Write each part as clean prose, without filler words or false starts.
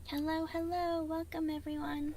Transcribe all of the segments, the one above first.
Hello, hello, welcome everyone.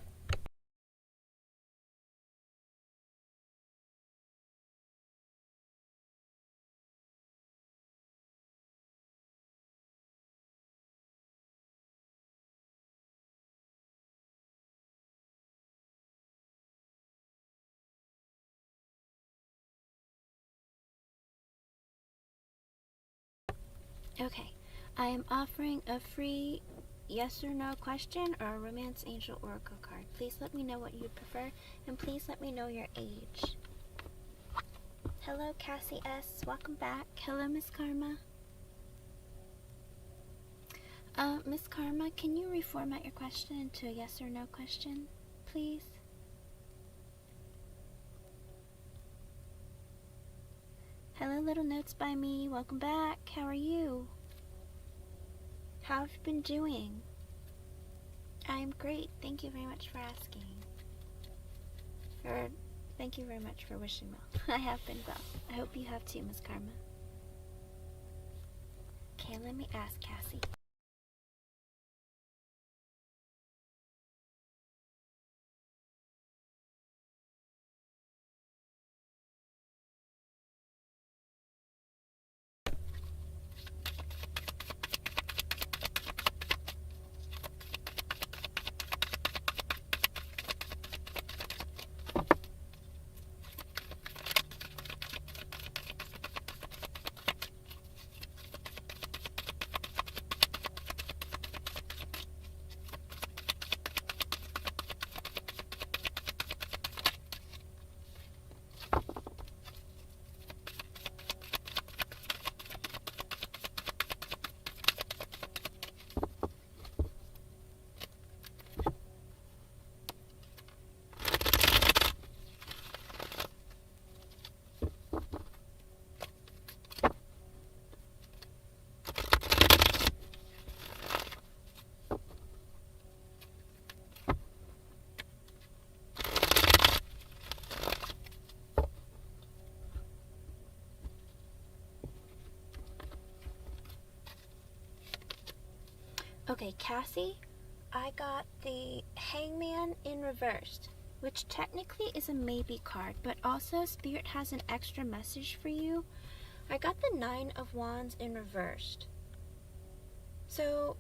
Okay, I am offering a free yes or no question or a romance angel oracle card. Please let me know what you prefer, and please let me know your age. Hello, Cassie S. Welcome back. Hello, Miss Karma. Miss Karma, can you reformat your question into a yes or no question, please? Hello, Little Notes by Me. Welcome back. How are you? How have you been doing? I'm great. Thank you very much for asking. Or, thank you very much for wishing well. I have been well. I hope you have too, Miss Karma. Okay, let me ask Cassie. Okay, Cassie, I got the Hangman in reversed, which technically is a maybe card, but also Spirit has an extra message for you. I got the Nine of Wands in reversed. So,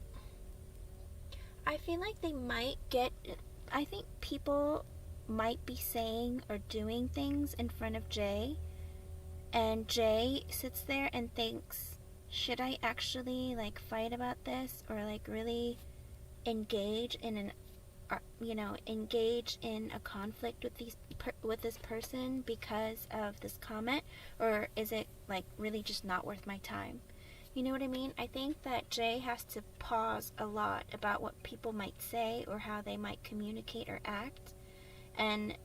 I feel like I think people might be saying or doing things in front of Jay, and Jay sits there and thinks, should I actually fight about this, or really engage in a conflict with this person because of this comment, or is it really just not worth my time? You know what I mean? I think that Jay has to pause a lot about what people might say or how they might communicate or act, and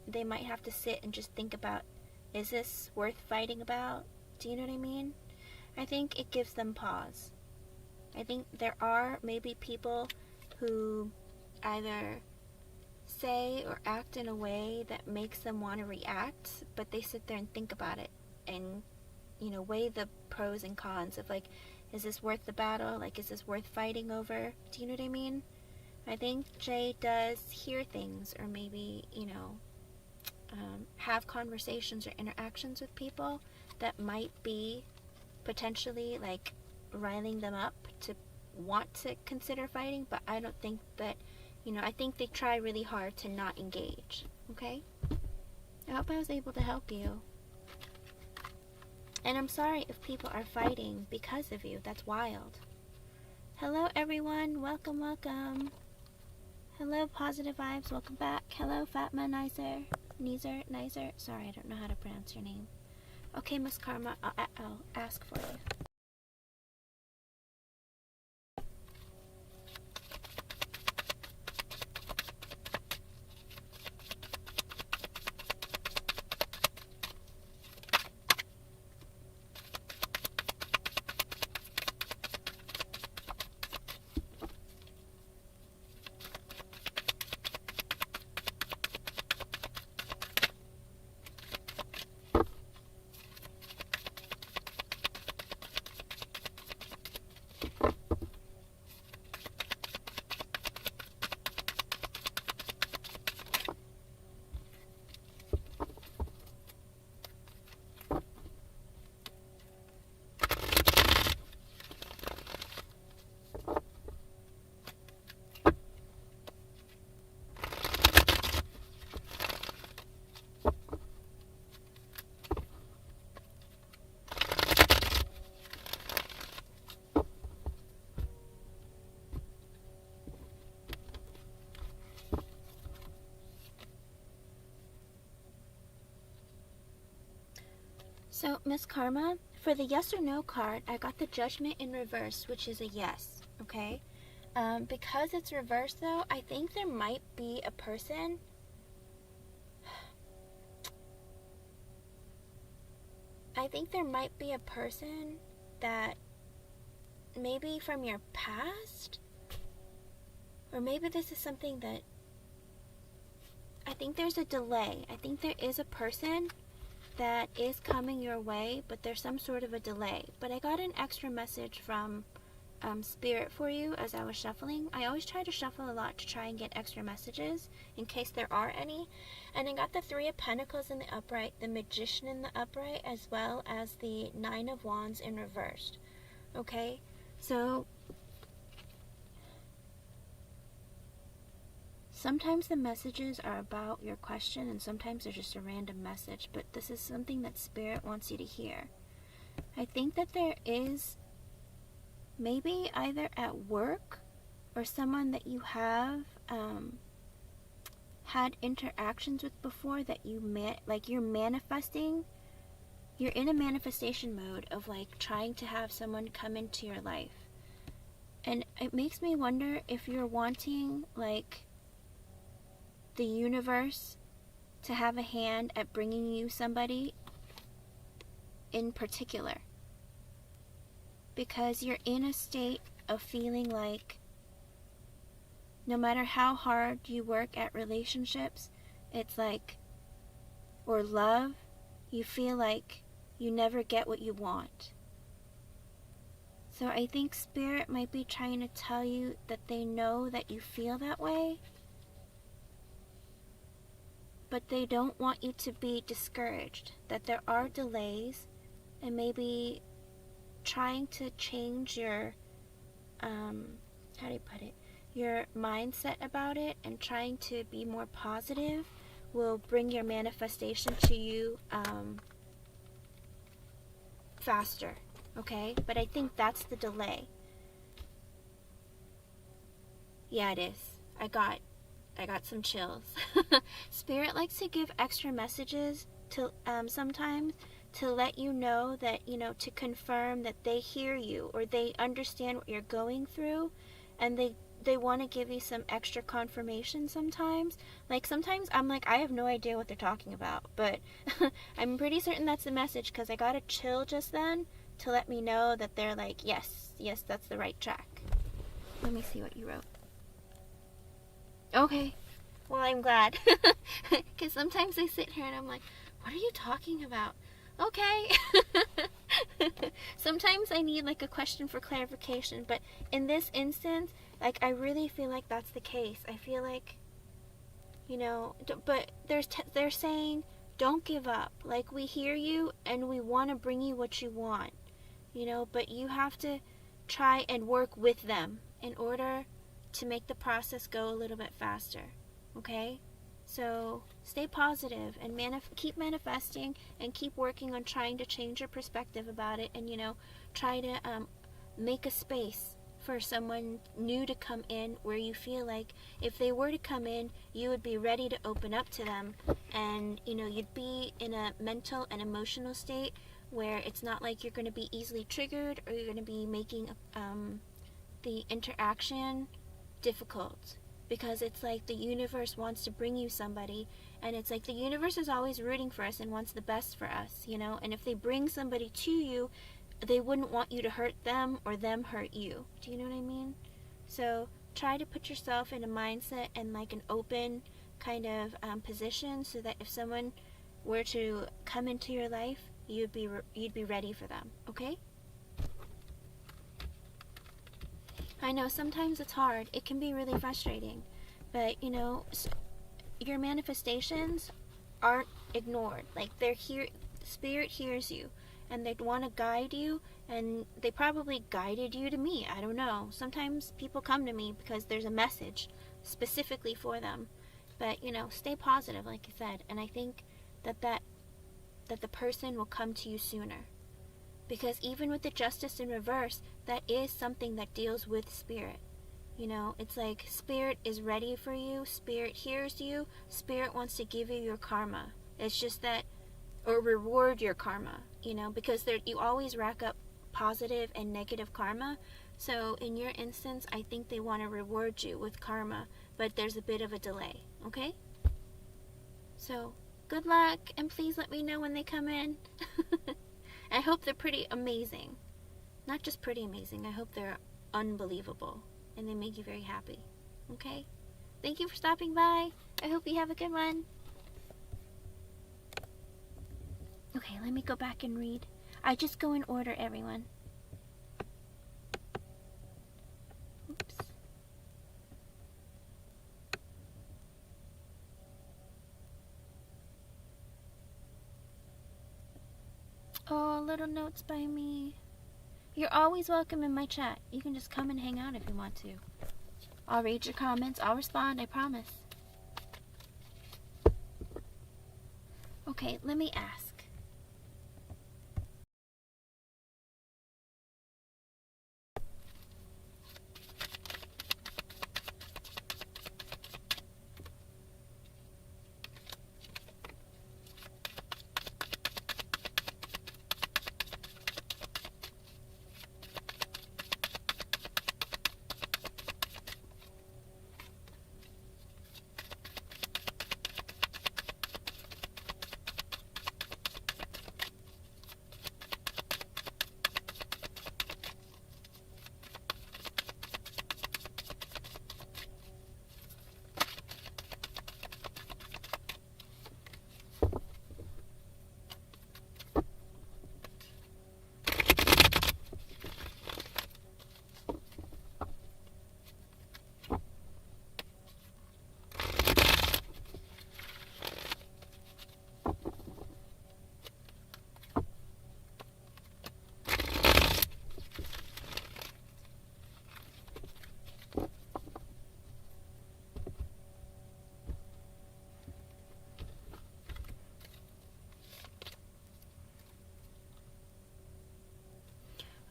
they might have to sit and just think about, is this worth fighting about? Do you know what I mean? I think it gives them pause. I think there are maybe people who either say or act in a way that makes them want to react, but they sit there and think about it and, weigh the pros and cons of is this worth the battle? Is this worth fighting over? Do you know what I mean? I think Jay does hear things, or maybe, have conversations or interactions with people that might be potentially riling them up to want to consider fighting, but I don't think that, I think they try really hard to not engage. Okay? I hope I was able to help you. And I'm sorry if people are fighting because of you. That's wild. Hello everyone, welcome, welcome. Hello Positive Vibes, welcome back. Hello Fatma Nizer. Sorry, I don't know how to pronounce your name. Okay, Miss Karma, I'll ask for you. So, Miss Karma, for the yes or no card, I got the Judgment in reverse, which is a yes, okay? Because it's reversed, though, I think there might be a person. I think there might be a person that maybe from your past, or maybe this is something that, I think there's a delay. I think there is a person that is coming your way, but there's some sort of a delay. But I got an extra message from Spirit for you as I was shuffling. I always try to shuffle a lot to try and get extra messages in case there are any. And I got the Three of Pentacles in the upright, the Magician in the upright, as well as the Nine of Wands in reversed. Okay, so sometimes the messages are about your question and sometimes they're just a random message, but this is something that Spirit wants you to hear. I think that there is maybe either at work or someone that you have had interactions with before that you're manifesting. You're in a manifestation mode of like trying to have someone come into your life. And it makes me wonder if you're wanting like the universe to have a hand at bringing you somebody in particular, because you're in a state of feeling like no matter how hard you work at relationships, it's like, or love, you feel like you never get what you want. So I think Spirit might be trying to tell you that they know that you feel that way, but they don't want you to be discouraged, that there are delays, and maybe trying to change your, how do you put it, your mindset about it and trying to be more positive will bring your manifestation to you faster, okay? But I think that's the delay. Yeah, it is. I got some chills. Spirit likes to give extra messages to sometimes to let you know that, to confirm that they hear you or they understand what you're going through, and they want to give you some extra confirmation sometimes. Like sometimes I'm like, I have no idea what they're talking about, but I'm pretty certain that's the message because I got a chill just then to let me know that they're like, yes, that's the right track. Let me see what you wrote. Okay, well, I'm glad, because sometimes I sit here and I'm like, what are you talking about? Okay. Sometimes I need like a question for clarification, but in this instance, like I really feel like that's the case. I feel like, but they're saying don't give up. Like we hear you and we want to bring you what you want, but you have to try and work with them in order to make the process go a little bit faster. Okay? So stay positive and keep manifesting and keep working on trying to change your perspective about it, and try to make a space for someone new to come in where you feel like if they were to come in, you would be ready to open up to them, and you'd be in a mental and emotional state where it's not like you're going to be easily triggered or you're going to be making the interaction difficult. Because it's like the universe wants to bring you somebody, and it's like the universe is always rooting for us and wants the best for us, and if they bring somebody to you, they wouldn't want you to hurt them or them hurt you. Do you know what I mean? So try to put yourself in a mindset and like an open kind of position, so that if someone were to come into your life, you'd be ready for them. Okay? I know sometimes it's hard. It can be really frustrating. But, your manifestations aren't ignored. Like, they're here. Spirit hears you. And they want to guide you. And they probably guided you to me. I don't know. Sometimes people come to me because there's a message specifically for them. But, stay positive, like I said. And I think that the person will come to you sooner. Because even with the Justice in reverse, that is something that deals with Spirit. It's like Spirit is ready for you. Spirit hears you. Spirit wants to give you your karma. It's just that, or reward your karma. you know, because you always rack up positive and negative karma. So in your instance, I think they want to reward you with karma, but there's a bit of a delay, okay? So good luck, and please let me know when they come in. I hope they're pretty amazing. Not just pretty amazing, I hope they're unbelievable and they make you very happy, okay? Thank you for stopping by. I hope you have a good one. Okay, let me go back and read. I just go in order, everyone. Oops. Oh, little notes by me. You're always welcome in my chat. You can just come and hang out if you want to. I'll read your comments. I'll respond, I promise. Okay, let me ask.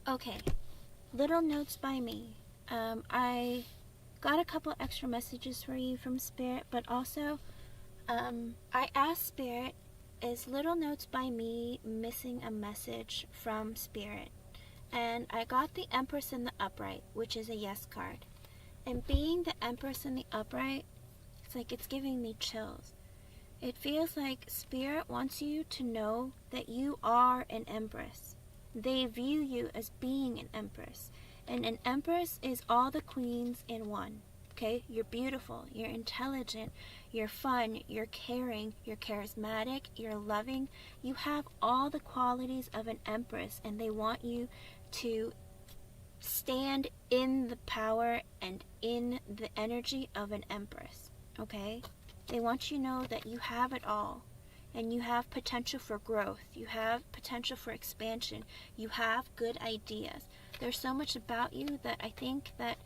Okay, little notes by me. I got a couple extra messages for you from Spirit, but also I asked Spirit, is little notes by me missing a message from Spirit? And I got the Empress in the upright, which is a yes card. And being the Empress in the upright, it's like it's giving me chills. It feels like Spirit wants you to know that you are an Empress. They view you as being an Empress. And an Empress is all the queens in one. Okay? You're beautiful, you're intelligent, you're fun, you're caring, you're charismatic, you're loving. You have all the qualities of an Empress, and they want you to stand in the power and in the energy of an Empress. Okay? They want you to know that you have it all. And you have potential for growth. You have potential for expansion. You have good ideas. There's so much about you that I think that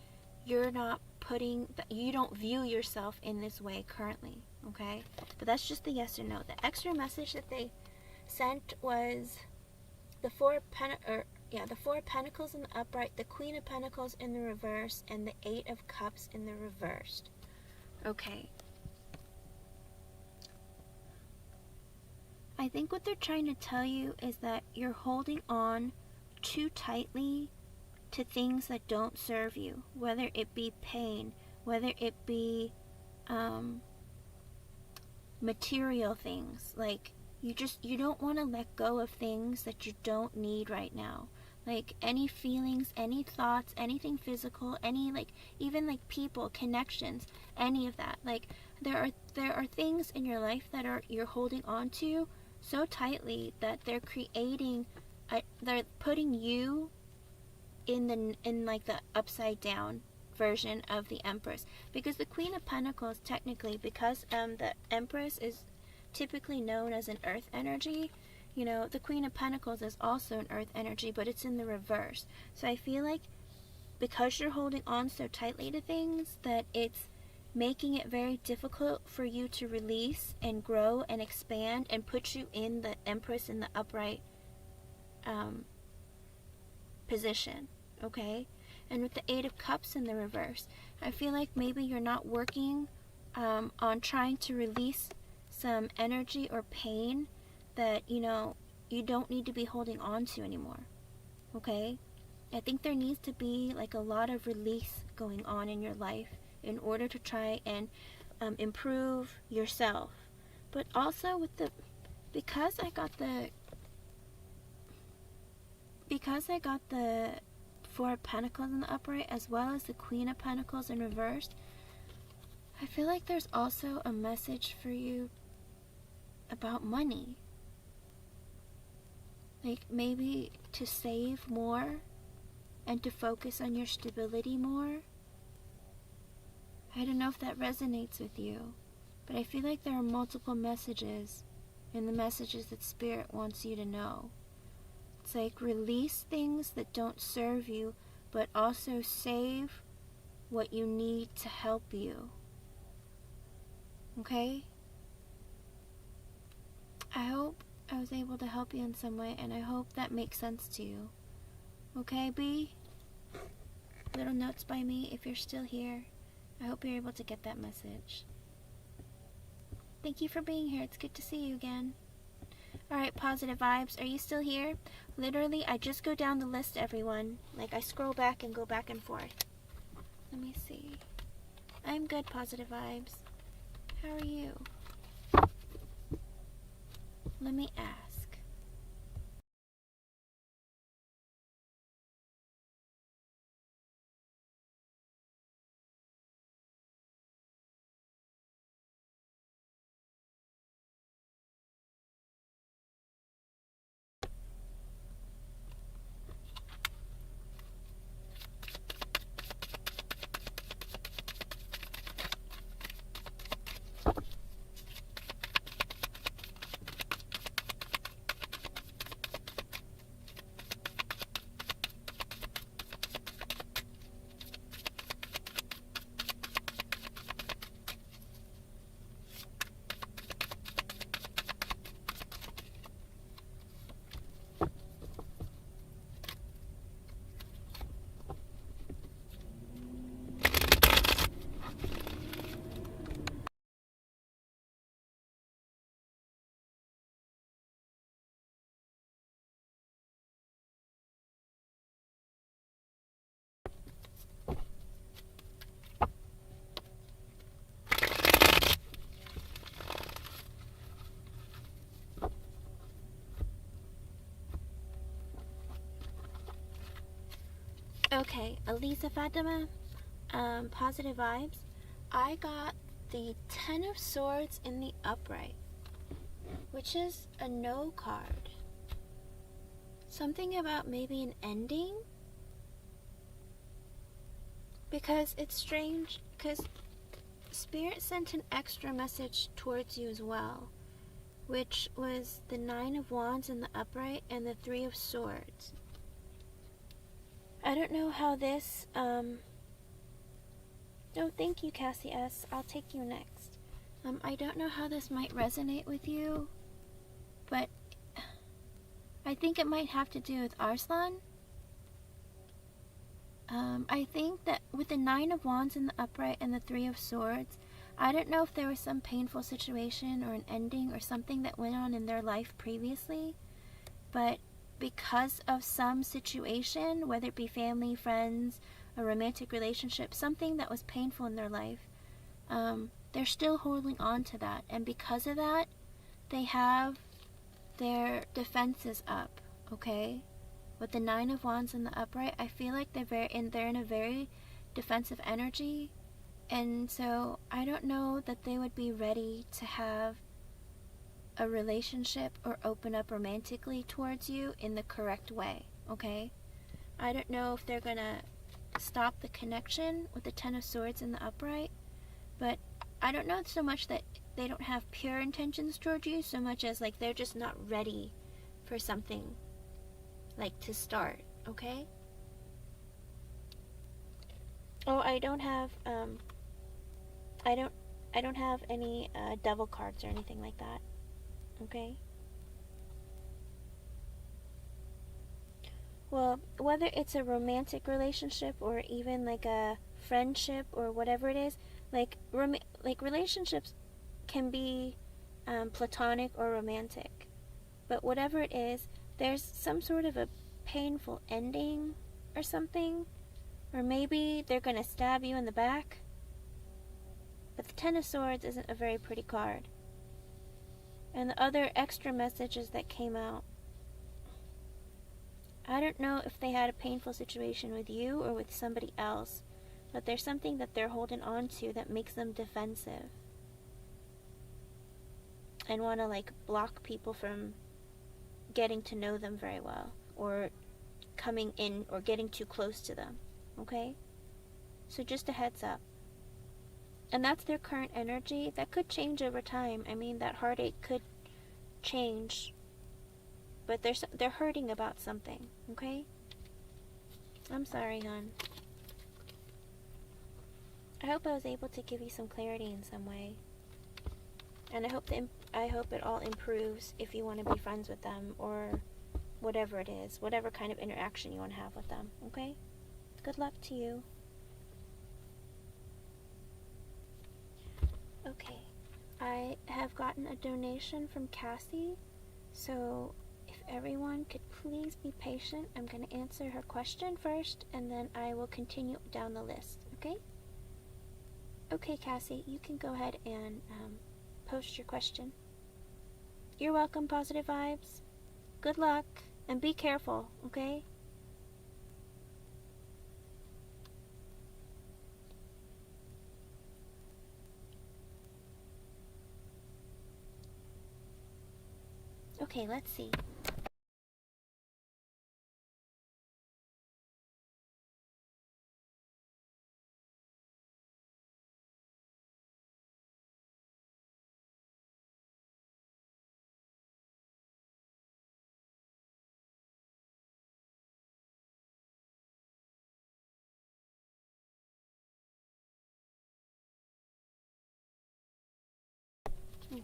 you're not putting, that you don't view yourself in this way currently, okay? But that's just the yes or no. The extra message that they sent was the Four Pentacles in the upright, the Queen of Pentacles in the reverse, and the Eight of Cups in the reversed. Okay. I think what they're trying to tell you is that you're holding on too tightly to things that don't serve you, whether it be pain, whether it be material things. Like you don't want to let go of things that you don't need right now. Like any feelings, any thoughts, anything physical, any even people, connections, any of that. Like there are things in your life that you're holding on to so tightly that they're putting you in the upside down version of the Empress, because the Queen of Pentacles, technically, because the Empress is typically known as an earth energy, the Queen of Pentacles is also an earth energy, but it's in the reverse. So I feel like because you're holding on so tightly to things, that it's making it very difficult for you to release and grow and expand and put you in the Empress in the upright position, okay? And with the Eight of Cups in the reverse, I feel like maybe you're not working on trying to release some energy or pain that, you don't need to be holding on to anymore. Okay? I think there needs to be like a lot of release going on in your life in order to try and improve yourself. But also with the, because I got the Four of Pentacles in the upright as well as the Queen of Pentacles in reverse, I feel like there's also a message for you about money. Like maybe to save more and to focus on your stability more. I don't know if that resonates with you, but I feel like there are multiple messages in the messages that Spirit wants you to know. It's like release things that don't serve you, but also save what you need to help you. Okay? I hope I was able to help you in some way, and I hope that makes sense to you. Okay, B? Little notes by me if you're still here. I hope you're able to get that message. Thank you for being here. It's good to see you again. Alright, positive vibes. Are you still here? Literally, I just go down the list, everyone. Like, I scroll back and go back and forth. Let me see. I'm good, positive vibes. How are you? Let me ask. Okay, Elisa Fatima, positive vibes. I got the Ten of Swords in the upright, which is a no card. Something about maybe an ending? Because it's strange, because Spirit sent an extra message towards you as well, which was the Nine of Wands in the upright and the Three of Swords. I don't know how this, oh, thank you, Cassie S. I'll take you next. I don't know how this might resonate with you, but I think it might have to do with Arslan. I think that with the Nine of Wands in the upright and the Three of Swords, I don't know if there was some painful situation or an ending or something that went on in their life previously, but because of some situation, whether it be family, friends, a romantic relationship, something that was painful in their life, they're still holding on to that. And because of that, they have their defenses up, okay? With the Nine of Wands in the upright, I feel like they're in a very defensive energy. And so I don't know that they would be ready to have a relationship or open up romantically towards you in the correct way, okay? I don't know if they're gonna stop the connection with the Ten of Swords in the upright, but I don't know so much that they don't have pure intentions towards you, so much as like they're just not ready for something like to start, okay? Oh, I don't have I don't have any devil cards or anything like that. Okay? Well, whether it's a romantic relationship or even like a friendship or whatever it is, like relationships can be platonic or romantic. But whatever it is, there's some sort of a painful ending or something. Or maybe they're going to stab you in the back. But the Ten of Swords isn't a very pretty card. And the other extra messages that came out, I don't know if they had a painful situation with you or with somebody else, but there's something that they're holding on to that makes them defensive. And want to like block people from getting to know them very well, or coming in or getting too close to them. Okay? So just a heads up. And that's their current energy. That could change over time. I mean, that heartache could change, but they're hurting about something. Okay? I'm sorry, hon. I hope I was able to give you some clarity in some way. And I hope it all improves if you want to be friends with them, or whatever it is, whatever kind of interaction you want to have with them. Okay? Good luck to you. Okay, I have gotten a donation from Cassie, so if everyone could please be patient, I'm going to answer her question first, and then I will continue down the list, okay? Okay, Cassie, you can go ahead and post your question. You're welcome, Positive Vibes. Good luck, and be careful, okay? Okay, let's see. Okay.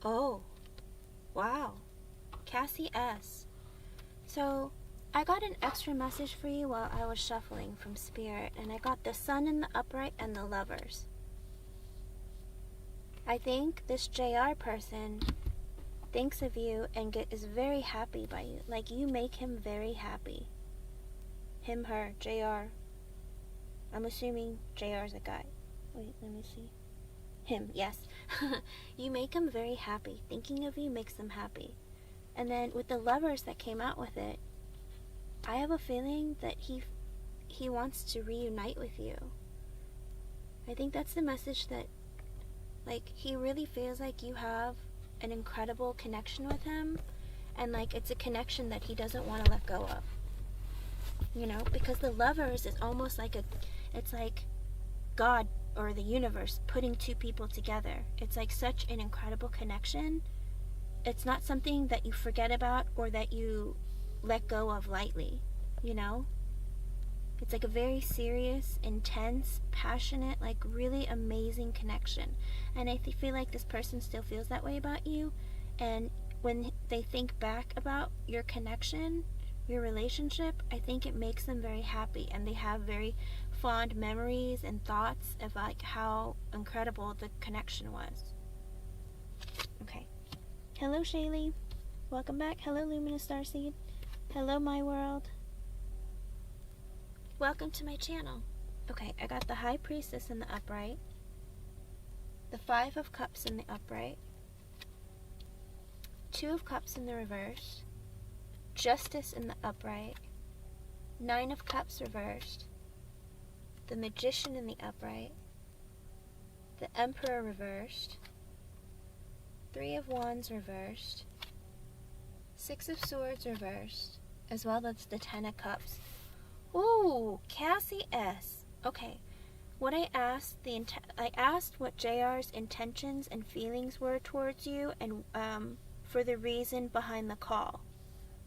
Oh, wow. Cassie S. So, I got an extra message for you while I was shuffling from Spirit, and I got the Sun in the upright and the Lovers. I think this JR person thinks of you and is very happy by you. Like, you make him very happy. Him, her, JR. I'm assuming JR's a guy. Wait, let me see. Him, yes. You make him very happy. Thinking of you makes him happy. And then with the Lovers that came out with it, I have a feeling that he wants to reunite with you. I think that's the message, that like he really feels like you have an incredible connection with him, and like it's a connection that he doesn't want to let go of. You know, because the Lovers is almost like it's like God or the universe putting two people together. It's like such an incredible connection. It's not something that you forget about or that you let go of lightly, you know? It's like a very serious, intense, passionate, like really amazing connection. And I feel like this person still feels that way about you. And when they think back about your connection, your relationship, I think it makes them very happy, and they have very fond memories and thoughts of like how incredible the connection was. Okay. Hello, Shaylee. Welcome back. Hello, Luminous Starseed. Hello, my world. Welcome to my channel. Okay, I got the High Priestess in the upright, the Five of Cups in the upright, Two of Cups in the reverse, Justice in the upright, Nine of Cups reversed, the Magician in the upright, the Emperor reversed, Three of Wands reversed, Six of Swords reversed, as well as the Ten of Cups. Ooh, Cassie S. Okay, what I asked, I asked what JR's intentions and feelings were towards you, and for the reason behind the call.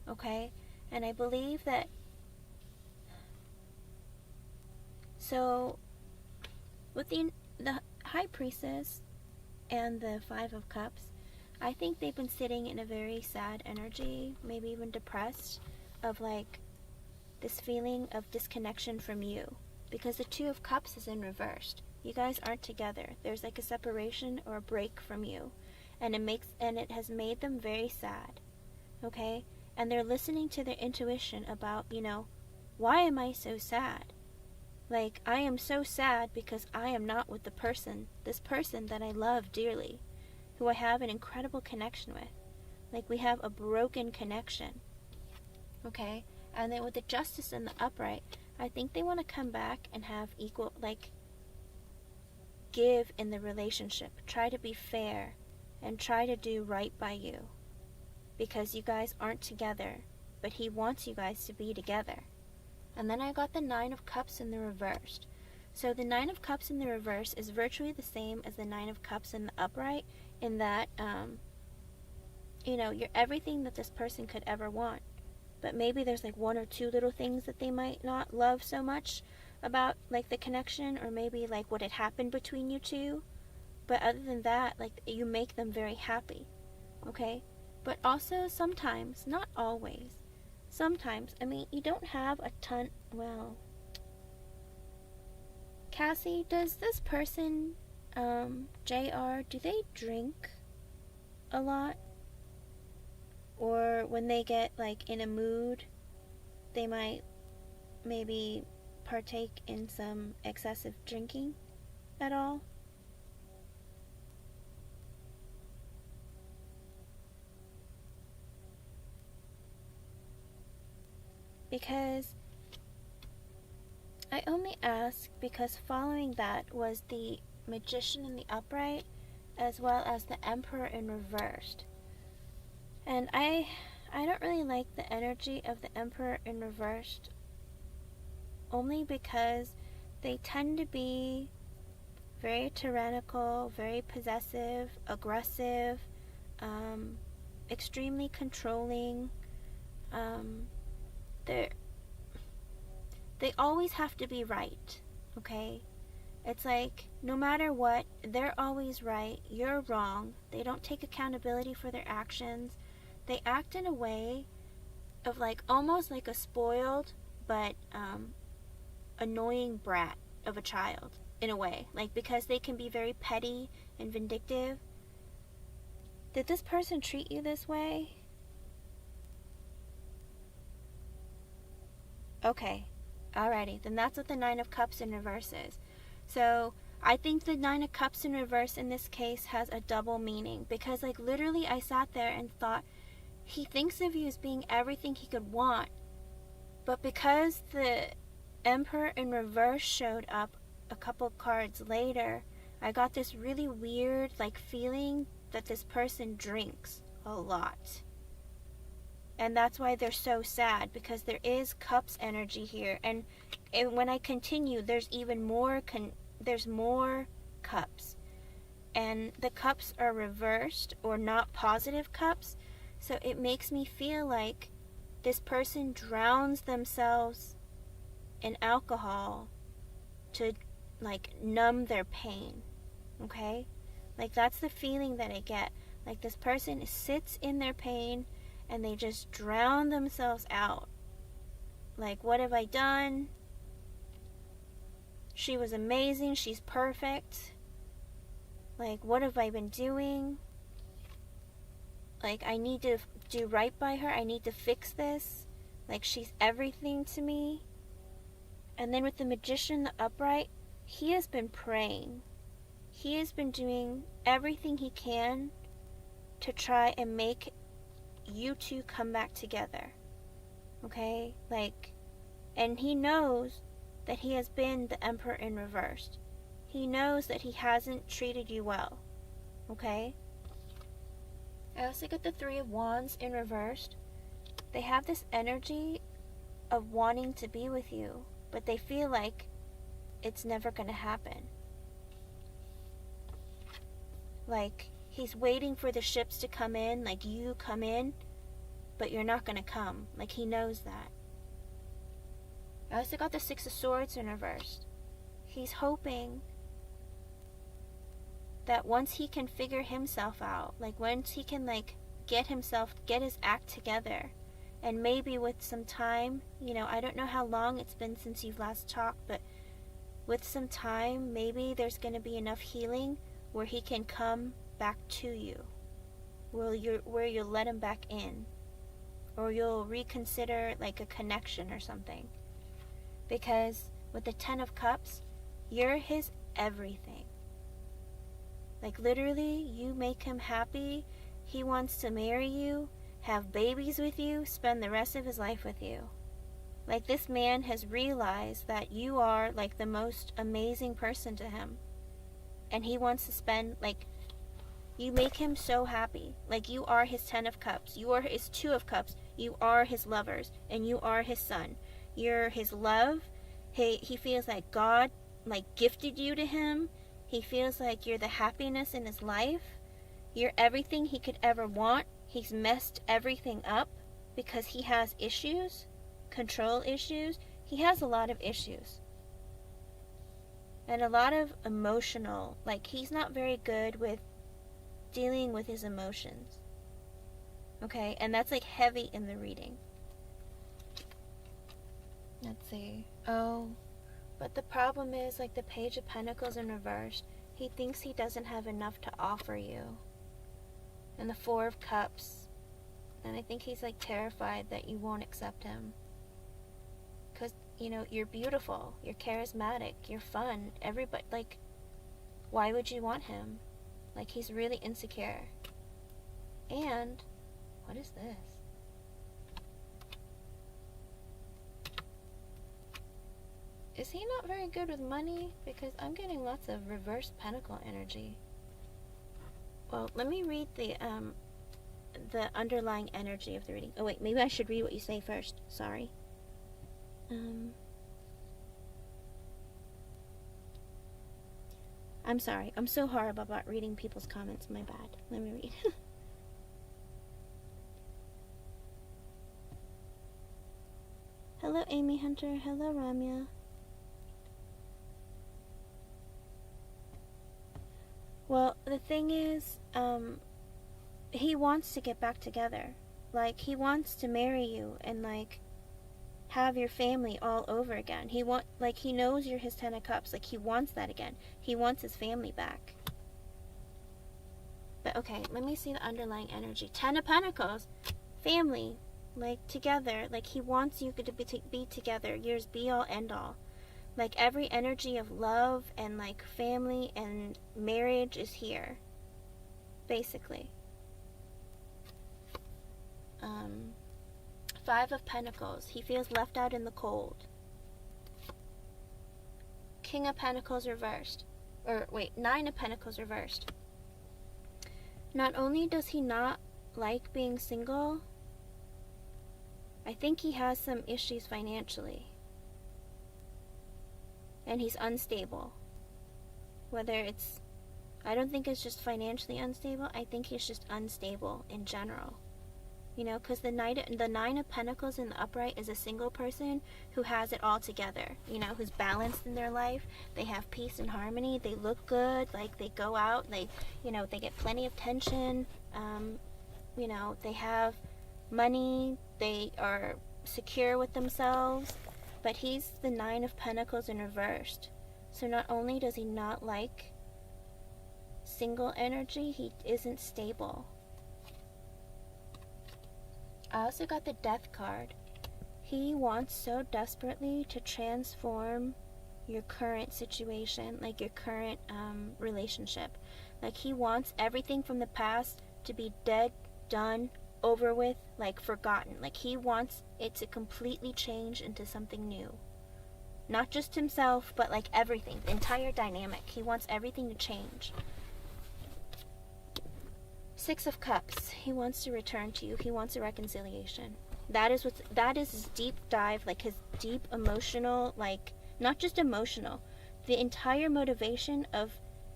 Okay, and I believe that. So, with the High Priestess and the Five of Cups, I think they've been sitting in a very sad energy, maybe even depressed, of like this feeling of disconnection from you, because the Two of Cups is in reversed. You guys aren't together. There's like a separation or a break from you, and it has made them very sad. Okay, and they're listening to their intuition about, you know, why am I so sad? Like, I am so sad because I am not with this person that I love dearly, who I have an incredible connection with. Like, we have a broken connection. Okay? And then with the Justice in the upright, I think they want to come back and have equal, like, give in the relationship. Try to be fair and try to do right by you. Because you guys aren't together, but he wants you guys to be together. And then I got the Nine of Cups in the reversed. So the Nine of Cups in the reverse is virtually the same as the Nine of Cups in the upright, in that, you know, you're everything that this person could ever want. But maybe there's like one or two little things that they might not love so much about, like, the connection, or maybe like what had happened between you two. But other than that, like, you make them very happy. Okay? But also sometimes, not always, sometimes, I mean, you don't have a ton, well, Cassie, does this person, JR, do they drink a lot? Or when they get, like, in a mood, they might maybe partake in some excessive drinking at all? Because I only ask because following that was the Magician in the upright, as well as the Emperor in reversed. And I don't really like the energy of the Emperor in reversed, only because they tend to be very tyrannical, very possessive, aggressive, extremely controlling. They always have to be right, okay? It's like, no matter what, they're always right, you're wrong. They don't take accountability for their actions. They act in a way of, like, almost like a spoiled but annoying brat of a child, in a way. Like, because they can be very petty and vindictive. Did this person treat you this way? Okay, alrighty, then that's what the Nine of Cups in reverse is. So, I think the Nine of Cups in reverse in this case has a double meaning, because, like, literally I sat there and thought, he thinks of you as being everything he could want, but because the Emperor in reverse showed up a couple cards later, I got this really weird, like, feeling that this person drinks a lot. And that's why they're so sad, because there is Cups energy here. And when I continue, there's even more, there's more Cups. And the Cups are reversed, or not positive Cups. So it makes me feel like this person drowns themselves in alcohol to, like, numb their pain. Okay? Like, that's the feeling that I get. Like, this person sits in their pain and they just drown themselves out Like, what have I done? She was amazing. She's perfect. Like, what have I been doing? Like, I need to do right by her. I need to fix this. Like, she's everything to me. And then with the Magician, the upright, he has been praying. He has been doing everything he can to try and make you two come back together. Okay? Like, and he knows that he has been the Emperor in reverse. He knows that he hasn't treated you well. Okay? I also get the Three of Wands in reverse. They have this energy of wanting to be with you, but they feel like it's never going to happen. Like, he's waiting for the ships to come in, like you come in, but you're not going to come. Like, he knows that. I also got the Six of Swords in reverse. He's hoping that once he can figure himself out, like once he can like get his act together, and maybe with some time, I don't know how long it's been since you've last talked, but with some time, maybe there's going to be enough healing where he can come back to you, where you'll let him back in, or you'll reconsider like a connection or something. Because with the Ten of Cups, you're his everything. Like, literally, you make him happy. He wants to marry you, have babies with you, spend the rest of his life with you. Like, this man has realized that you are like the most amazing person to him, and he wants to spend, like, you make him so happy. Like, you are his Ten of Cups, you are his Two of Cups, you are his lovers, and you are his son. You're his love. He feels like God like gifted you to him. He feels like you're the happiness in his life. You're everything he could ever want. He's messed everything up because he has issues, control issues. He has a lot of issues. And a lot of emotional, like, he's not very good with dealing with his emotions. Okay? And that's like heavy in the reading. Let's see. Oh, but the problem is, like, the Page of Pentacles in reverse. He thinks he doesn't have enough to offer you. And the Four of Cups. And I think he's, like, terrified that you won't accept him. Because, you're beautiful. You're charismatic. You're fun. Everybody, like, why would you want him? Like, he's really insecure. And, what is this? Is he not very good with money? Because I'm getting lots of reverse pentacle energy. Well, let me read the underlying energy of the reading. Oh wait, maybe I should read what you say first. Sorry. I'm sorry. I'm so horrible about reading people's comments. My bad. Let me read. Hello, Amy Hunter. Hello, Ramya. Well, the thing is, he wants to get back together. Like, he wants to marry you and, like, have your family all over again. He knows you're his Ten of Cups. Like, he wants that again. He wants his family back. But, okay, let me see the underlying energy. Ten of Pentacles. Family. Like, together. Like, he wants you to be together. Yours be all, end all. Like, every energy of love and, like, family and marriage is here. Basically. Five of Pentacles. He feels left out in the cold. King of Pentacles reversed. Nine of Pentacles reversed. Not only does he not like being single, I think he has some issues financially. And he's unstable. I don't think it's just financially unstable. I think he's just unstable in general. Because the Nine of Pentacles in the upright is a single person who has it all together. Who's balanced in their life. They have peace and harmony. They look good. Like, they go out. They get plenty of attention. They have money. They are secure with themselves, but he's the Nine of Pentacles in reversed. So not only does he not like single energy, he isn't stable. I also got the Death card. He wants so desperately to transform your current situation, like your current relationship. Like he wants everything from the past to be dead, done, over with, like forgotten. Like he wants it to completely change into something new. Not just himself, but like everything, the entire dynamic. He wants everything to change. Six of Cups. He wants to return to you. He wants a reconciliation. That is his deep dive, like his deep emotional, like not just emotional, the entire motivation of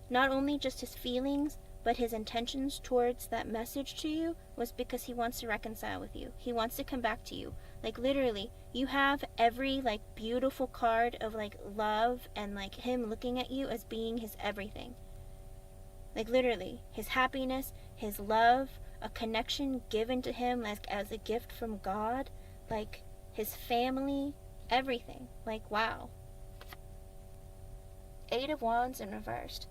not only just his feelings, but his intentions towards that message to you was because he wants to reconcile with you. He wants to come back to you. Like literally, you have every like beautiful card of like love and like him looking at you as being his everything. Like literally, his happiness, his love, a connection given to him as a gift from God, like his family, everything. Like wow. Eight of Wands in reversed.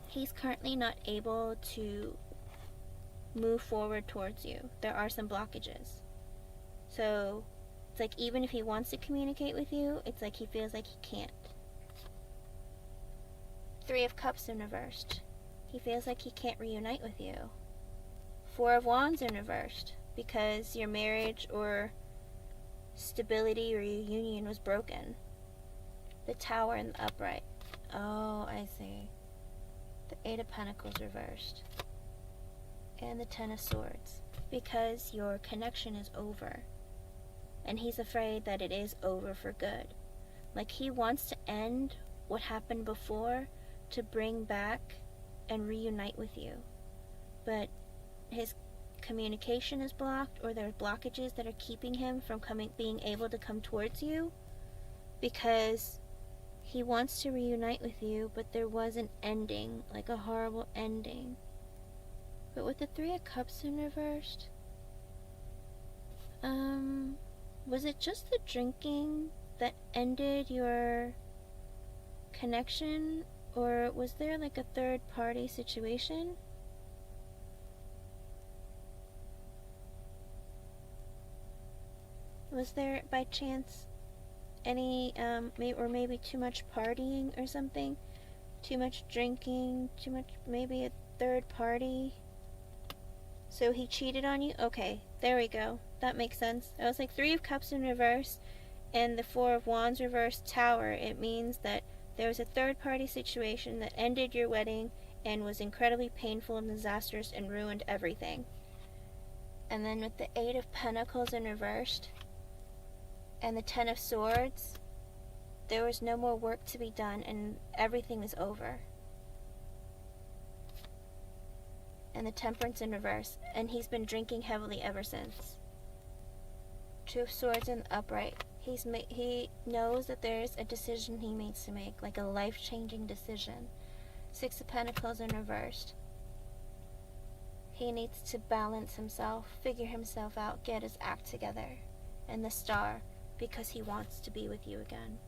He's currently not able to move forward towards you. There are some blockages. So it's like even if he wants to communicate with you, it's like he feels like he can't. Three of Cups in reversed. He feels like he can't reunite with you. Four of Wands in reversed because your marriage or stability or your union was broken. The Tower in the upright. Oh, I see. The Eight of Pentacles reversed. And the Ten of Swords. Because your connection is over. And he's afraid that it is over for good. Like he wants to end what happened before to bring back and reunite with you. But his communication is blocked, or there are blockages that are keeping him from being able to come towards you, because he wants to reunite with you, but there was an ending, like a horrible ending. But with the Three of Cups in reversed, was it just the drinking that ended your connection, or was there like a third party situation? Was there by chance any or maybe too much partying or something? Too much drinking, too much, maybe a third party? So he cheated on you? Okay, there we go. That makes sense. I was like Three of Cups in reverse and the Four of Wands reverse, Tower. It means that there was a third party situation that ended your wedding and was incredibly painful and disastrous and ruined everything. And then with the Eight of Pentacles in reversed and the Ten of Swords, there was no more work to be done and everything is over. And the Temperance in reverse, and he's been drinking heavily ever since. Two of Swords in the upright. He knows that there's a decision he needs to make, like a life-changing decision. Six of Pentacles in reversed. He needs to balance himself, figure himself out, get his act together. And the Star, because he wants to be with you again.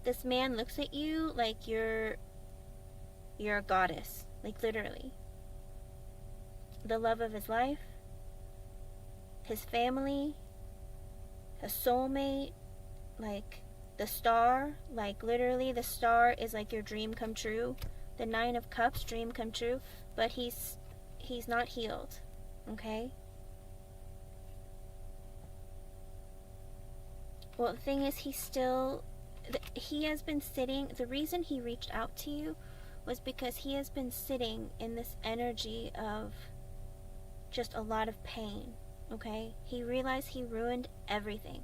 This man looks at you like you're a goddess, like literally. The love of his life, his family, his soulmate, like the Star, like literally the Star is like your dream come true. The Nine of Cups, dream come true, but he's not healed, okay? Well, the thing is, he has been sitting, the reason he reached out to you was because he has been sitting in this energy of just a lot of pain, okay? He realized he ruined everything.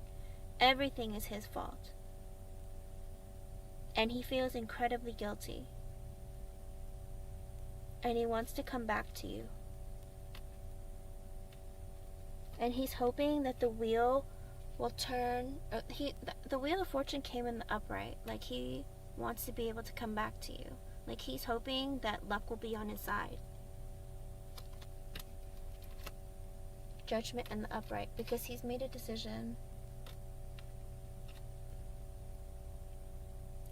Everything is his fault. And he feels incredibly guilty. And he wants to come back to you. And he's hoping that the wheel will turn. The Wheel of Fortune came in the upright. Like he wants to be able to come back to you. Like he's hoping that luck will be on his side. Judgment and the upright, because he's made a decision.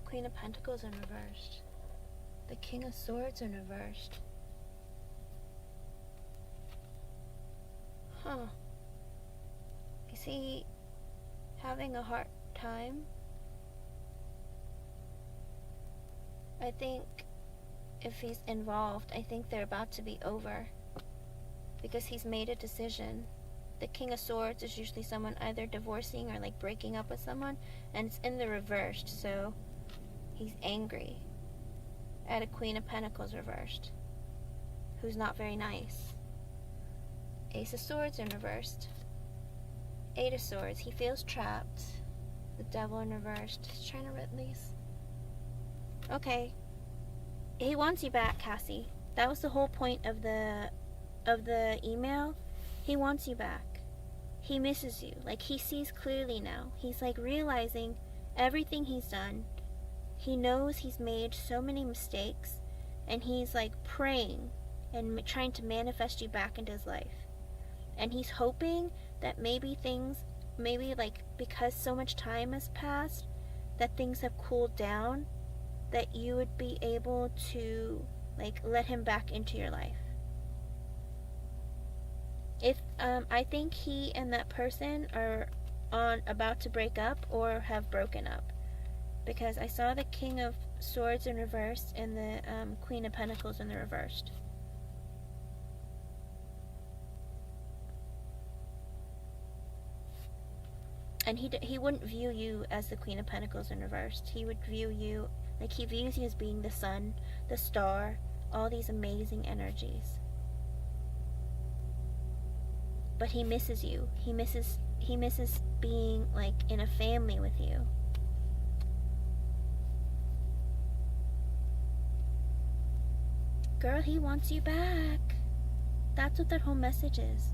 Queen of Pentacles in reversed. The King of Swords in reversed. Huh. Is he having a hard time? I think if he's involved, I think they're about to be over. Because he's made a decision. The King of Swords is usually someone either divorcing or like breaking up with someone, and it's in the reversed, so he's angry at a Queen of Pentacles reversed, who's not very nice. Ace of Swords in reversed. Eight of Swords, he feels trapped. The Devil in reversed. He's trying to release. Okay. He wants you back, Cassie. That was the whole point of the email. He wants you back. He misses you. Like, he sees clearly now. He's like realizing everything he's done. He knows he's made so many mistakes, and he's like praying and trying to manifest you back into his life. And he's hoping that maybe like because so much time has passed, that things have cooled down, that you would be able to like let him back into your life. If I think he and that person are about to break up or have broken up, because I saw the King of Swords in reverse and the Queen of Pentacles in the reversed. And he wouldn't view you as the Queen of Pentacles in reversed. He would view you like he views you as being the sun, the star, all these amazing energies. But he misses you. He misses being like in a family with you. Girl, he wants you back. That's what that whole message is.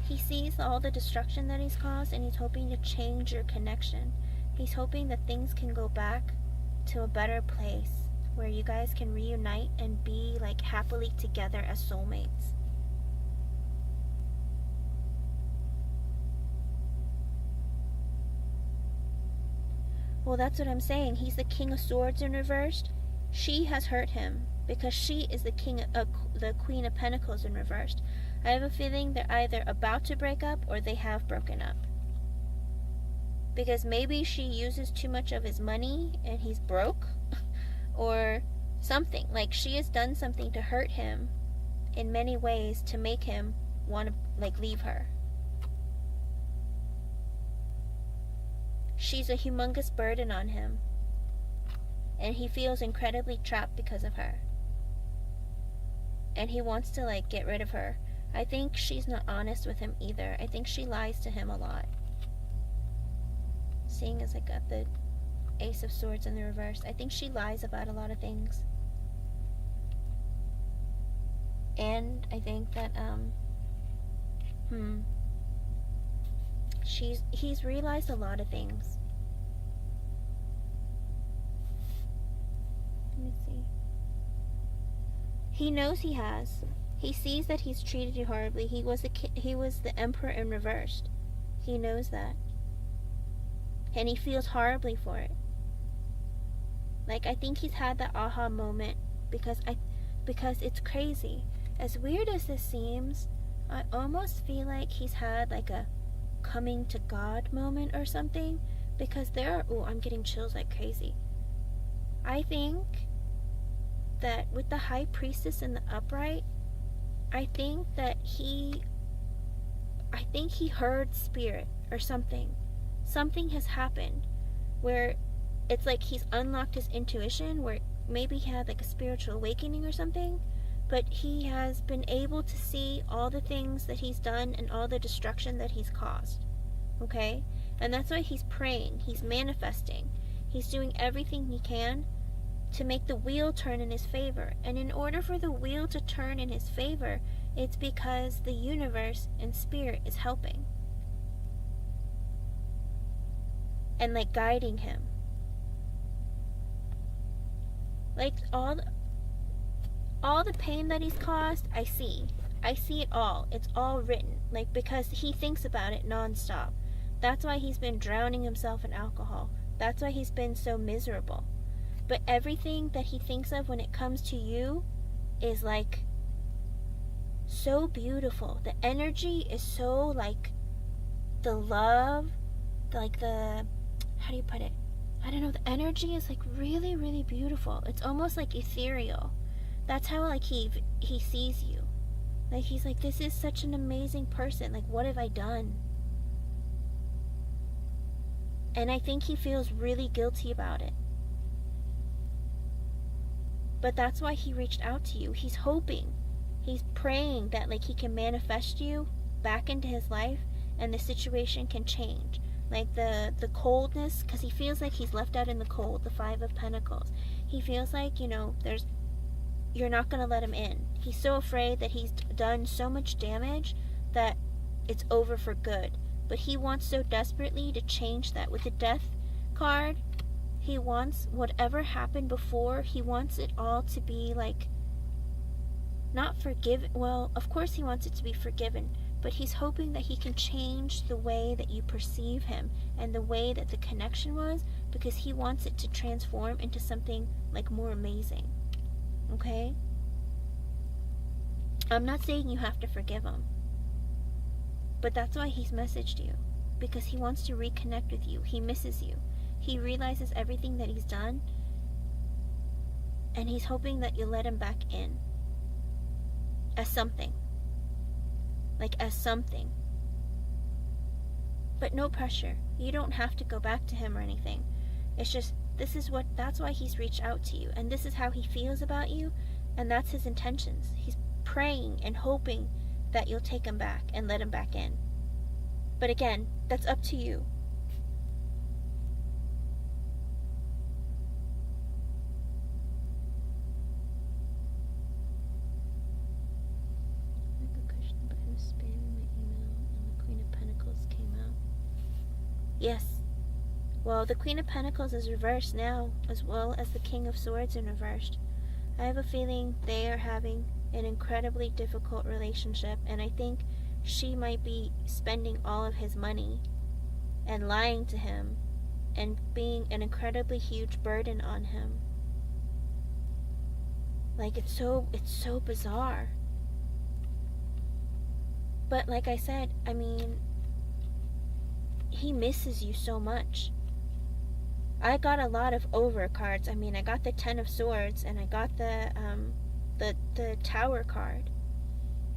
He sees all the destruction that he's caused, and he's hoping to change your connection. He's hoping that things can go back to a better place where you guys can reunite and be like happily together as soulmates. Well, that's what I'm saying. He's the King of Swords in reversed. She has hurt him because she is the the Queen of Pentacles in reversed. I have a feeling they're either about to break up or they have broken up. Because maybe she uses too much of his money and he's broke, or something. Like, she has done something to hurt him in many ways to make him want to like leave her. She's a humongous burden on him, and he feels incredibly trapped because of her. And he wants to like get rid of her. I think she's not honest with him either. I think she lies to him a lot. Seeing as I got the Ace of Swords in the reverse, I think she lies about a lot of things. And I think that he's realized a lot of things. Let me see. He knows he has. He sees that he's treated you horribly. He was the Emperor in reversed. He knows that. And he feels horribly for it. Like, I think he's had that aha moment because it's crazy. As weird as this seems, I almost feel like he's had like a coming to God moment or something, because I'm getting chills like crazy. I think that with the High Priestess in the upright, I think he heard spirit or something. Something has happened where it's like he's unlocked his intuition, where maybe he had like a spiritual awakening or something, but he has been able to see all the things that he's done and all the destruction that he's caused. Okay? And that's why he's praying, he's manifesting, he's doing everything he can to make the wheel turn in his favor. And in order for the wheel to turn in his favor, it's because the universe and spirit is helping and like guiding him. Like all the pain that he's caused, I see. I see it all. It's all written. Like, because he thinks about it nonstop. That's why he's been drowning himself in alcohol. That's why he's been so miserable. But everything that he thinks of when it comes to you is like so beautiful. The energy is so like the love, like the, how do you put it? I don't know, the energy is like really, really beautiful. It's almost like ethereal. That's how like he sees you. Like he's like, this is such an amazing person. Like, what have I done? And I think he feels really guilty about it. But that's why he reached out to you. He's hoping, he's praying that like he can manifest you back into his life and the situation can change. Like the coldness, because he feels like he's left out in the cold, the Five of Pentacles. He feels like, you know, you're not going to let him in. He's so afraid that he's done so much damage that it's over for good. But he wants so desperately to change that. With the Death card, he wants whatever happened before, he wants it all to be like, not forgiven. Well, of course he wants it to be forgiven, but he's hoping that he can change the way that you perceive him and the way that the connection was, because he wants it to transform into something like more amazing. Okay? I'm not saying you have to forgive him, but that's why he's messaged you, because he wants to reconnect with you. He misses you. He realizes everything that he's done, and he's hoping that you'll let him back in as something. Like as something. But no pressure. You don't have to go back to him or anything. It's just, that's why he's reached out to you, and this is how he feels about you, and that's his intentions. He's praying and hoping that you'll take him back and let him back in. But again, that's up to you. Yes. Well, the Queen of Pentacles is reversed now, as well as the King of Swords in reversed. I have a feeling they are having an incredibly difficult relationship, and I think she might be spending all of his money and lying to him and being an incredibly huge burden on him. Like, it's so bizarre. But like I said, I mean, he misses you so much. I got a lot of over cards. I mean, I got the Ten of Swords, and I got the Tower card,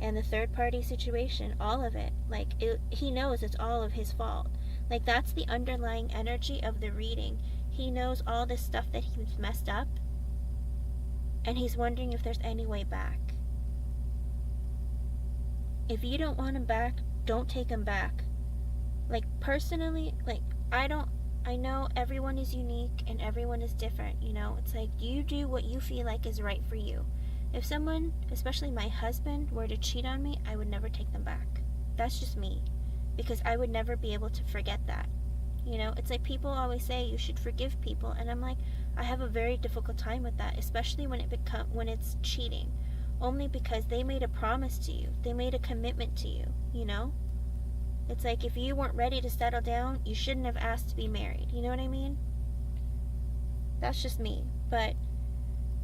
and the third party situation, all of it. Like, he knows it's all of his fault. Like, that's the underlying energy of the reading. He knows all this stuff that he's messed up, and he's wondering if there's any way back. If you don't want him back, don't take him back. Like, personally, like, I know everyone is unique and everyone is different, you know? It's like, you do what you feel like is right for you. If someone, especially my husband, were to cheat on me, I would never take them back. That's just me. Because I would never be able to forget that. You know, it's like people always say you should forgive people, and I'm like, I have a very difficult time with that, especially when it's cheating. Only because they made a promise to you. They made a commitment to you, you know? It's like, if you weren't ready to settle down, you shouldn't have asked to be married. You know what I mean? That's just me. But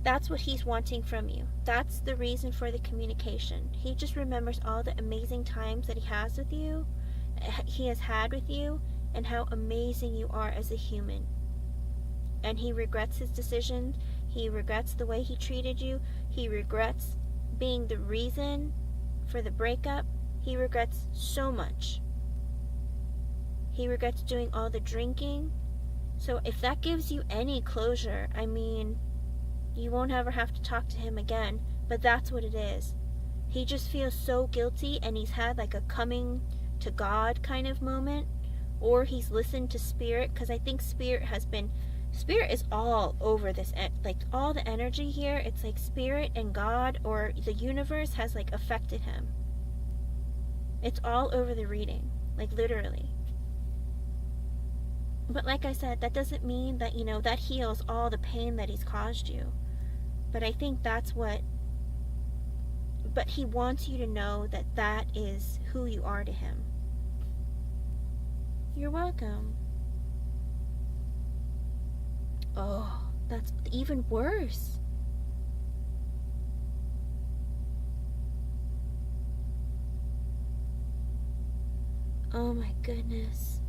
that's what he's wanting from you. That's the reason for the communication. He just remembers all the amazing times that he has had with you, and how amazing you are as a human. And he regrets his decisions. He regrets the way he treated you. He regrets being the reason for the breakup. He regrets so much. He regrets doing all the drinking. So if that gives you any closure, I mean, you won't ever have to talk to him again, but that's what it is. He just feels so guilty, and he's had like a coming to God kind of moment, or he's listened to Spirit, because I think Spirit is all over this, like all the energy here. It's like Spirit and God or the universe has like affected him. It's all over the reading, like literally. But like I said, that doesn't mean that, you know, that heals all the pain that he's caused you. But I think that's what but he wants you to know that that is who you are to him. You're welcome. Oh, that's even worse. Oh my goodness.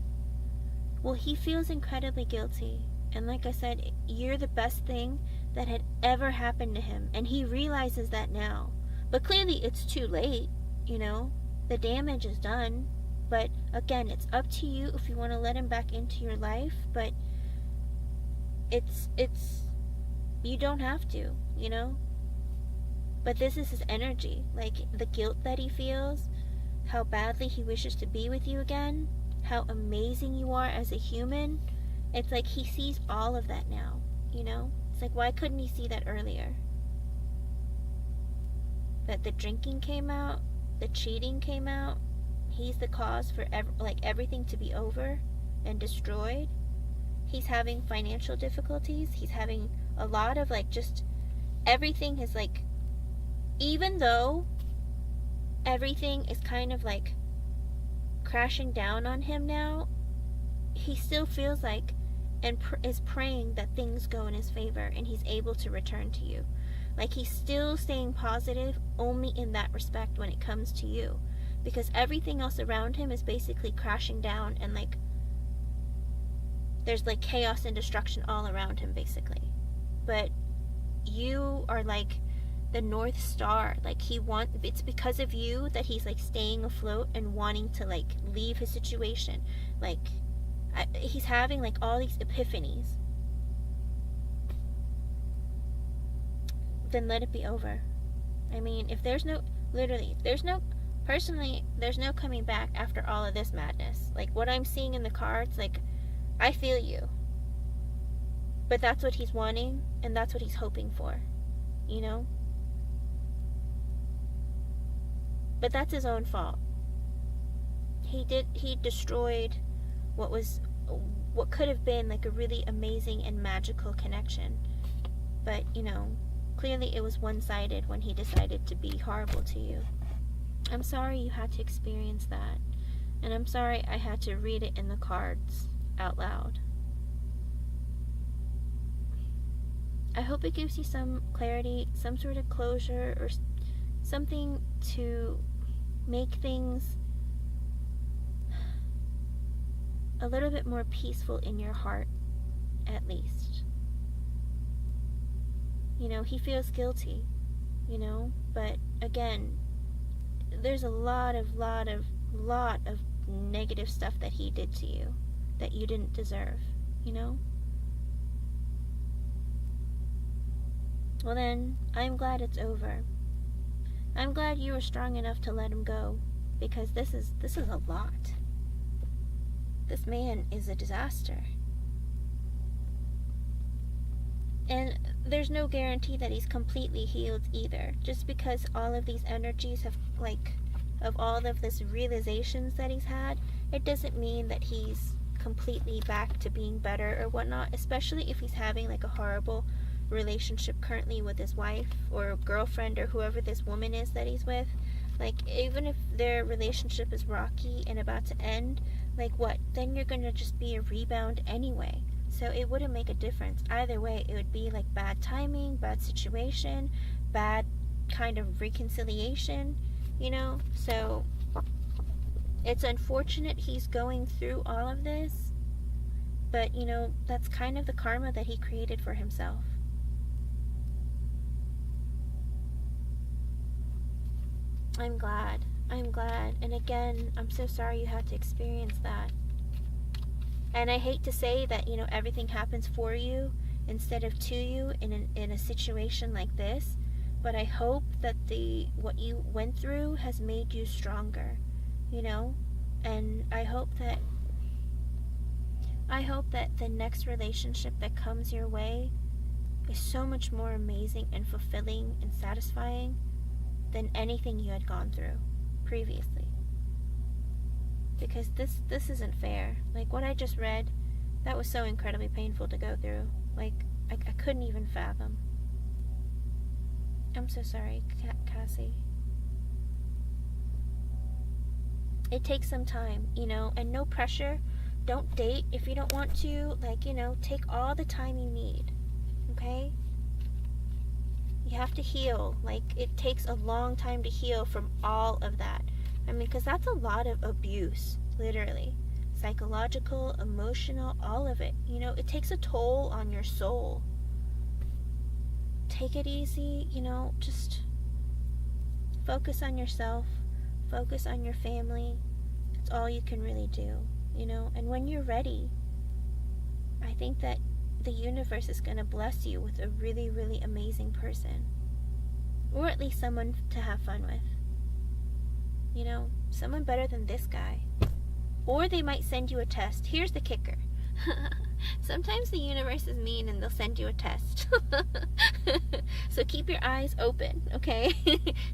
Well, he feels incredibly guilty. And like I said, you're the best thing that had ever happened to him. And he realizes that now. But clearly it's too late, you know? The damage is done. But again, it's up to you if you want to let him back into your life. But it's you don't have to, you know? But this is his energy. Like, the guilt that he feels, how badly he wishes to be with you again, how amazing you are as a human. It's like he sees all of that now, you know? It's like, why couldn't he see that earlier? That the drinking came out, the cheating came out, he's the cause for everything to be over and destroyed. He's having financial difficulties. He's having a lot of, like, just everything is like, even though everything is kind of like crashing down on him now, he still feels like and is praying that things go in his favor and he's able to return to you. Like, he's still staying positive only in that respect when it comes to you, because everything else around him is basically crashing down, and like there's like chaos and destruction all around him basically. But you are like the North Star. Like, it's because of you that he's like staying afloat and wanting to like leave his situation. Like, he's having like all these epiphanies. Then let it be over. I mean, if there's no, literally, there's no, personally, there's no coming back after all of this madness. Like, what I'm seeing in the cards, like, I feel you. But that's what he's wanting, and that's what he's hoping for, you know? But that's his own fault. He destroyed what could have been like a really amazing and magical connection. But, you know, clearly it was one-sided when he decided to be horrible to you. I'm sorry you had to experience that. And I'm sorry I had to read it in the cards out loud. I hope it gives you some clarity, some sort of closure, or something to make things a little bit more peaceful in your heart, at least. You know, he feels guilty, you know, but again, there's a lot of negative stuff that he did to you that you didn't deserve, you know? Well then, I'm glad it's over. I'm glad you were strong enough to let him go, because this is a lot. This man is a disaster. And there's no guarantee that he's completely healed either. Just because all of these energies have, like, of all of this realizations that he's had, it doesn't mean that he's completely back to being better or whatnot, especially if he's having like a horrible relationship currently with his wife or girlfriend or whoever this woman is that he's with. Like, even if their relationship is rocky and about to end, like, what? Then you're gonna just be a rebound anyway. So it wouldn't make a difference. Either way, it would be like bad timing, bad situation, bad kind of reconciliation, you know? So it's unfortunate he's going through all of this, but, you know, that's kind of the karma that he created for himself. I'm glad. And again, I'm so sorry you had to experience that. And I hate to say that, you know, everything happens for you instead of to you in a situation like this, but I hope that what you went through has made you stronger, you know? And I hope that the next relationship that comes your way is so much more amazing and fulfilling and satisfying than anything you had gone through previously. Because this isn't fair. Like, what I just read, that was so incredibly painful to go through. Like, I couldn't even fathom. I'm so sorry, Cassie. It takes some time, you know, and no pressure. Don't date if you don't want to. Like, you know, take all the time you need, okay? You have to heal. Like, it takes a long time to heal from all of that. I mean, because that's a lot of abuse, literally. Psychological, emotional, all of it. You know, it takes a toll on your soul. Take it easy, you know, just focus on yourself. Focus on your family. It's all you can really do, you know. And when you're ready, I think that the universe is going to bless you with a really, really amazing person. Or at least someone to have fun with. You know, someone better than this guy. Or they might send you a test. Here's the kicker. Sometimes the universe is mean and they'll send you a test. So keep your eyes open, okay?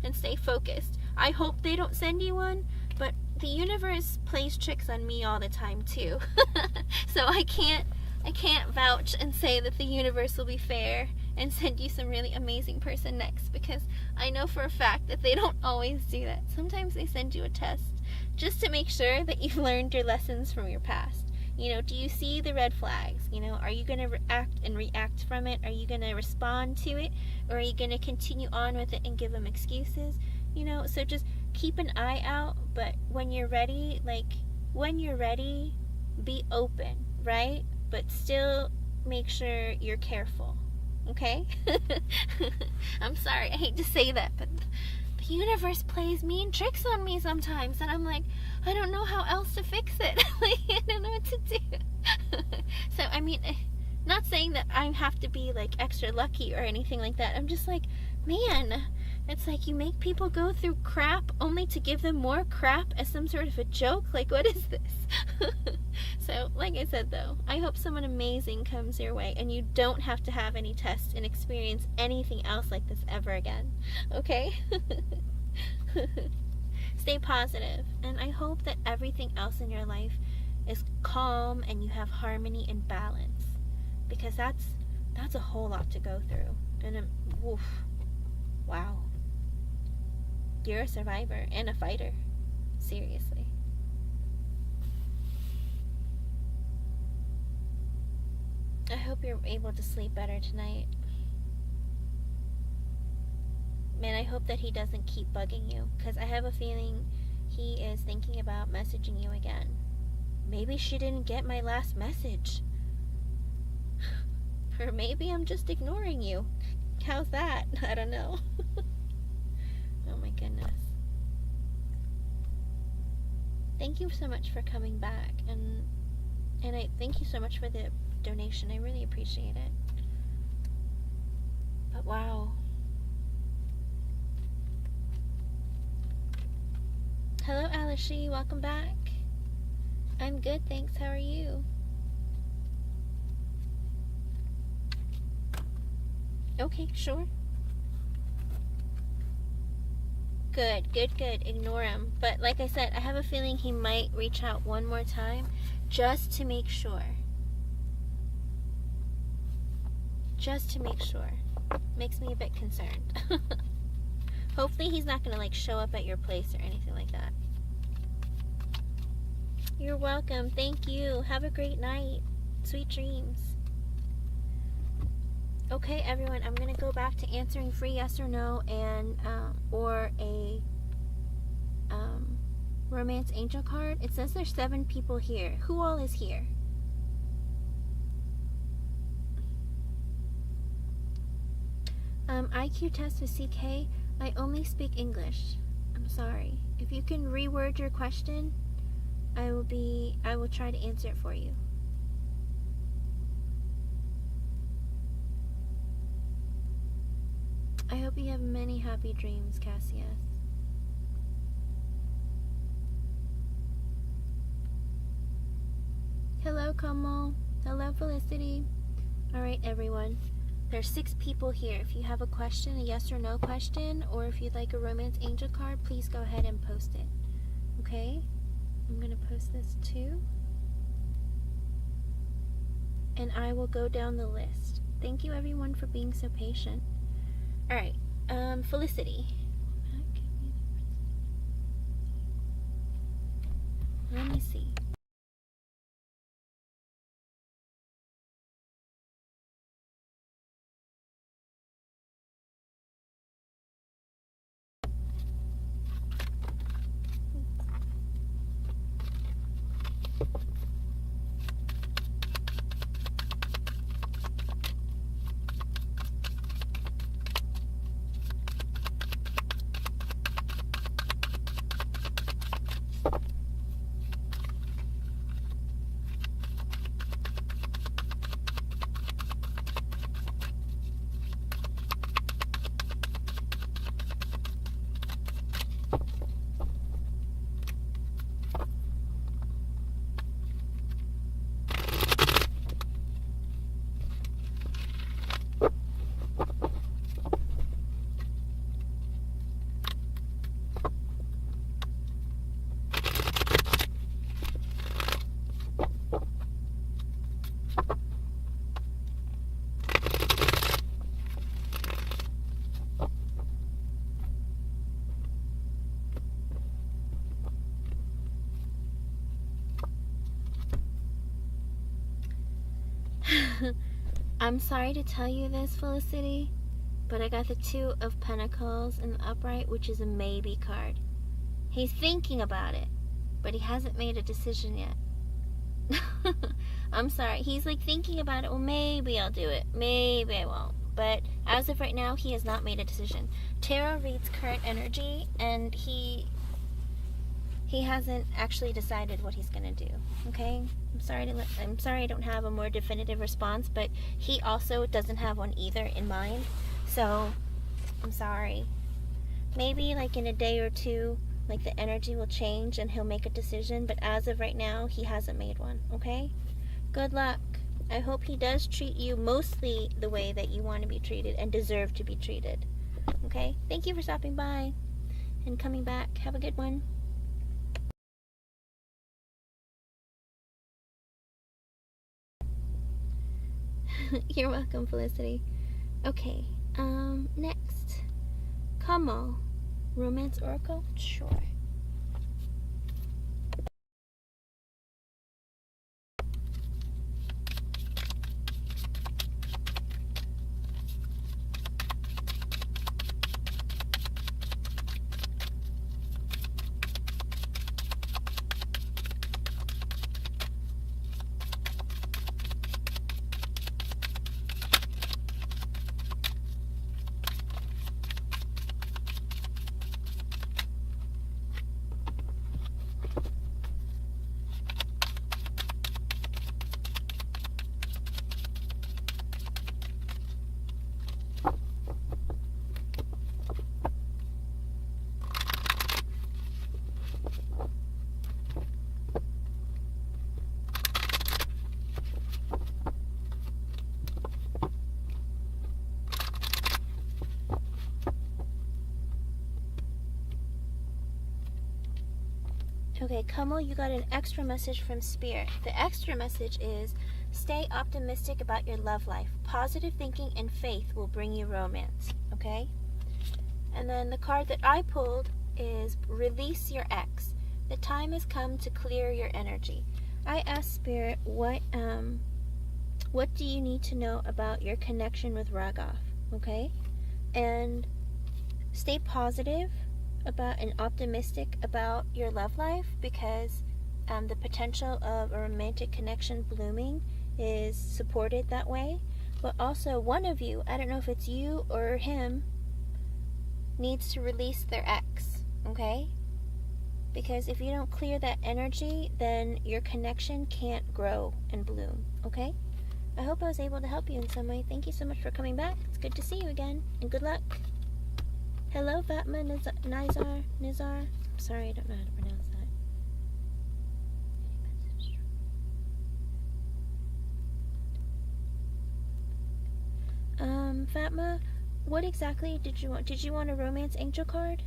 And stay focused. I hope they don't send you one, but the universe plays tricks on me all the time too. So I can't vouch and say that the universe will be fair and send you some really amazing person next, because I know for a fact that they don't always do that. Sometimes they send you a test just to make sure that you've learned your lessons from your past. You know, do you see the red flags? You know, are you going to react from it? Are you going to respond to it? Or are you going to continue on with it and give them excuses? You know, so just keep an eye out, but when you're ready, be open, right? But still make sure you're careful, okay? I'm sorry, I hate to say that, but the universe plays mean tricks on me sometimes, and I'm like, I don't know how else to fix it. Like, I don't know what to do. So, I mean, not saying that I have to be, like, extra lucky or anything like that. I'm just like, man, it's like you make people go through crap only to give them more crap as some sort of a joke. Like, what is this? So, like I said, though, I hope someone amazing comes your way and you don't have to have any tests and experience anything else like this ever again. Okay? Stay positive, and I hope that everything else in your life is calm and you have harmony and balance, because that's a whole lot to go through. And woof, wow, you're a survivor and a fighter, seriously. I hope you're able to sleep better tonight. Man, I hope that he doesn't keep bugging you, because I have a feeling he is thinking about messaging you again. Maybe she didn't get my last message. Or maybe I'm just ignoring you. How's that? I don't know. Oh my goodness. Thank you so much for coming back, and I thank you so much for the donation. I really appreciate it. But wow. Hello, Alishi. Welcome back. I'm good, thanks. How are you? Okay, sure. Good. Ignore him. But like I said, I have a feeling he might reach out one more time just to make sure. Just to make sure. Makes me a bit concerned. Hopefully he's not going to like show up at your place or anything like that. You're welcome. Thank you. Have a great night. Sweet dreams. Okay, everyone, I'm going to go back to answering free yes or no and or a romance angel card. It says there's 7 people here. Who all is here? IQ test with CK. I only speak English. I'm sorry. If you can reword your question, I will try to answer it for you. I hope you have many happy dreams, Cassius. Hello, Kamal. Hello, Felicity. Alright, everyone. There's 6 people here. If you have a question, a yes or no question, or if you'd like a romance angel card, please go ahead and post it. Okay? I'm going to post this too. And I will go down the list. Thank you, everyone, for being so patient. Alright, Felicity. Let me see. I'm sorry to tell you this, Felicity, but I got the Two of Pentacles in the upright, which is a maybe card. He's thinking about it, but he hasn't made a decision yet. I'm sorry. He's like thinking about it. Well, maybe I'll do it. Maybe I won't. But as of right now, he has not made a decision. Tarot reads current energy, and he hasn't actually decided what he's gonna do. Okay? I'm sorry I don't have a more definitive response, but he also doesn't have one either in mind. So I'm sorry. Maybe like in a day or two, like the energy will change and he'll make a decision, but as of right now, he hasn't made one. Okay? Good luck. I hope he does treat you mostly the way that you want to be treated and deserve to be treated. Okay? Thank you for stopping by and coming back. Have a good one. You're welcome, Felicity. Okay, next. Kamal, Romance Oracle? Sure. Okay, Kamal, you got an extra message from Spirit. The extra message is, stay optimistic about your love life. Positive thinking and faith will bring you romance. Okay? And then the card that I pulled is, release your ex. The time has come to clear your energy. I asked Spirit, what do you need to know about your connection with Raghav? Okay? And stay positive about and optimistic about your love life, because the potential of a romantic connection blooming is supported that way. But also, one of you, I don't know if it's you or him, needs to release their ex. Okay? Because if you don't clear that energy, then your connection can't grow and bloom. Okay? I hope I was able to help you in some way. Thank you so much for coming back. It's good to see you again, and good luck. Hello, Fatma Nizar. I'm sorry, I don't know how to pronounce that. Fatma, what exactly did you want? Did you want a romance angel card?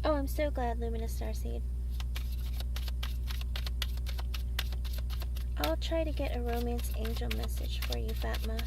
Oh, I'm so glad, Luminous Starseed. I'll try to get a romance angel message for you, Fatma.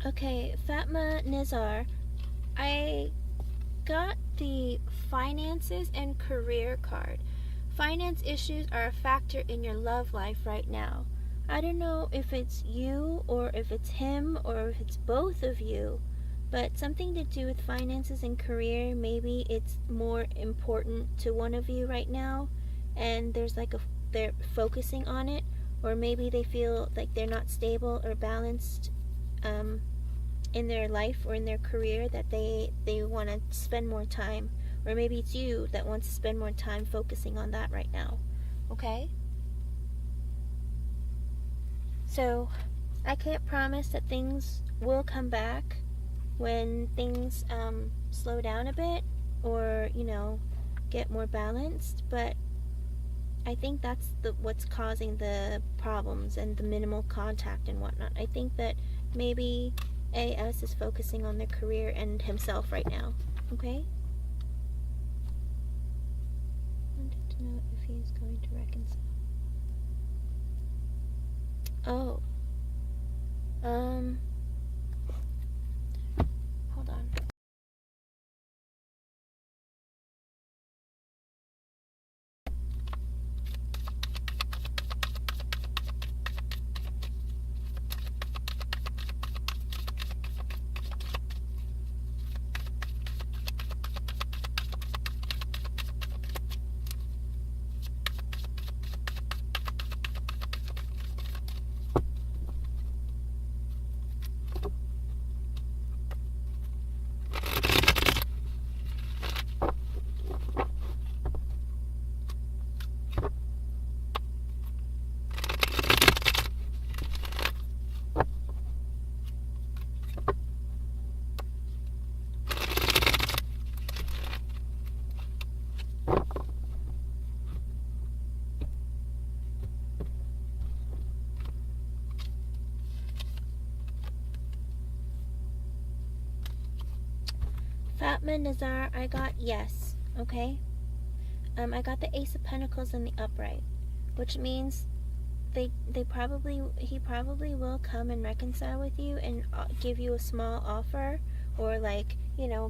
Okay, Fatma Nizar, I got the finances and career card. Finance issues are a factor in your love life right now. I don't know if it's you or if it's him or if it's both of you, but something to do with finances and career. Maybe it's more important to one of you right now, and they're focusing on it, or maybe they feel like they're not stable or balanced in their life or in their career, that they want to spend more time, or maybe it's you that wants to spend more time focusing on that right now. Okay? So I can't promise that things will come back when things slow down a bit, or get more balanced, but I think that's what's causing the problems and the minimal contact and whatnot. I think that maybe AS is focusing on their career and himself right now. Okay? Wanted to know if he's going to reconcile. Oh. Hold on. Fatma Nazar, I got yes. Okay? I got the Ace of Pentacles in the upright, which means he probably will come and reconcile with you and give you a small offer, or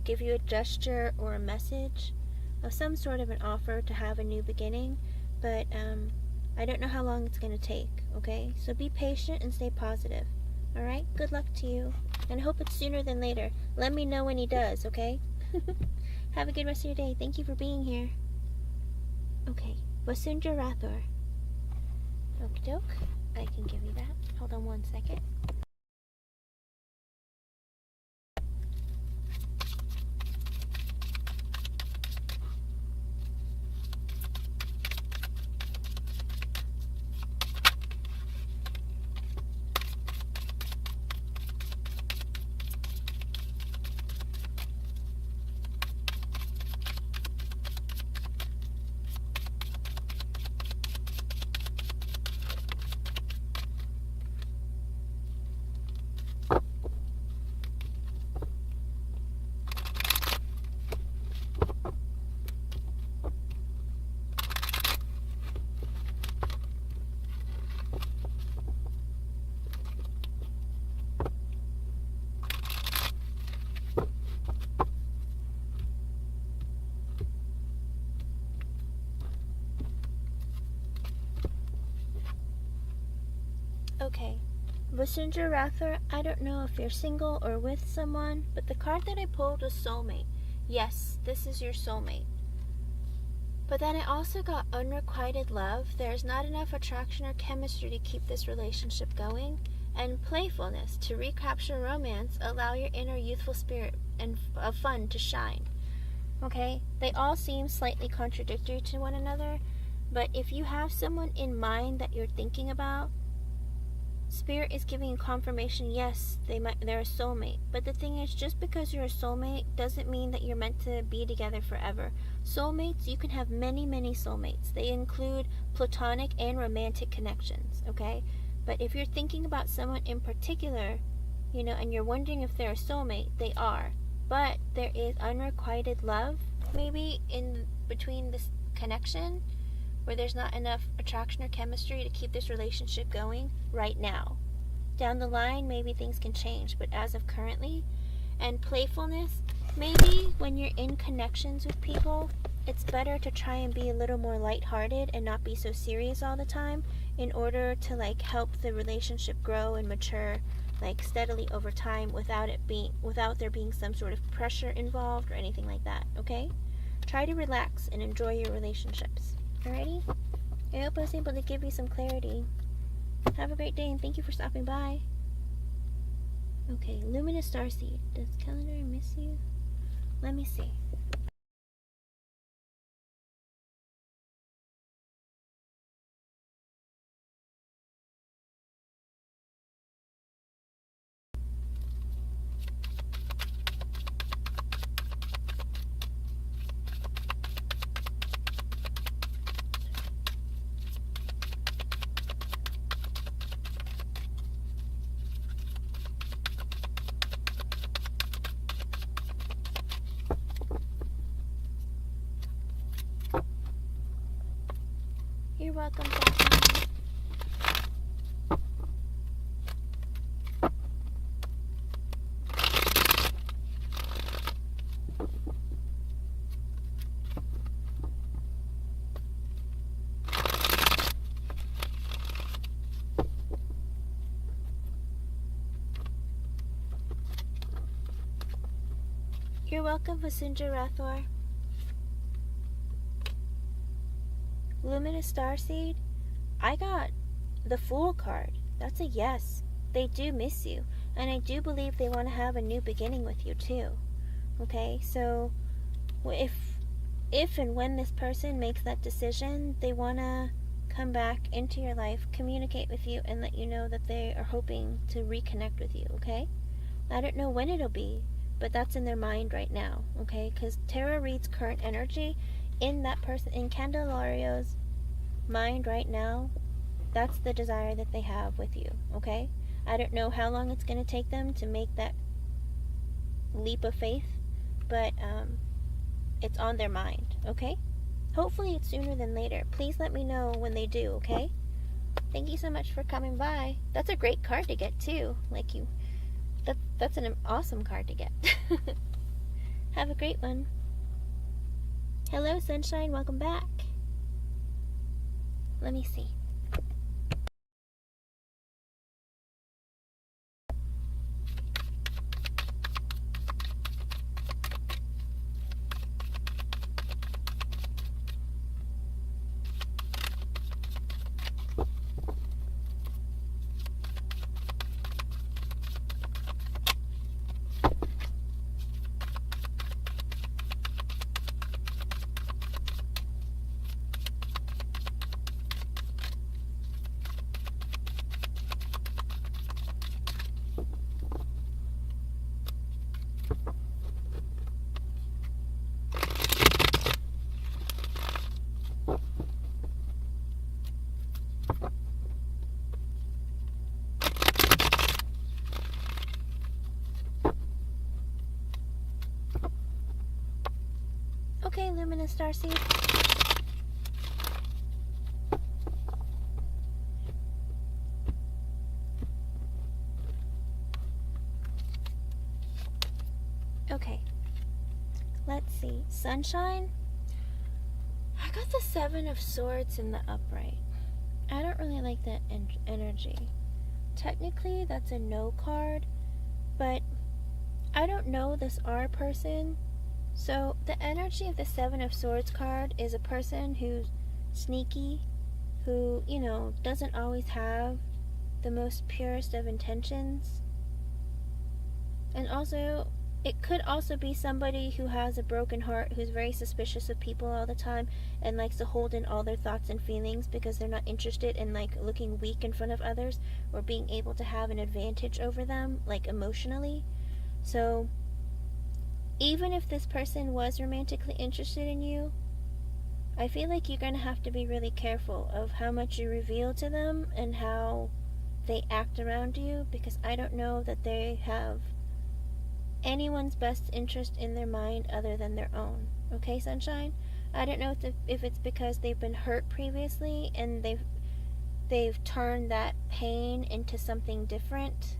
give you a gesture or a message of some sort of an offer to have a new beginning, but I don't know how long it's going to take. Okay, so be patient and stay positive. All right, good luck to you, and I hope it's sooner than later. Let me know when he does. Okay. Have a good rest of your day. Thank you for being here. Okay, Vasundra Rathor. Okie doke. I can give you that. Hold on one second. Okay, Vasundra Rathor, I don't know if you're single or with someone, but the card that I pulled was soulmate. Yes, this is your soulmate. But then I also got unrequited love. There's not enough attraction or chemistry to keep this relationship going. And playfulness, to recapture romance, allow your inner youthful spirit and of fun to shine. Okay? They all seem slightly contradictory to one another, but if you have someone in mind that you're thinking about, Spirit is giving you confirmation, yes, they're a soulmate. But the thing is, just because you're a soulmate doesn't mean that you're meant to be together forever. Soulmates, you can have many, many soulmates. They include platonic and romantic connections, okay? But if you're thinking about someone in particular, and you're wondering if they're a soulmate, they are. But there is unrequited love, maybe, in between this connection, where there's not enough attraction or chemistry to keep this relationship going right now. Down the line, maybe things can change, but as of currently, and playfulness, maybe when you're in connections with people, it's better to try and be a little more lighthearted and not be so serious all the time in order to like help the relationship grow and mature like steadily over time without there being some sort of pressure involved or anything like that, okay? Try to relax and enjoy your relationships. Alrighty? I hope I was able to give you some clarity. Have a great day and thank you for stopping by. Okay, Luminous Starseed. Does calendar miss you? Let me see. You're welcome, Jasmine. You're welcome, Vasundra Rathor. Luminous Starseed, I got the Fool card. That's a yes. They do miss you. And I do believe they want to have a new beginning with you too. Okay, so if and when this person makes that decision, they want to come back into your life, communicate with you, and let you know that they are hoping to reconnect with you, okay? I don't know when it'll be, but that's in their mind right now, okay? Because tarot reads current energy in that person, in Candelario's mind right now. That's the desire that they have with you, okay? I don't know how long it's going to take them to make that leap of faith, but it's on their mind, okay? Hopefully it's sooner than later. Please let me know when they do, okay? Thank you so much for coming by. That's a great card to get too. That's an awesome card to get. Have a great one. Hello, Sunshine. Welcome back. Let me see. Okay, Luminous Starseed. Okay. Let's see. Sunshine? I got the Seven of Swords in the upright. I don't really like that energy. Technically, that's a no card, but I don't know this R person. So, the energy of the Seven of Swords card is a person who's sneaky, who, doesn't always have the most purest of intentions. And also, it could also be somebody who has a broken heart, who's very suspicious of people all the time, and likes to hold in all their thoughts and feelings because they're not interested in, looking weak in front of others or being able to have an advantage over them, emotionally. So, even if this person was romantically interested in you, I feel like you're going to have to be really careful of how much you reveal to them and how they act around you, because I don't know that they have anyone's best interest in their mind other than their own. Okay, Sunshine? I don't know if it's because they've been hurt previously and they've turned that pain into something different,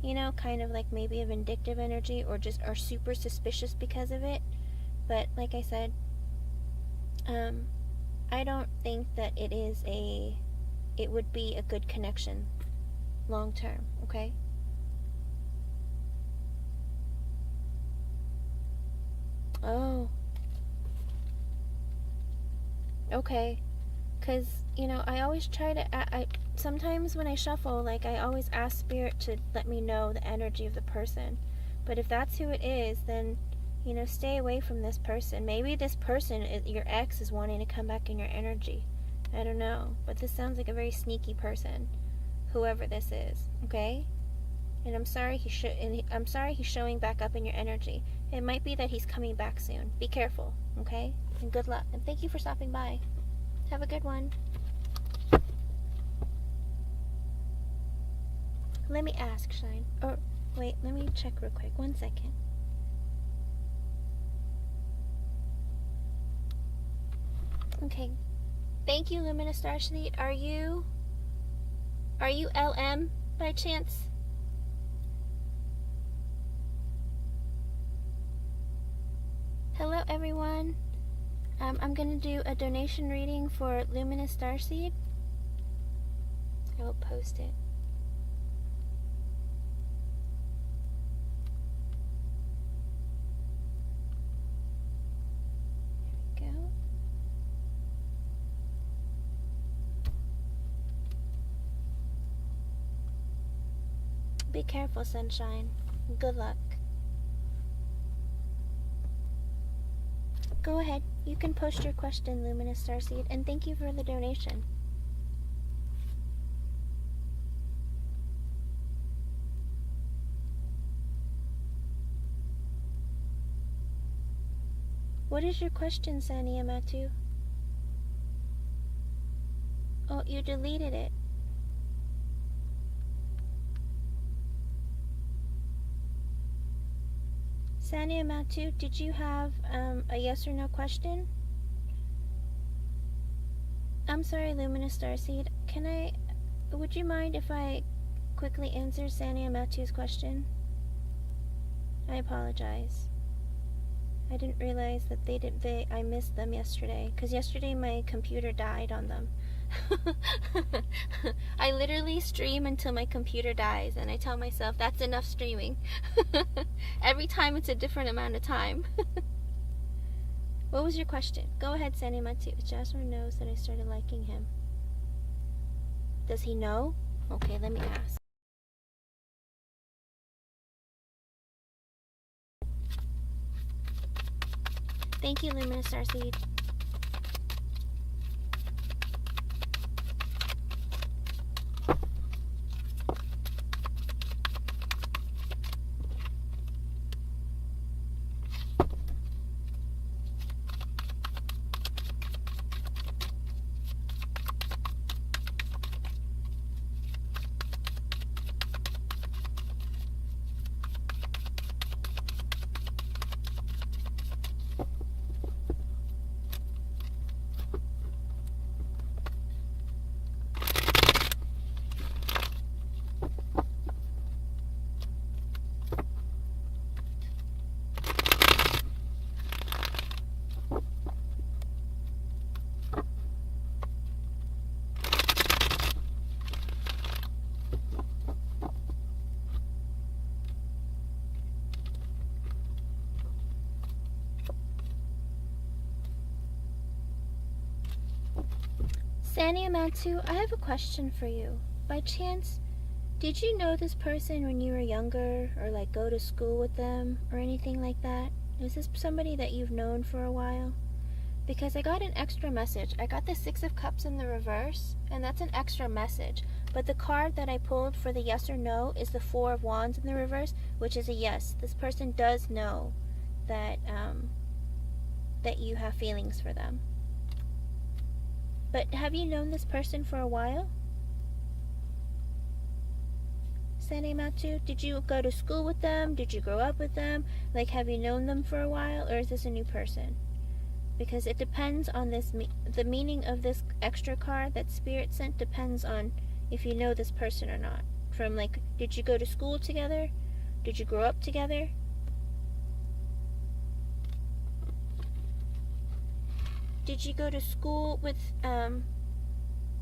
you know, kind of like maybe a vindictive energy, or just are super suspicious because of it. But like I said, I don't think that it would be a good connection long term, okay? Oh, okay. Because, you know, I always try to, sometimes when I shuffle, like, I always ask Spirit to let me know the energy of the person. But if that's who it is, then, you know, stay away from this person. Maybe this person, your ex, is wanting to come back in your energy. I don't know. But this sounds like a very sneaky person, whoever this is, okay? And I'm sorry I'm sorry he's showing back up in your energy. It might be that he's coming back soon. Be careful, okay? And good luck. And thank you for stopping by. Have a good one. Let me ask, Shine. Or, wait, let me check real quick. 1 second. Okay. Thank you, Luminous Starseed. Are you LM by chance? Hello, everyone. I'm going to do a donation reading for Luminous Starseed. I will post it. There we go. Be careful, Sunshine. Good luck. Go ahead. You can post your question, Luminous Starseed, and thank you for the donation. What is your question, Sania Matu? Oh, you deleted it. Sania Matu, did you have a yes or no question? I'm sorry, Luminous Starseed. Would you mind if I quickly answer Sania Matu's question? I apologize. I didn't realize that I missed them yesterday, because yesterday my computer died on them. I literally stream until my computer dies, and I tell myself that's enough streaming. Every time it's a different amount of time. What was your question? Go ahead, Sania Matu. Jasper knows that I started liking him. Does he know? Okay, let me ask. Thank you, Luminous Starseed. Sania Matu, I have a question for you. By chance, did you know this person when you were younger, or like go to school with them, or anything like that? Is this somebody that you've known for a while? Because I got an extra message. I got the 6 of Cups in the reverse, and that's an extra message. But the card that I pulled for the yes or no is the 4 of Wands in the reverse, which is a yes. This person does know that that you have feelings for them. But have you known this person for a while? Sania Matu, did you go to school with them? Did you grow up with them? Like, have you known them for a while, or is this a new person? Because it depends on this, the meaning of this extra card that Spirit sent depends on if you know this person or not. From like, did you go to school together? Did you grow up together? Did you go to school with,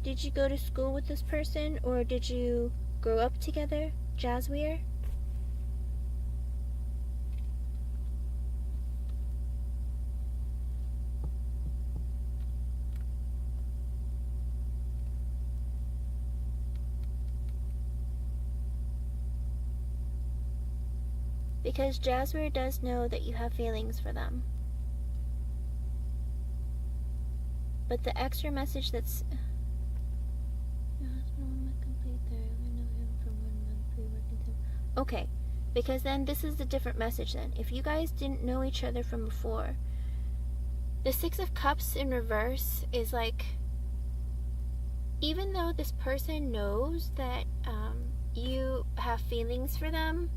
did you go to school with this person, or did you grow up together? Jazzweir? Because Jazzweir does know that you have feelings for them. But the extra message that's... Okay, because then this is the different message then. If you guys didn't know each other from before, the Six of Cups in reverse is like, even though this person knows that you have feelings for them,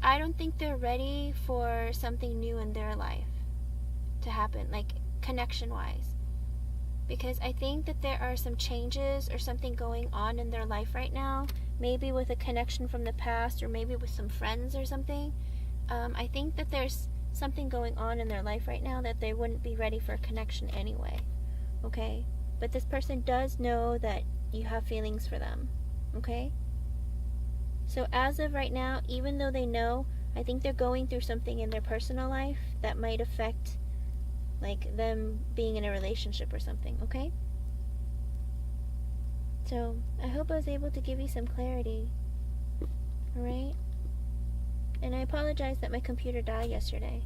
I don't think they're ready for something new in their life to happen, like connection-wise. Because I think that there are some changes or something going on in their life right now, maybe with a connection from the past or maybe with some friends or something. I think that there's something going on in their life right now that they wouldn't be ready for a connection anyway, okay? But this person does know that you have feelings for them, okay? So as of right now, even though they know, I think they're going through something in their personal life that might affect like them being in a relationship or something, okay? So I hope I was able to give you some clarity. Alright? And I apologize that my computer died yesterday.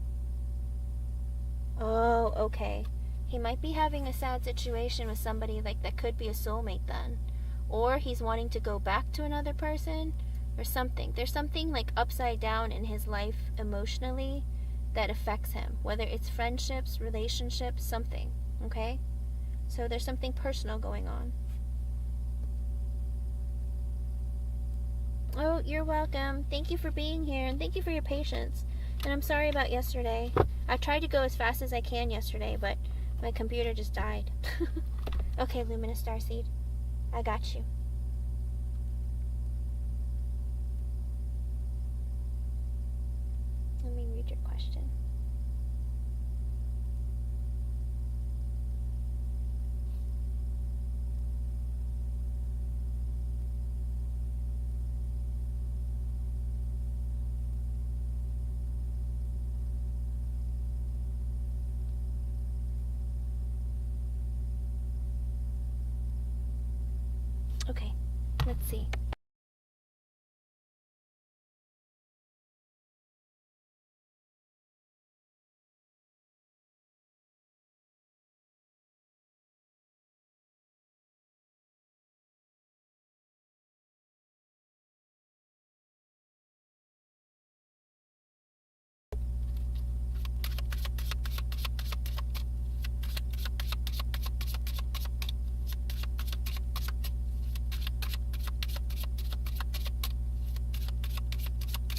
Oh, okay. He might be having a sad situation with somebody like that could be a soulmate then. Or he's wanting to go back to another person or something. There's something like upside down in his life emotionally that affects him, whether it's friendships, relationships, something, okay? So there's something personal going on. Oh, you're welcome. Thank you for being here, and thank you for your patience. And I'm sorry about yesterday. I tried to go as fast as I can yesterday, but my computer just died. Okay, Luminous Starseed, I got you. Let me read your question. Okay, let's see.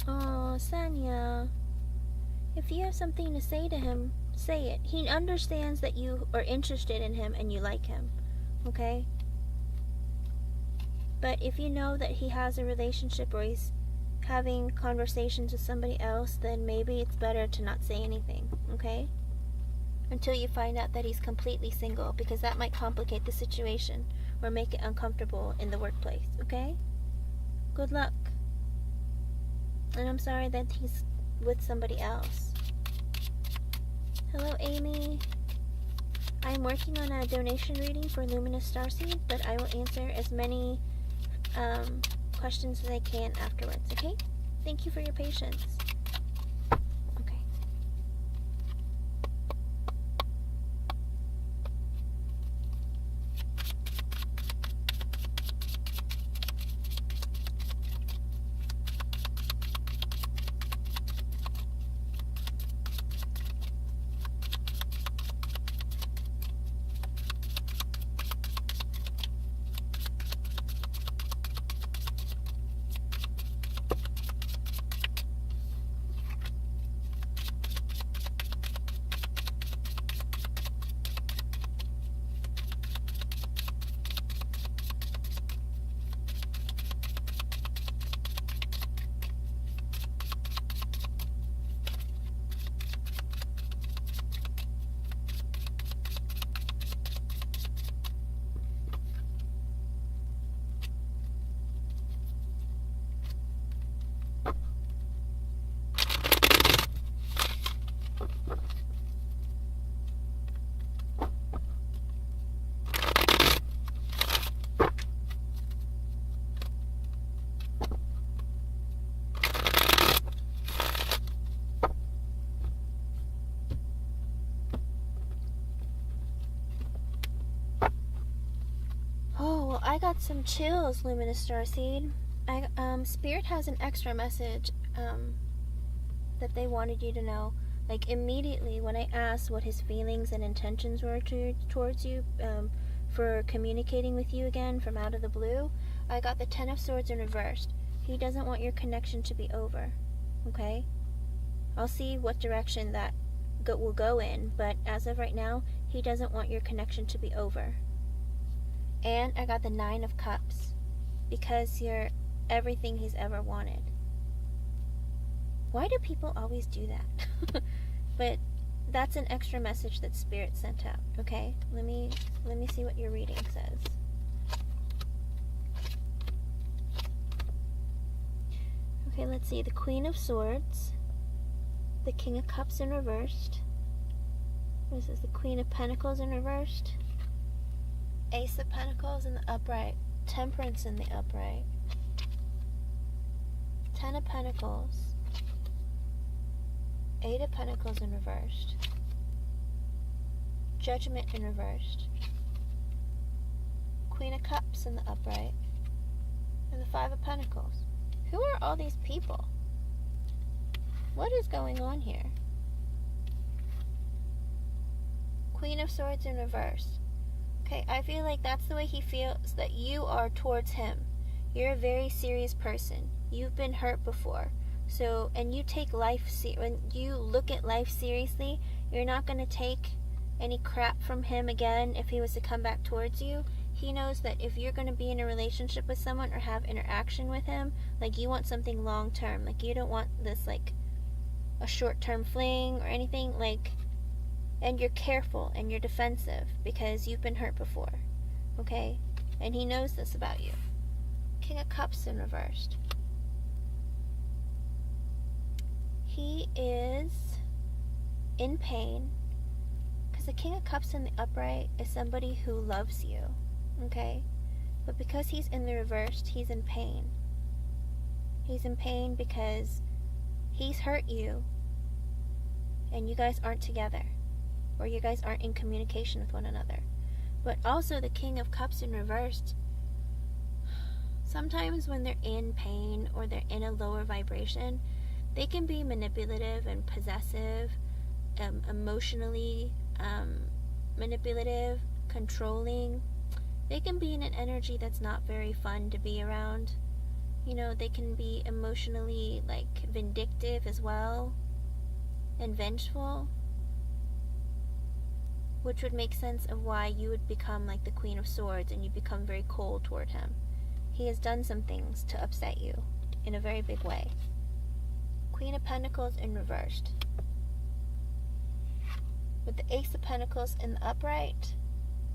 Oh, Sanya. If you have something to say to him, say it. He understands that you are interested in him and you like him, okay? But if you know that he has a relationship or he's having conversations with somebody else, then maybe it's better to not say anything, okay? Until you find out that he's completely single, because that might complicate the situation or make it uncomfortable in the workplace, okay? Good luck. And I'm sorry that he's with somebody else. Hello, Amy. I'm working on a donation reading for Luminous Starseed, but I will answer as many questions as I can afterwards, okay? Thank you for your patience. Okay. got some chills, Luminous Starseed. Spirit has an extra message that they wanted you to know. Like, immediately when I asked what his feelings and intentions were towards you, for communicating with you again from out of the blue, I got the Ten of Swords in reversed. He doesn't want your connection to be over. Okay? I'll see what direction that will go in, but as of right now, he doesn't want your connection to be over. And I got the Nine of Cups, because you're everything he's ever wanted. Why do people always do that? But that's an extra message that Spirit sent out. Okay, let me see what your reading says. Okay, let's see. The Queen of Swords, the King of Cups in reversed. What is this? The Queen of Pentacles in reversed. Ace of Pentacles in the upright. Temperance in the upright. Ten of Pentacles. Eight of Pentacles in reversed. Judgment in reversed. Queen of Cups in the upright. And the Five of Pentacles. Who are all these people? What is going on here? Queen of Swords in reverse. Okay, I feel like that's the way he feels that you are towards him. You're a very serious person. You've been hurt before. So, and you take life, when you look at life seriously, you're not going to take any crap from him again if he was to come back towards you. He knows that if you're going to be in a relationship with someone or have interaction with him, like, you want something long term. Like, you don't want this, like, a short term fling or anything, like, and you're careful and you're defensive because you've been hurt before. Okay? And he knows this about you. King of Cups in reversed. He is in pain because the King of Cups in the upright is somebody who loves you, okay? But because he's in the reversed, he's in pain. He's in pain because he's hurt you and you guys aren't together, or you guys aren't in communication with one another. But also the King of Cups in reversed, sometimes when they're in pain or they're in a lower vibration, they can be manipulative and possessive, emotionally manipulative, controlling. They can be in an energy that's not very fun to be around. You know, they can be emotionally, like, vindictive as well, and vengeful, which would make sense of why you would become like the Queen of Swords and you become very cold toward him. He has done some things to upset you in a very big way. Queen of Pentacles in reversed. With the Ace of Pentacles in the upright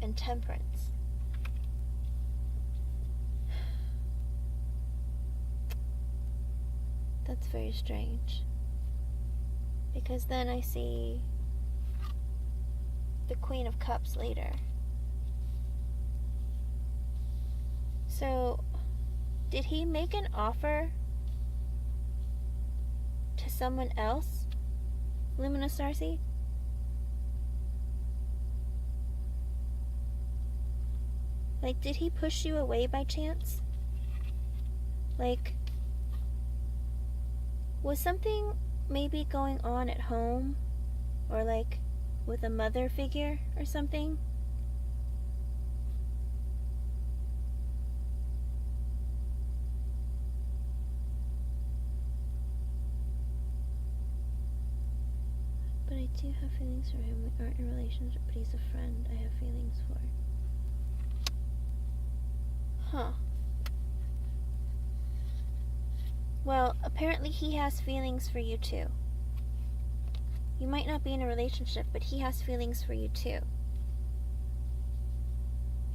and Temperance. That's very strange. Because then I see the Queen of Cups later. So, did he make an offer to someone else, Luminous Starseed? Like, did he push you away by chance? Like, was something maybe going on at home, or like with a mother figure or something? But I do have feelings for him. We aren't in a relationship, but he's a friend I have feelings for. Huh. Well, apparently he has feelings for you too. You might not be in a relationship, but he has feelings for you too.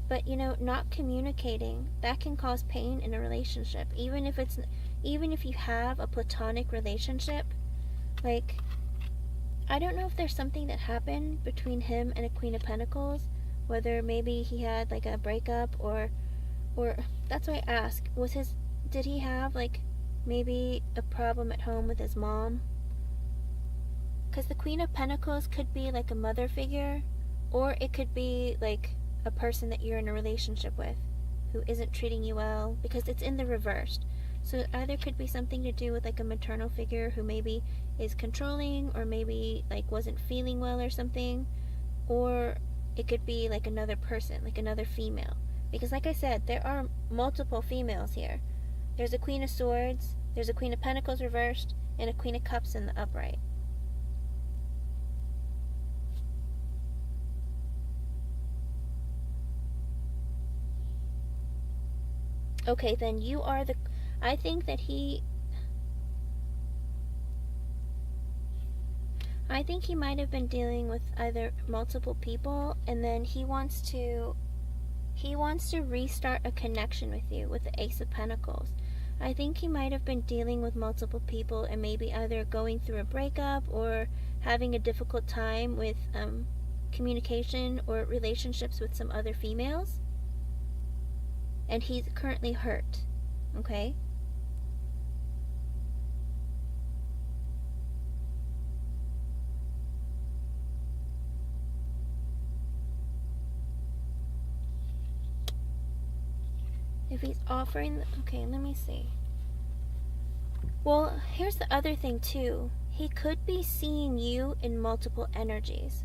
But, you know, not communicating, that can cause pain in a relationship. Even if you have a platonic relationship, like, I don't know if there's something that happened between him and a Queen of Pentacles, whether maybe he had like a breakup or that's why I ask, did he have like maybe a problem at home with his mom? Because the Queen of Pentacles could be like a mother figure, or it could be like a person that you're in a relationship with who isn't treating you well, because it's in the reversed. So it either could be something to do with like a maternal figure who maybe is controlling, or maybe like wasn't feeling well or something, or it could be like another person, like another female. Because like I said, there are multiple females here. There's a Queen of Swords, there's a Queen of Pentacles reversed, and a Queen of Cups in the upright. Okay, then you are the... I think that he might have been dealing with either multiple people, and then he wants to restart a connection with you with the Ace of Pentacles. I think he might have been dealing with multiple people and maybe either going through a breakup or having a difficult time with communication or relationships with some other females. And he's currently hurt. Okay? If he's offering... Okay, let me see. Well, here's the other thing too. He could be seeing you in multiple energies.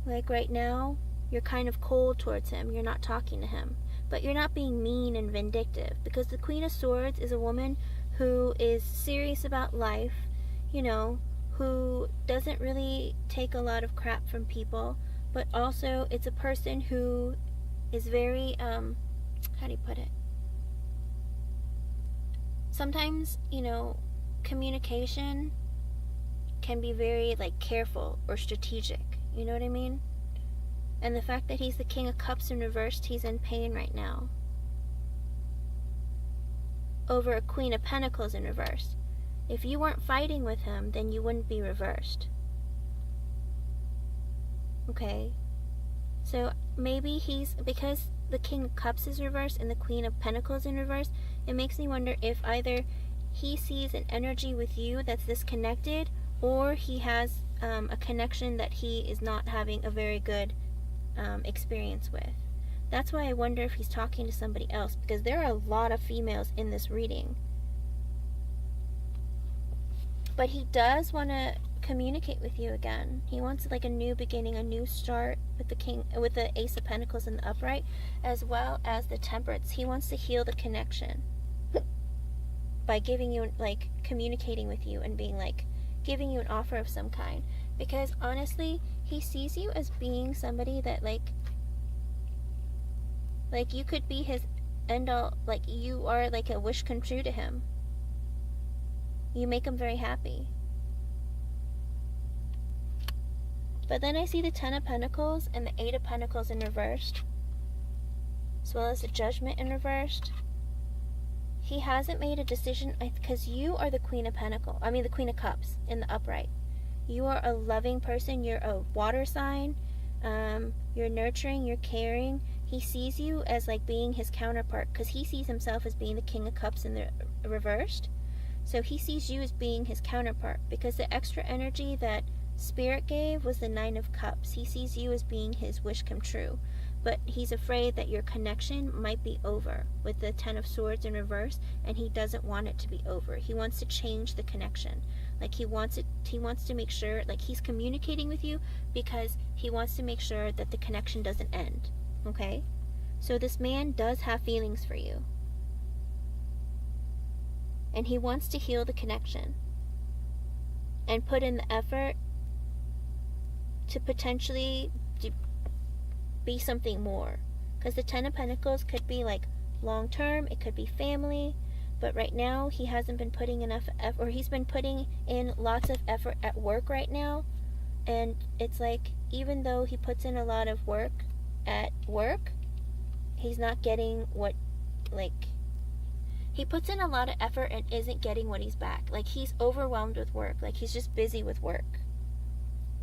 Like right now, you're kind of cold towards him. You're not talking to him. But you're not being mean and vindictive. Because the Queen of Swords is a woman who is serious about life. You know, who doesn't really take a lot of crap from people. But also, it's a person who is very, how do you put it? Sometimes, you know, communication can be very, like, careful or strategic. You know what I mean? And the fact that he's the King of Cups in reversed, he's in pain right now. Over a Queen of Pentacles in reverse. If you weren't fighting with him, then you wouldn't be reversed. Okay? So maybe he's... Because the King of Cups is reversed and the Queen of Pentacles in reverse, it makes me wonder if either he sees an energy with you that's disconnected, or he has a connection that he is not having a very good experience with. That's why I wonder if he's talking to somebody else, because there are a lot of females in this reading. But he does want to communicate with you again. He wants like a new beginning, a new start with the Ace of Pentacles in the upright, as well as the Temperance. He wants to heal the connection by giving you, like, communicating with you and being like, giving you an offer of some kind. Because honestly, he sees you as being somebody that like you could be his end all, like you are like a wish come true to him. You make him very happy. But then I see the Ten of Pentacles and the Eight of Pentacles in reversed, as well as the Judgment in reversed. He hasn't made a decision, because you are the Queen of Pentacles. I mean the Queen of Cups in the upright. You are a loving person. You're a water sign. You're nurturing. You're caring. He sees you as like being his counterpart, because he sees himself as being the King of Cups in the reversed. So he sees you as being his counterpart, because the extra energy that Spirit gave was the Nine of Cups. He sees you as being his wish come true. But he's afraid that your connection might be over with the Ten of Swords in reverse, and he doesn't want it to be over. He wants to change the connection. Like he wants to make sure, like he's communicating with you because he wants to make sure that the connection doesn't end. Okay? So this man does have feelings for you. And he wants to heal the connection and put in the effort to potentially be something more. Because the Ten of Pentacles could be like long term, it could be family, but right now he hasn't been putting enough effort, or he's been putting in lots of effort at work right now, and it's like even though he puts in a lot of work at work, he's not getting what, like, he puts in a lot of effort and isn't getting what he's back. Like he's overwhelmed with work, like he's just busy with work.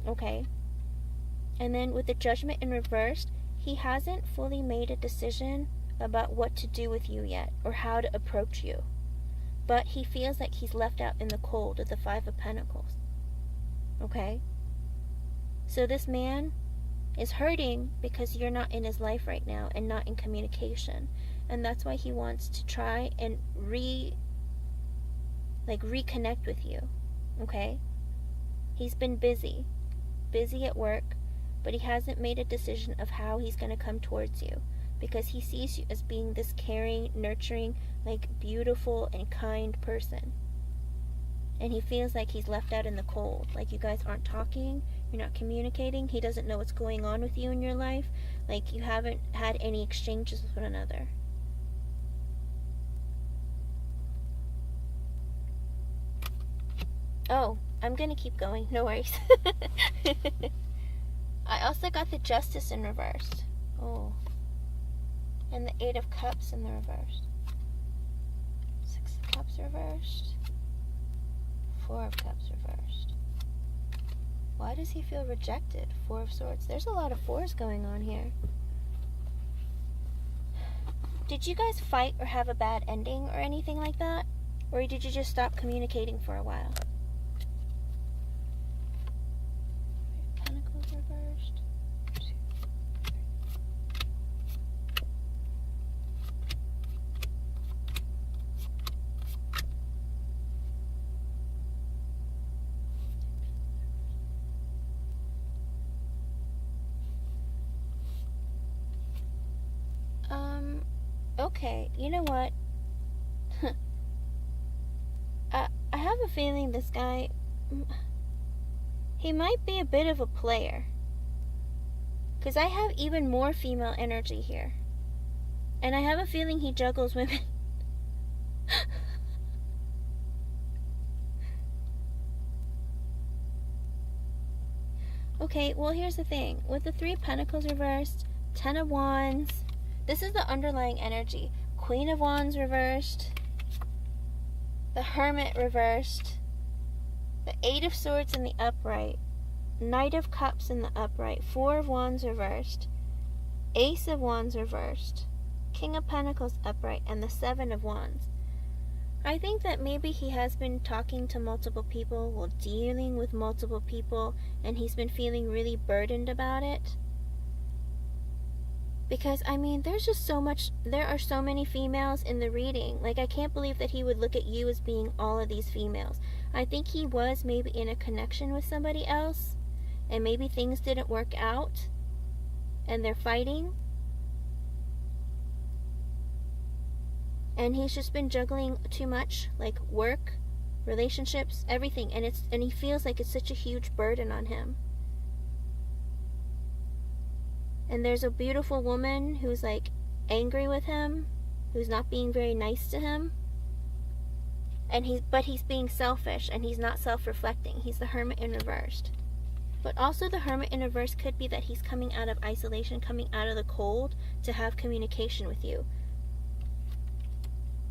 Okay? And then with the Judgment in reversed, he hasn't fully made a decision about what to do with you yet, or how to approach you. But he feels like he's left out in the cold with the Five of Pentacles. Okay? So this man is hurting because you're not in his life right now and not in communication. and that's why he wants to try and reconnect with you. Okay? He's been busy at work, but he hasn't made a decision of how he's going to come towards you, because he sees you as being this caring, nurturing, like beautiful and kind person. And he feels like he's left out in the cold, like you guys aren't talking, you're not communicating, he doesn't know what's going on with you in your life, like you haven't had any exchanges with one another. Oh, I'm gonna keep going, no worries. I also got the Justice in reverse. Oh. And the 8 of Cups in the reverse. 6 of Cups reversed. 4 of Cups reversed. Why does he feel rejected? 4 of Swords. There's a lot of 4s going on here. Did you guys fight or have a bad ending or anything like that? Or did you just stop communicating for a while? Pentacles reversed. 2, 3. Okay, you know what? I have a feeling this guy, he might be a bit of a player. Because I have even more female energy here. And I have a feeling he juggles women. Okay, well here's the thing. With the 3 of Pentacles reversed, 10 of Wands, this is the underlying energy. Queen of Wands reversed, the Hermit reversed, the 8 of Swords in the upright, Knight of Cups in the upright, 4 of Wands reversed, Ace of Wands reversed, King of Pentacles upright, and the 7 of Wands. I think that maybe he has been talking to multiple people, well, dealing with multiple people, and he's been feeling really burdened about it. Because, I mean, there's just so much, there are so many females in the reading. Like, I can't believe that he would look at you as being all of these females. I think he was maybe in a connection with somebody else, and maybe things didn't work out, and they're fighting. And he's just been juggling too much, like work, relationships, everything, and he feels like it's such a huge burden on him. And there's a beautiful woman who's like angry with him, who's not being very nice to him. And he's being selfish, and he's not self-reflecting. He's the Hermit in reversed. But also the Hermit in reverse could be that he's coming out of isolation, coming out of the cold to have communication with you.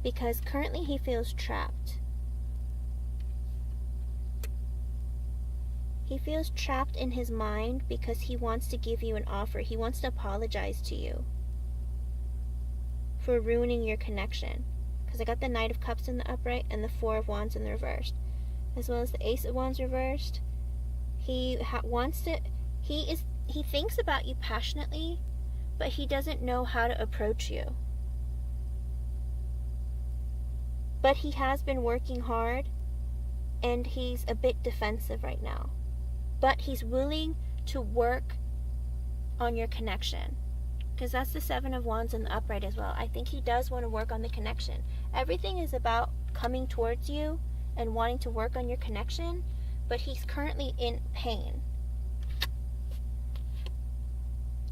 Because currently he feels trapped. He feels trapped in his mind because he wants to give you an offer. He wants to apologize to you for ruining your connection. Because I got the Knight of Cups in the upright and the 4 of Wands in the reversed. As well as the Ace of Wands reversed. He thinks about you passionately, but he doesn't know how to approach you. But he has been working hard, and he's a bit defensive right now. But he's willing to work on your connection. Because that's the 7 of Wands in the upright as well. I think he does want to work on the connection. Everything is about coming towards you and wanting to work on your connection, but he's currently in pain.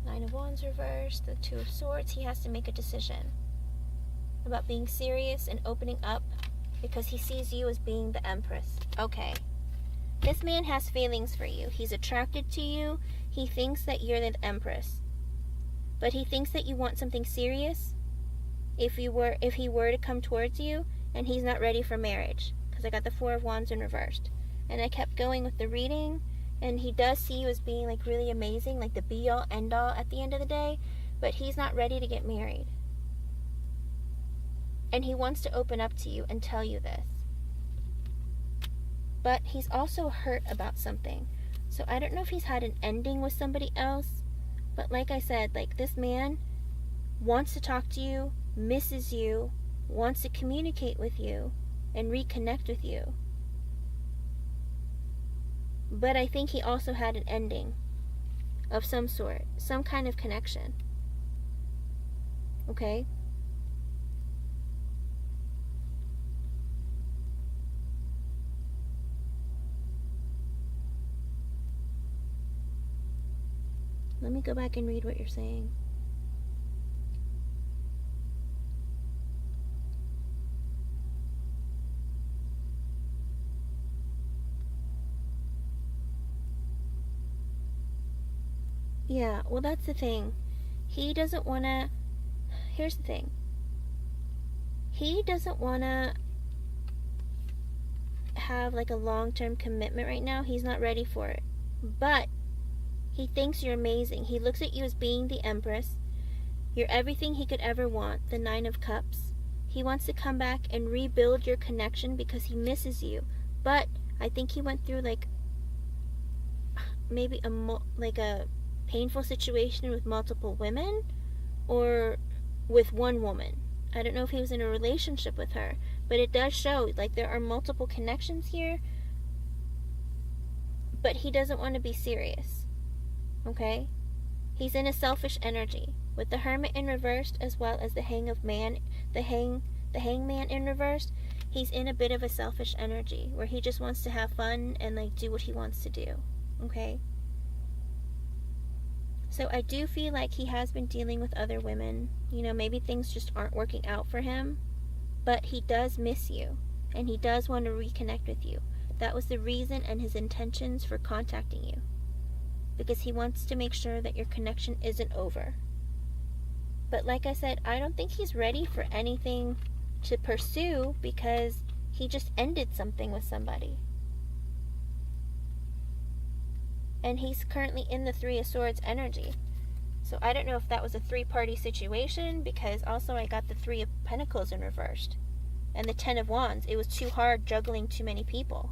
9 of Wands reversed, the 2 of Swords. He has to make a decision about being serious and opening up because he sees you as being the Empress. Okay. This man has feelings for you. He's attracted to you. He thinks that you're the Empress. But he thinks that you want something serious if he were to come towards you, and he's not ready for marriage. Because I got the 4 of Wands in reversed. And I kept going with the reading, and he does see you as being like really amazing, like the be-all, end-all at the end of the day, but he's not ready to get married. And he wants to open up to you and tell you this. But he's also hurt about something. So I don't know if he's had an ending with somebody else. But like I said, like this man wants to talk to you. misses you, wants to communicate with you, and reconnect with you. But I think he also had an ending of some sort, some kind of connection. Okay? Let me go back and read what you're saying. Yeah, well, that's the thing. He doesn't want to. Here's the thing. He doesn't want to have like a long-term commitment right now. He's not ready for it. But he thinks you're amazing. He looks at you as being the Empress. You're everything he could ever want, the Nine of Cups. He wants to come back and rebuild your connection because he misses you. But I think he went through like maybe a painful situation with multiple women, or with one woman. I don't know if he was in a relationship with her, but it does show like there are multiple connections here, but he doesn't want to be serious. Okay? He's in a selfish energy with the Hermit in reversed, as well as the Hangman in reversed. He's in a bit of a selfish energy where he just wants to have fun and like do what he wants to do. Okay? So I do feel like he has been dealing with other women. You know, maybe things just aren't working out for him. But he does miss you. And he does want to reconnect with you. That was the reason and his intentions for contacting you. Because he wants to make sure that your connection isn't over. But like I said, I don't think he's ready for anything to pursue because he just ended something with somebody. And he's currently in the Three of Swords energy. So I don't know if that was a three-party situation, because also I got the Three of Pentacles in reversed. And the Ten of Wands. It was too hard juggling too many people.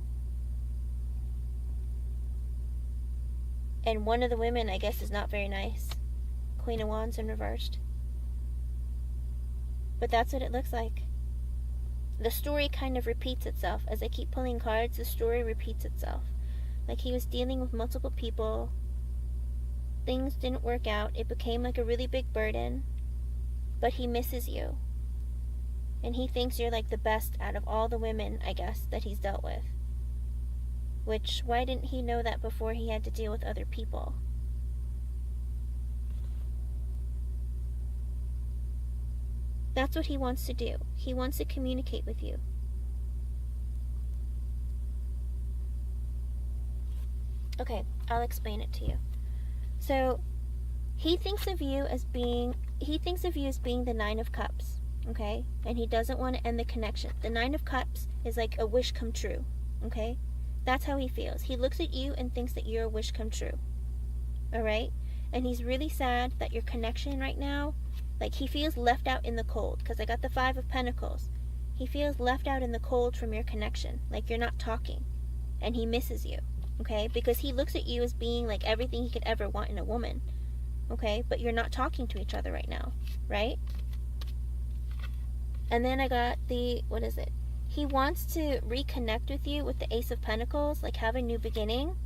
And one of the women, I guess, is not very nice. Queen of Wands in reversed. But that's what it looks like. The story kind of repeats itself. As I keep pulling cards, the story repeats itself. Like he was dealing with multiple people. Things didn't work out. It became like a really big burden. But he misses you. And he thinks you're like the best out of all the women, I guess, that he's dealt with. Which, why didn't he know that before he had to deal with other people? That's what he wants to do. He wants to communicate with you. Okay, I'll explain it to you. So, he thinks of you as being the Nine of Cups, okay? And he doesn't want to end the connection. The Nine of Cups is like a wish come true, okay? That's how he feels. He looks at you and thinks that you're a wish come true, all right? And he's really sad that your connection right now, like he feels left out in the cold, because I got the Five of Pentacles. He feels left out in the cold from your connection, like you're not talking, and he misses you. Okay, because he looks at you as being like everything he could ever want in a woman. Okay, but you're not talking to each other right now, right? And then I got the, what is it? He wants to reconnect with you with the Ace of Pentacles, like have a new beginning.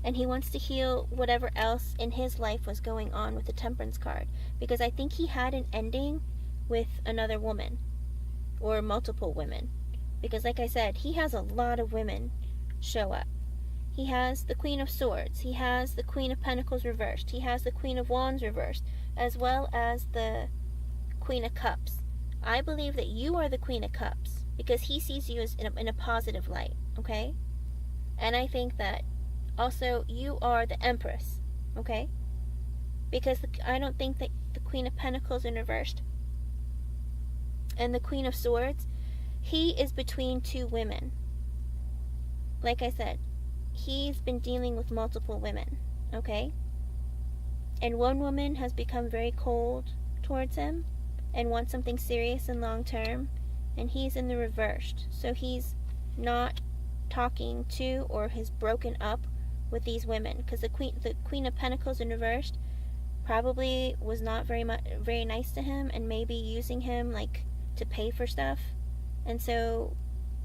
And he wants to heal whatever else in his life was going on with the Temperance card. Because I think he had an ending with another woman. Or multiple women. Because like I said, he has a lot of women show up. He has the Queen of Swords. He has the Queen of Pentacles reversed. He has the Queen of Wands reversed. As well as the Queen of Cups. I believe that you are the Queen of Cups. Because he sees you as in a positive light. Okay? And I think that also you are the Empress. Okay? Because I don't think that the Queen of Pentacles in reversed. And the Queen of Swords. He is between two women. Like I said. He's been dealing with multiple women, okay? And one woman has become very cold towards him and wants something serious and long term, and he's in the reversed. So he's not talking to or has broken up with these women, because the Queen of Pentacles in reversed, probably was not very nice to him, and maybe using him like to pay for stuff. And so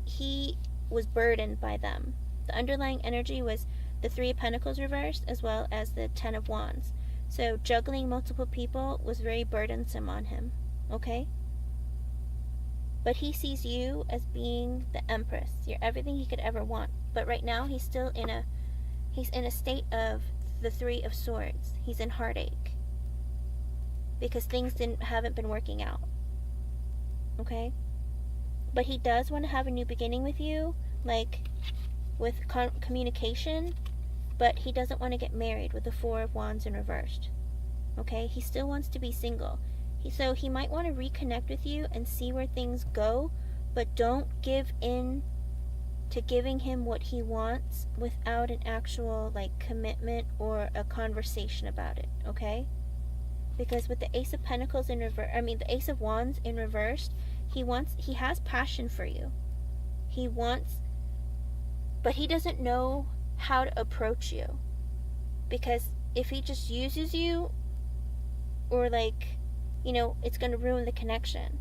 he was burdened by them. The underlying energy was the Three of Pentacles reversed as well as the Ten of Wands. So juggling multiple people was very burdensome on him. Okay? But he sees you as being the Empress. You're everything he could ever want. But right now he's still in a state of the Three of Swords. He's in heartache because things haven't been working out. Okay? But he does want to have a new beginning with you, like with communication, but he doesn't want to get married with the Four of Wands in reversed. Okay? He still wants to be single. So he might want to reconnect with you and see where things go, but don't give in to giving him what he wants without an actual like commitment or a conversation about it. Okay? Because with the Ace of Pentacles in reverse, the Ace of Wands in reversed, he has passion for you. He wants, but he doesn't know how to approach you. Because if he just uses you, or like, it's going to ruin the connection.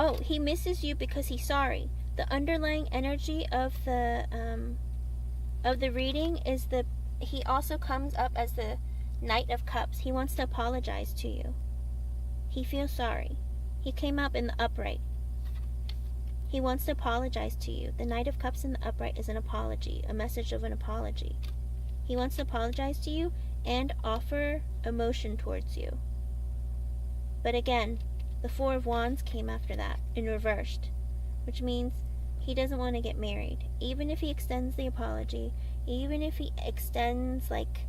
Oh, he misses you because he's sorry. The underlying energy of the reading is he also comes up as the Knight of Cups. He wants to apologize to you. He feels sorry. He came up in the upright. He wants to apologize to you. The Knight of Cups in the upright is an apology, a message of an apology. He wants to apologize to you and offer emotion towards you. But again, the Four of Wands came after that in reversed, which means he doesn't want to get married. Even if he extends the apology, even if he extends like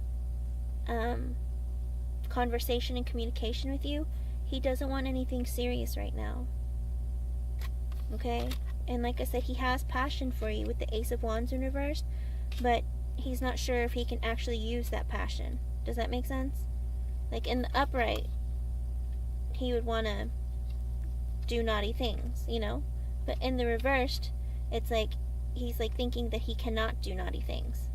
conversation and communication with you, he doesn't want anything serious right now. Okay? And like I said, he has passion for you with the Ace of Wands in reversed, but he's not sure if he can actually use that passion. Does that make sense? Like in the upright, he would want to do naughty things, But in the reversed, it's like he's like thinking that he cannot do naughty things.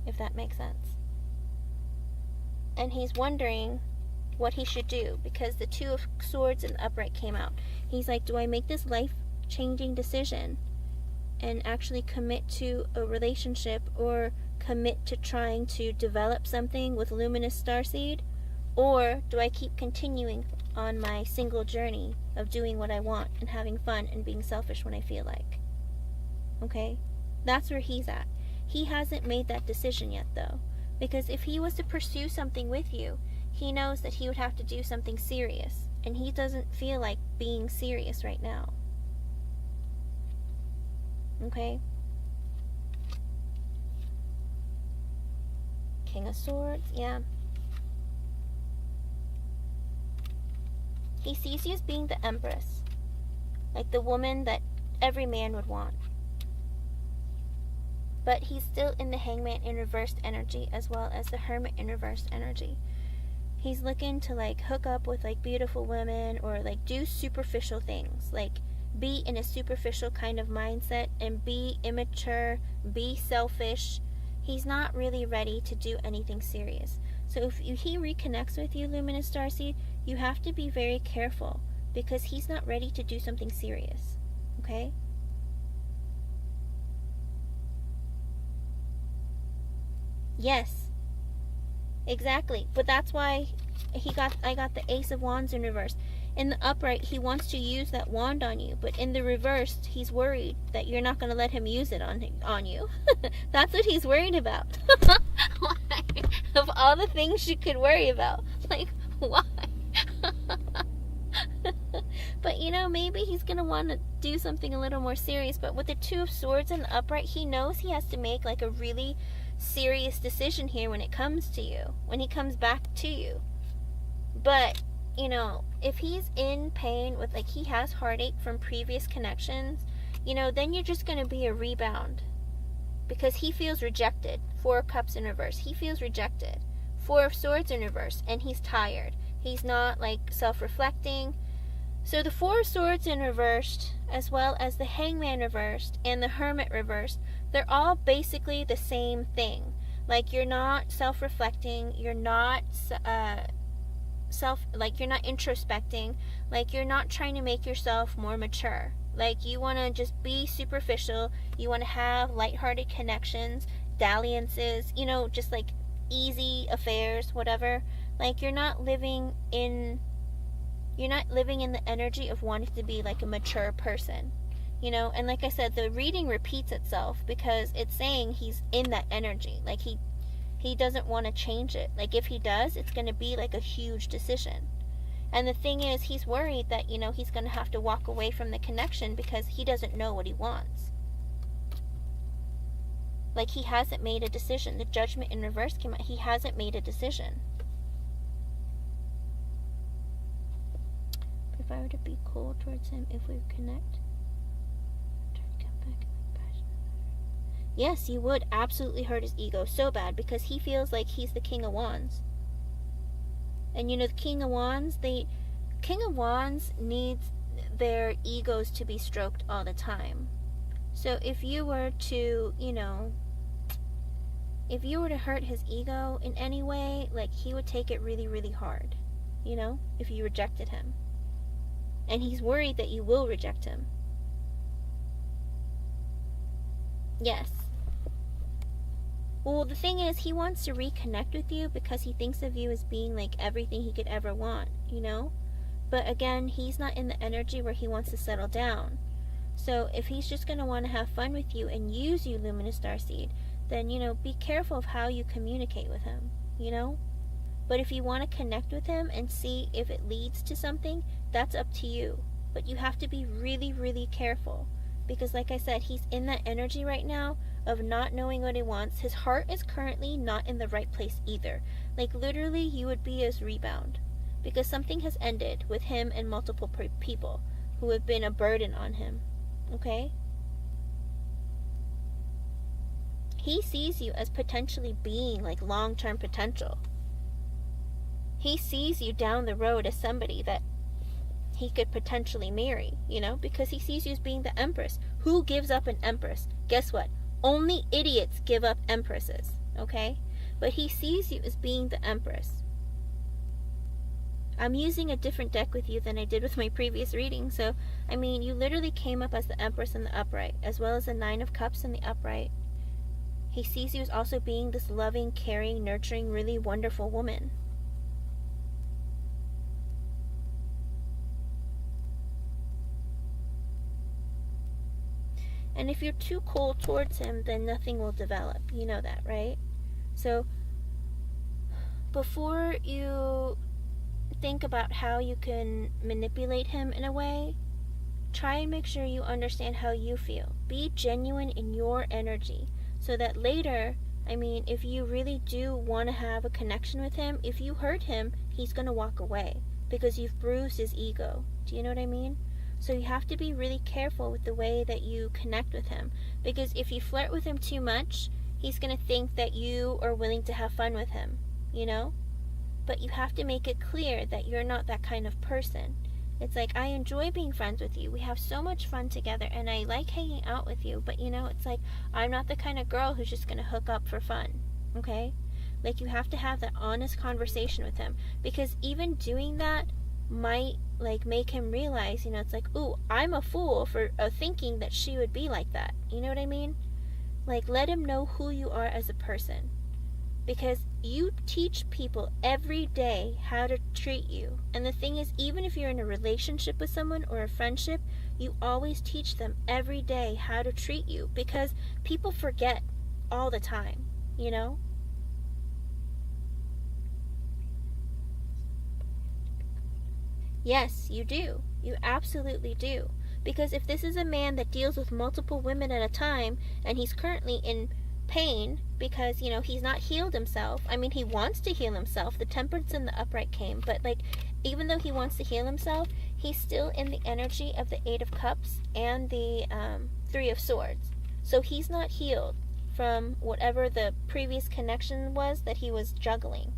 If that makes sense. And he's wondering what he should do because the Two of Swords in the upright came out. He's like, do I make this life-changing decision and actually commit to a relationship or commit to trying to develop something with Luminous Starseed? Or do I keep continuing on my single journey of doing what I want and having fun and being selfish when I feel like? Okay? That's where he's at. He hasn't made that decision yet, though. Because if he was to pursue something with you, he knows that he would have to do something serious. And he doesn't feel like being serious right now. Okay? King of Swords, yeah. He sees you as being the Empress. Like the woman that every man would want. But he's still in the Hangman in reversed energy as well as the Hermit in reversed energy. He's looking to like hook up with like beautiful women or like do superficial things. Like be in a superficial kind of mindset and be immature, be selfish. He's not really ready to do anything serious. So if he reconnects with you, Luminous Starseed, you have to be very careful because he's not ready to do something serious. Okay? Yes. Exactly. But that's why I got the Ace of Wands in reverse. In the upright, he wants to use that wand on you, but in the reversed, he's worried that you're not going to let him use it on you. That's what he's worried about. Why? Of all the things you could worry about. Like, why? But, maybe he's going to want to do something a little more serious, but with the Two of Swords in the upright, he knows he has to make, like, a really serious decision here when it comes to you, when he comes back to you. But if he's in pain with, like, he has heartache from previous connections, then you're just going to be a rebound. Because he feels rejected. Four of Cups in reverse. He feels rejected. Four of Swords in reverse. And he's tired. He's not, like, self-reflecting. So the Four of Swords in reversed, as well as the Hangman reversed and the Hermit reversed, they're all basically the same thing. Like, you're not self-reflecting, you're not you're not introspecting, like you're not trying to make yourself more mature. Like, you want to just be superficial, you want to have lighthearted connections, dalliances, just like easy affairs, whatever. Like, you're not living in the energy of wanting to be like a mature person, and like I said, the reading repeats itself because it's saying he's in that energy. Like, he doesn't want to change it. Like, if he does, it's going to be like a huge decision. And the thing is, he's worried that, he's going to have to walk away from the connection because he doesn't know what he wants. Like, he hasn't made a decision. The Judgment in reverse came out. He hasn't made a decision. If I were to be cold towards him, if we connect, try to come back and be passionate. Yes, you would absolutely hurt his ego so bad because he feels like he's the King of Wands. And the King of Wands needs their egos to be stroked all the time. So if you were to, hurt his ego in any way, like, he would take it really, really hard, if you rejected him. And he's worried that you will reject him. Yes. Well, the thing is, he wants to reconnect with you because he thinks of you as being like everything he could ever want, But again, he's not in the energy where he wants to settle down. So if he's just going to want to have fun with you and use you, Luminous Starseed, then, be careful of how you communicate with him, But if you want to connect with him and see if it leads to something, that's up to you. But you have to be really, really careful. Because like I said, he's in that energy right now of not knowing what he wants. His heart is currently not in the right place either. Like, literally, you would be his rebound. Because something has ended with him and multiple people who have been a burden on him. Okay? He sees you as potentially being like long-term potential. He sees you down the road as somebody that he could potentially marry, because he sees you as being the Empress. Who gives up an Empress? Guess what? Only idiots give up Empresses, okay? But he sees you as being the Empress. I'm using a different deck with you than I did with my previous reading, so, you literally came up as the Empress in the upright, as well as the Nine of Cups in the upright. He sees you as also being this loving, caring, nurturing, really wonderful woman. And if you're too cold towards him, then nothing will develop. You know that, right? So, before you think about how you can manipulate him in a way, try and make sure you understand how you feel. Be genuine in your energy, so that later, if you really do want to have a connection with him, if you hurt him, he's going to walk away, because you've bruised his ego. Do you know what I mean? So you have to be really careful with the way that you connect with him. Because if you flirt with him too much, he's going to think that you are willing to have fun with him, But you have to make it clear that you're not that kind of person. It's like, I enjoy being friends with you. We have so much fun together, and I like hanging out with you. But, it's like, I'm not the kind of girl who's just going to hook up for fun, okay? Like, you have to have that honest conversation with him. Because even doing that might make him realize, it's like, ooh, I'm a fool for thinking that she would be like that. You know what I mean? Like, let him know who you are as a person. Because you teach people every day how to treat you. And the thing is, even if you're in a relationship with someone or a friendship, you always teach them every day how to treat you. Because people forget all the time, Yes, you do. You absolutely do. Because if this is a man that deals with multiple women at a time, and he's currently in pain because, he's not healed himself. He wants to heal himself. The Temperance and the Upright came. But, even though he wants to heal himself, he's still in the energy of the Eight of Cups and the Three of Swords. So he's not healed from whatever the previous connection was that he was juggling.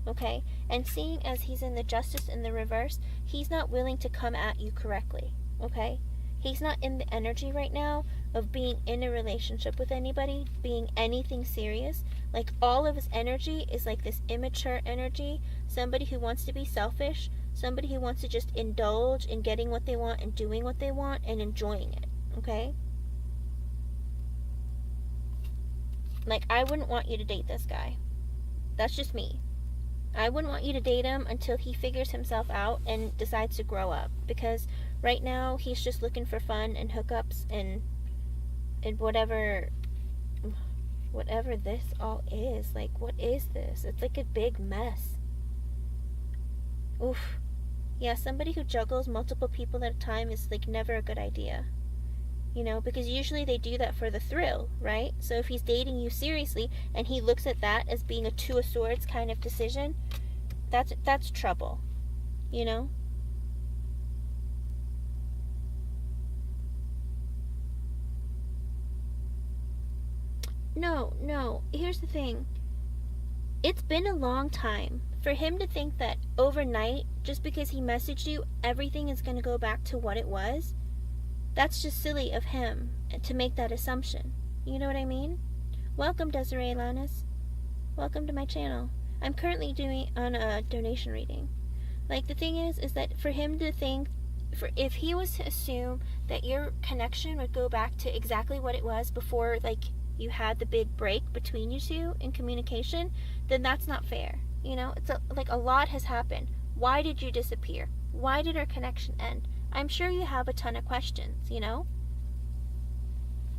okay? And seeing as he's in the Justice in the reverse, he's not willing to come at you correctly, okay? He's not in the energy right now of being in a relationship with anybody, being anything serious. Like, all of his energy is like this immature energy, somebody who wants to be selfish, somebody who wants to just indulge in getting what they want and doing what they want and enjoying it, okay? Like, I wouldn't want you to date this guy. That's just me. I wouldn't want you to date him until he figures himself out and decides to grow up. Because right now, he's just looking for fun and hookups and whatever this all is. Like, what is this? It's like a big mess. Oof. Yeah, somebody who juggles multiple people at a time is, like, never a good idea. You know, because usually they do that for the thrill, right? So if he's dating you seriously and he looks at that as being a Two of Swords kind of decision, that's trouble, you know? No. Here's the thing. It's been a long time. For him to think that overnight, just because he messaged you, everything is going to go back to what it was, that's just silly of him to make that assumption. You know what I mean? Welcome, Desiree Lannis. Welcome to my channel. I'm currently doing on a donation reading. Like, the thing is that for him to think, if he was to assume that your connection would go back to exactly what it was before, like, you had the big break between you two in communication, then that's not fair. You know, it's like a lot has happened. Why did you disappear? Why did our connection end? I'm sure you have a ton of questions, you know?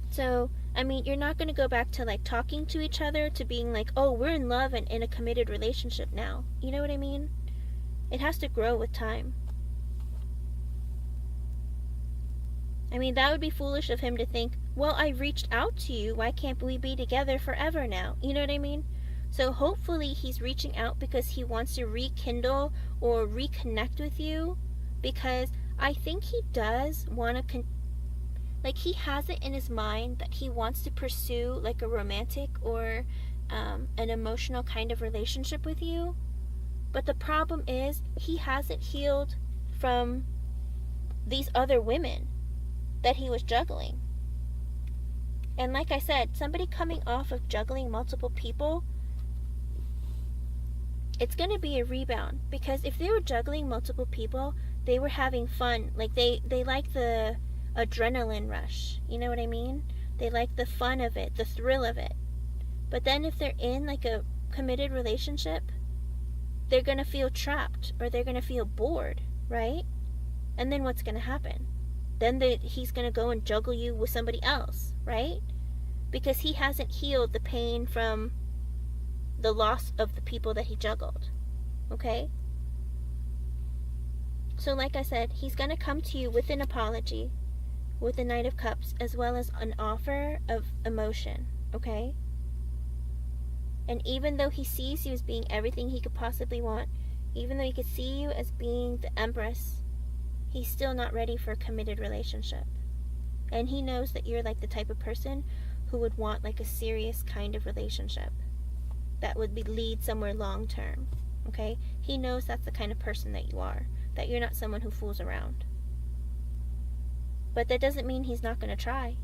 So, I mean, you're not going to go back to, like, talking to each other to being like, oh, we're in love and in a committed relationship now. You know what I mean? It has to grow with time. I mean, that would be foolish of him to think, well, I reached out to you. Why can't we be together forever now? You know what I mean? So hopefully he's reaching out because he wants to rekindle or reconnect with you, because I think he does want to, like, he has it in his mind that he wants to pursue, like, a romantic or an emotional kind of relationship with you. But the problem is, he hasn't healed from these other women that he was juggling. And like I said, somebody coming off of juggling multiple people, it's going to be a rebound. Because if they were juggling multiple people, they were having fun. Like, they like the adrenaline rush. You know what I mean? They like the fun of it, the thrill of it. But then if they're in, like, a committed relationship, they're going to feel trapped, or they're going to feel bored, right? And then what's going to happen? Then he's going to go and juggle you with somebody else, right? Because he hasn't healed the pain from the loss of the people that he juggled, okay? So like I said, he's going to come to you with an apology, with the Knight of Cups, as well as an offer of emotion, okay? And even though he sees you as being everything he could possibly want, even though he could see you as being the Empress, he's still not ready for a committed relationship. And he knows that you're, like, the type of person who would want, like, a serious kind of relationship that would lead somewhere long term, okay? He knows that's the kind of person that you are, that you're not someone who fools around. But that doesn't mean he's not going to try.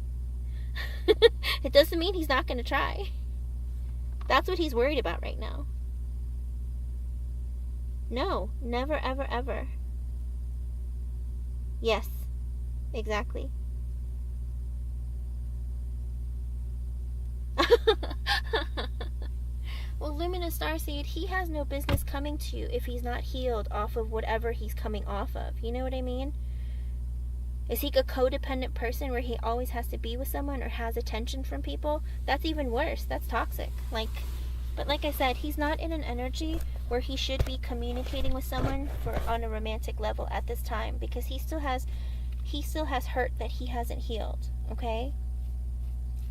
It doesn't mean he's not going to try. That's what he's worried about right now. No, never, ever, ever. Yes, exactly. Well, Luminous Starseed, he has no business coming to you if he's not healed off of whatever he's coming off of. You know what I mean? Is he a codependent person where he always has to be with someone or has attention from people? That's even worse. That's toxic. But like I said, he's not in an energy where he should be communicating with someone on a romantic level at this time, because he still has hurt that he hasn't healed, okay?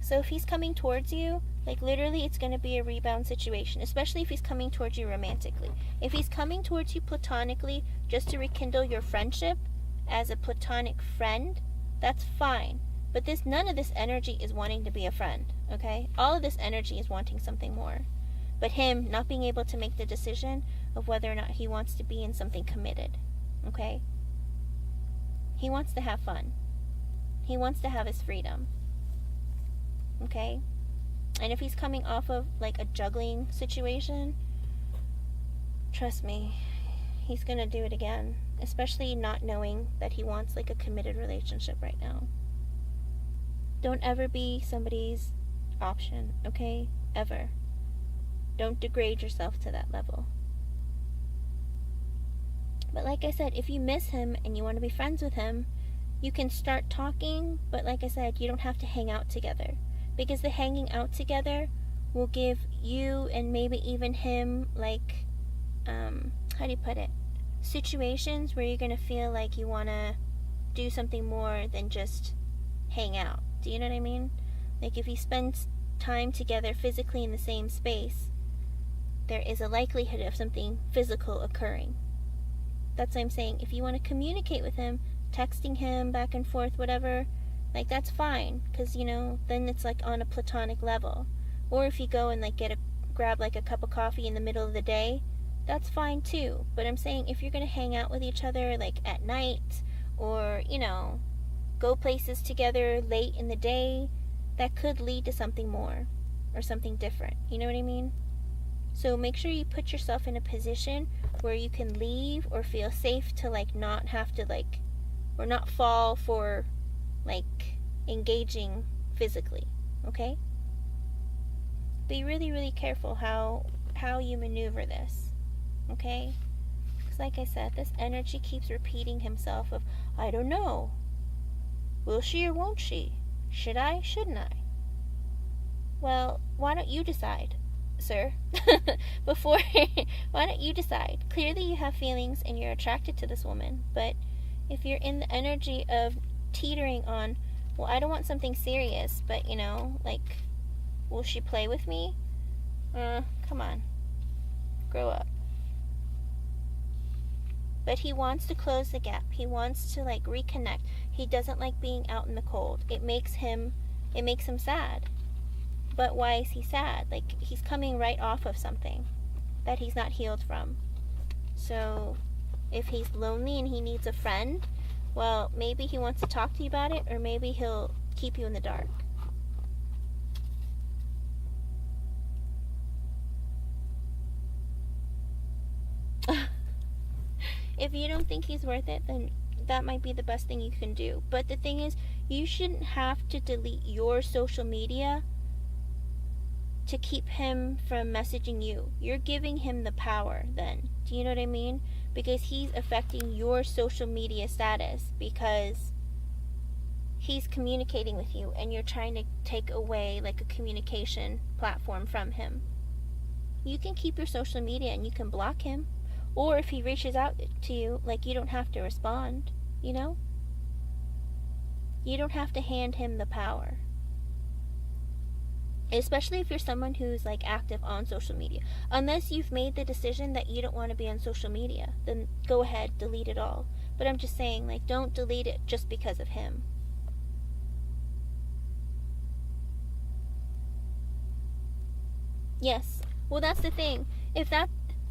So if he's coming towards you, like, literally, it's going to be a rebound situation, especially if he's coming towards you romantically. If he's coming towards you platonically just to rekindle your friendship as a platonic friend, that's fine. But none of this energy is wanting to be a friend, okay? All of this energy is wanting something more. But him not being able to make the decision of whether or not he wants to be in something committed. Okay? He wants to have fun. He wants to have his freedom. Okay? And if he's coming off of like a juggling situation, trust me, he's gonna do it again. Especially not knowing that he wants like a committed relationship right now. Don't ever be somebody's option, okay? Ever. Don't degrade yourself to that level. But like I said, if you miss him and you want to be friends with him, you can start talking, but like I said, you don't have to hang out together. Because the hanging out together will give you and maybe even him, like, how do you put it? Situations where you're going to feel like you want to do something more than just hang out. Do you know what I mean? Like, if you spend time together physically in the same space, there is a likelihood of something physical occurring. That's what I'm saying. If you want to communicate with him, texting him back and forth, whatever, like, that's fine, because, you know, then it's like on a platonic level. Or if you go and like grab like a cup of coffee in the middle of the day, that's fine too. But I'm saying, if you're going to hang out with each other like at night, or, you know, go places together late in the day, that could lead to something more or something different. You know what I mean? So make sure you put yourself in a position where you can leave or feel safe to like not have to like, or not fall for like engaging physically. Okay? Be really, really careful how you maneuver this. Okay? Because like I said, this energy keeps repeating himself of, I don't know. Will she or won't she? Should I? Shouldn't I? Well, why don't you decide, sir? Before, why don't you decide? Clearly you have feelings and you're attracted to this woman, but if you're in the energy of teetering on, well, I don't want something serious, but, you know, like, will she play with me? Come on. Grow up. But he wants to close the gap. He wants to, like, reconnect. He doesn't like being out in the cold. It makes him sad. But why is he sad? Like, he's coming right off of something that he's not healed from. So, if he's lonely and he needs a friend, well, maybe he wants to talk to you about it, or maybe he'll keep you in the dark. If you don't think he's worth it, then that might be the best thing you can do. But the thing is, you shouldn't have to delete your social media to keep him from messaging you. You're giving him the power then. Do you know what I mean? Because he's affecting your social media status because he's communicating with you and you're trying to take away like a communication platform from him. You can keep your social media and you can block him. Or if he reaches out to you, like, you don't have to respond, you know? You don't have to hand him the power. Especially if you're someone who's, like, active on social media. Unless you've made the decision that you don't want to be on social media, then go ahead, delete it all. But I'm just saying, like, don't delete it just because of him. Yes. Well, that's the thing.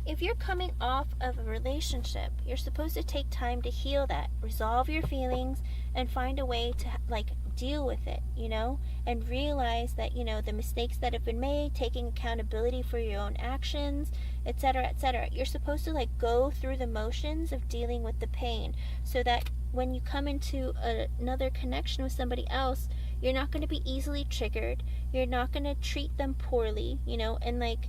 If you're coming off of a relationship, you're supposed to take time to heal that, resolve your feelings, and find a way to, like, deal with it, you know? And realize that, you know, the mistakes that have been made, taking accountability for your own actions, etc., etc. You're supposed to, like, go through the motions of dealing with the pain so that when you come into another connection with somebody else, you're not going to be easily triggered. You're not going to treat them poorly, you know? And, like,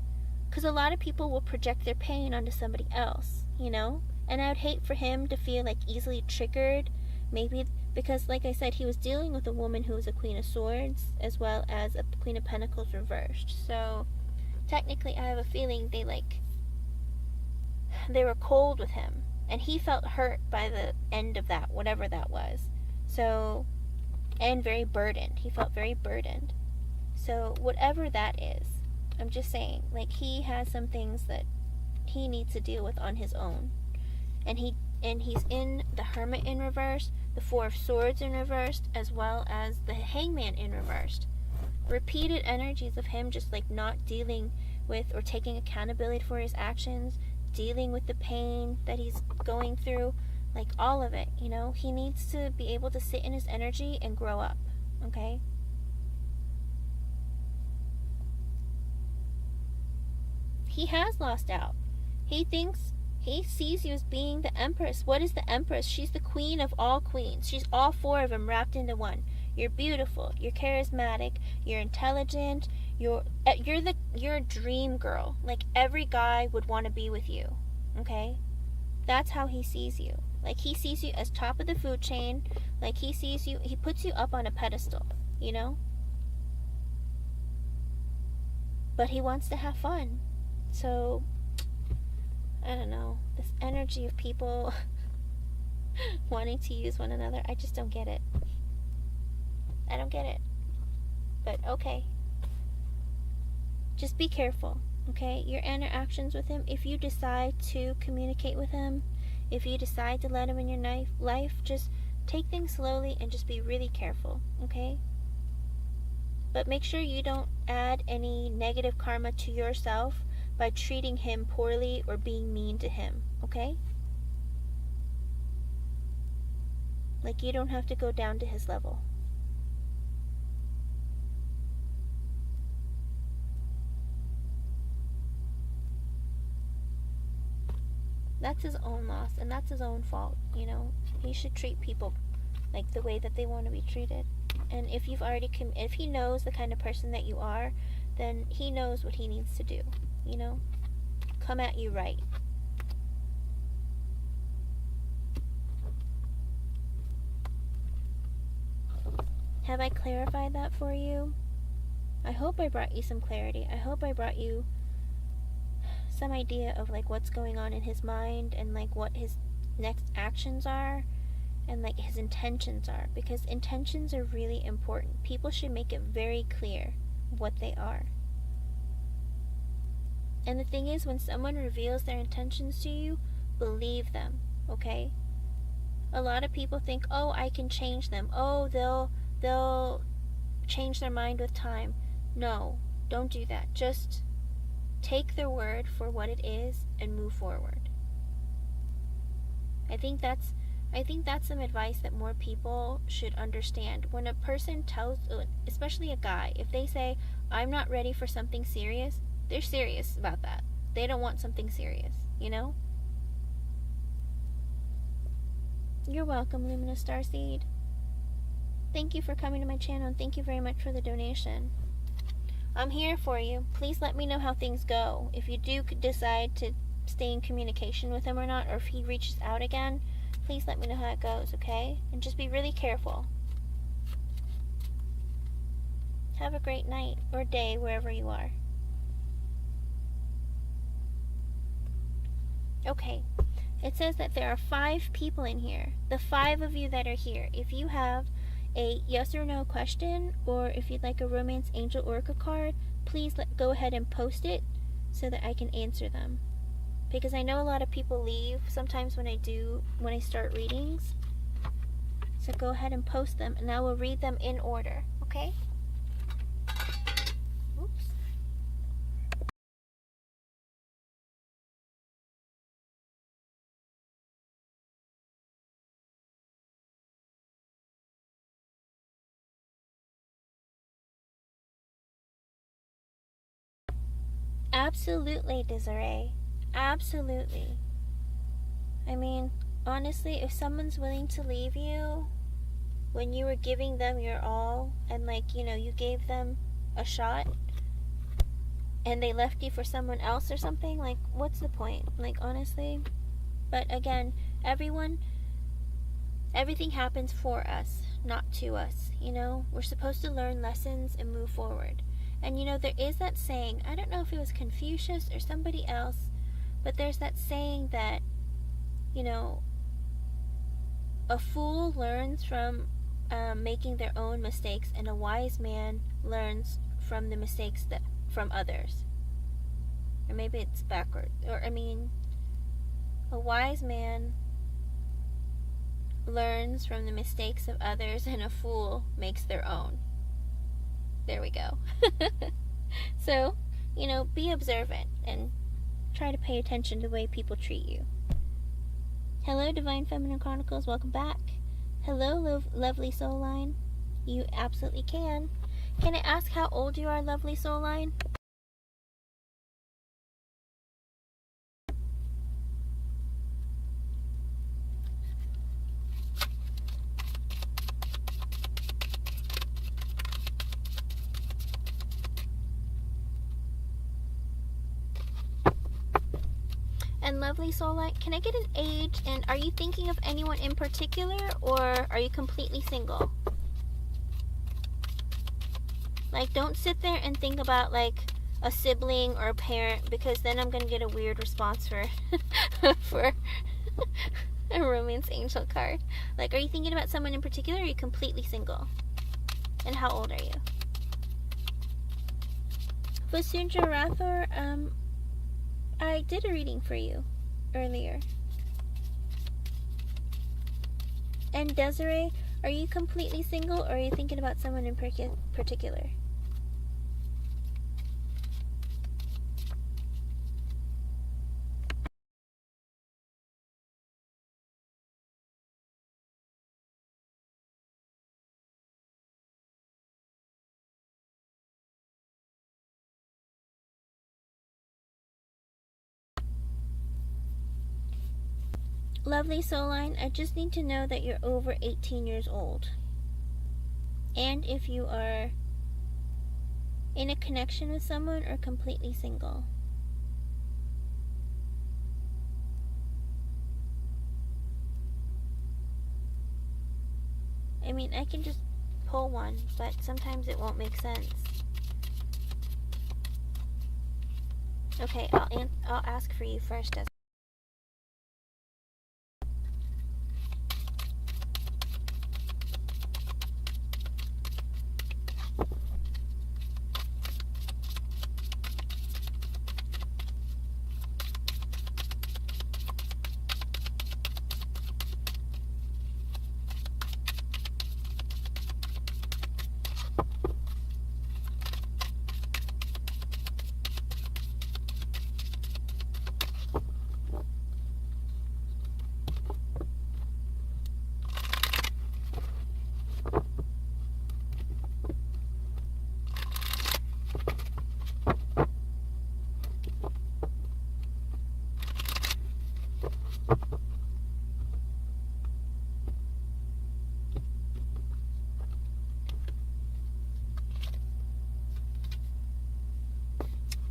because a lot of people will project their pain onto somebody else, you know? And I would hate for him to feel, like, easily triggered. Maybe because, like I said, he was dealing with a woman who was a Queen of Swords as well as a Queen of Pentacles reversed. So, technically, I have a feeling they were cold with him. And he felt hurt by the end of that, whatever that was. So, and very burdened. He felt very burdened. So, whatever that is, I'm just saying, like, he has some things that he needs to deal with on his own. And he's in the Hermit in reverse, the Four of Swords in reversed, as well as the Hangman in reversed. Repeated energies of him just, like, not dealing with or taking accountability for his actions, dealing with the pain that he's going through, like all of it, you know, he needs to be able to sit in his energy and grow up, okay? He has lost out. He sees you as being the Empress. What is the Empress? She's the queen of all queens. She's all four of them wrapped into one. You're beautiful. You're charismatic. You're intelligent. You're a dream girl. Like every guy would want to be with you. Okay? That's how he sees you. Like he sees you as top of the food chain. Like he sees you, he puts you up on a pedestal, you know? But he wants to have fun. So, I don't know, this energy of people wanting to use one another, I just don't get it. I don't get it. But okay. Just be careful, okay? Your interactions with him, if you decide to communicate with him, if you decide to let him in your life, just take things slowly and just be really careful, okay? But make sure you don't add any negative karma to yourself by treating him poorly or being mean to him, okay? Like you don't have to go down to his level. That's his own loss, and that's his own fault, you know? He should treat people like the way that they want to be treated. And if you've already if he knows the kind of person that you are, then he knows what he needs to do, you know? Come at you right. Have I clarified that for you? I hope I brought you some clarity. I hope I brought you some idea of like what's going on in his mind and like what his next actions are and like his intentions are, because intentions are really important. People should make it very clear what they are. And the thing is, when someone reveals their intentions to you, believe them, okay? A lot of people think, oh, I can change them. Oh, they'll change their mind with time. No, don't do that. Just take their word for what it is and move forward. I think that's some advice that more people should understand. When a person tells, especially a guy, if they say, I'm not ready for something serious, they're serious about that. They don't want something serious, you know? You're welcome, Luminous Starseed. Thank you for coming to my channel, and thank you very much for the donation. I'm here for you. Please let me know how things go. If you do decide to stay in communication with him or not, or if he reaches out again, please let me know how it goes, okay? And just be really careful. Have a great night or day wherever you are. Okay, it says that there are 5 people in here. The 5 of you that are here, if you have a yes or no question, or if you'd like a Romance Angel Oracle card, please go ahead and post it so that I can answer them. Because I know a lot of people leave sometimes when I start readings. So go ahead and post them, and I will read them in order, okay? Oops. Absolutely, Desiree. Absolutely. I mean, honestly, if someone's willing to leave you when you were giving them your all, and like, you know, you gave them a shot, and they left you for someone else or something, like, what's the point? Like, honestly. But again, everything happens for us, not to us, you know? We're supposed to learn lessons and move forward. And you know, there is that saying, I don't know if it was Confucius or somebody else, but there's that saying that, you know, a fool learns from making their own mistakes, and a wise man learns from the mistakes from others. Or maybe it's backward. Or, I mean, a wise man learns from the mistakes of others, and a fool makes their own. There we go. So, you know, be observant and Try to pay attention to the way people treat you. Hello, Divine Feminine Chronicles. Welcome back. Hello, lovely soul line. You absolutely can. Can I ask how old you are, lovely soul line? And lovely soul light, can I get an age, and are you thinking of anyone in particular, or are you completely single? Like, don't sit there and think about like a sibling or a parent, because then I'm gonna get a weird response for for a romance angel card. Like, are you thinking about someone in particular, or are you completely single? And how old are you? Vasundra Rathor, I did a reading for you earlier. And Desiree, are you completely single, or are you thinking about someone in particular? Lovely soul line, I just need to know that you're over 18 years old. And if you are in a connection with someone or completely single. I mean, I can just pull one, but sometimes it won't make sense. Okay, I'll ask for you first, Desiree.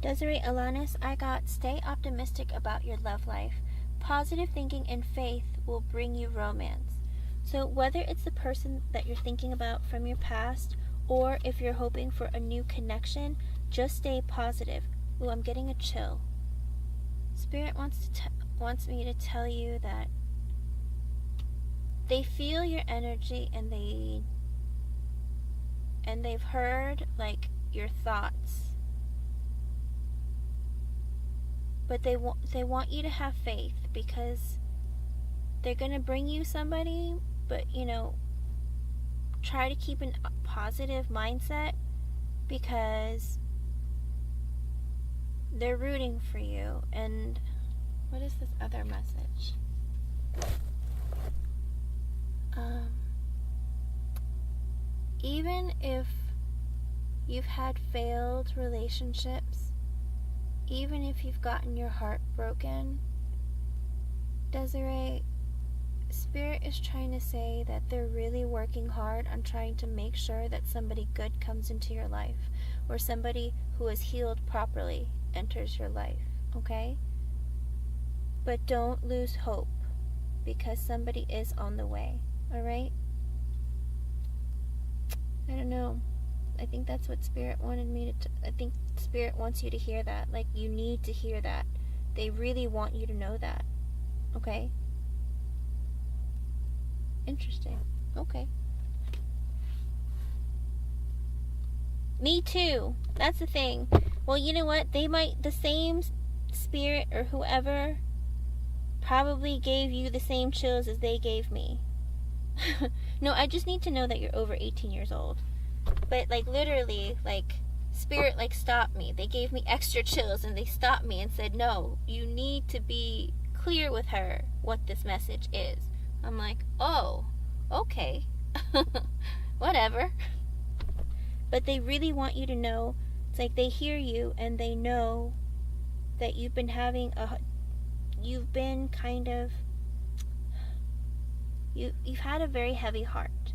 Desiree Alanis, I got stay optimistic about your love life. Positive thinking and faith will bring you romance. So whether it's the person that you're thinking about from your past, or if you're hoping for a new connection, just stay positive. Ooh, I'm getting a chill. Spirit wants me to tell you that they feel your energy, and they've heard like your thoughts. But they want you to have faith, because they're going to bring you somebody, but try to keep a positive mindset, because they're rooting for you. And what is this other message? Even if you've had failed relationships, even if you've gotten your heart broken, Desiree, Spirit is trying to say that they're really working hard on trying to make sure that somebody good comes into your life, or somebody who is healed properly enters your life, okay? But don't lose hope, because somebody is on the way, alright? I don't know. I think that's what Spirit wanted me to I think Spirit wants you to hear that. Like, you need to hear that. They really want you to know that. Okay? Interesting. Okay. Me too. That's the thing. Well, you know what? The same Spirit or whoever probably gave you the same chills as they gave me. No, I just need to know that you're over 18 years old. But, like, literally, like, Spirit like stopped me. They gave me extra chills and they stopped me and said, no, you need to be clear with her what this message is. I'm like, oh, okay. Whatever. But they really want you to know, it's like they hear you and they know that you've been you've had a very heavy heart.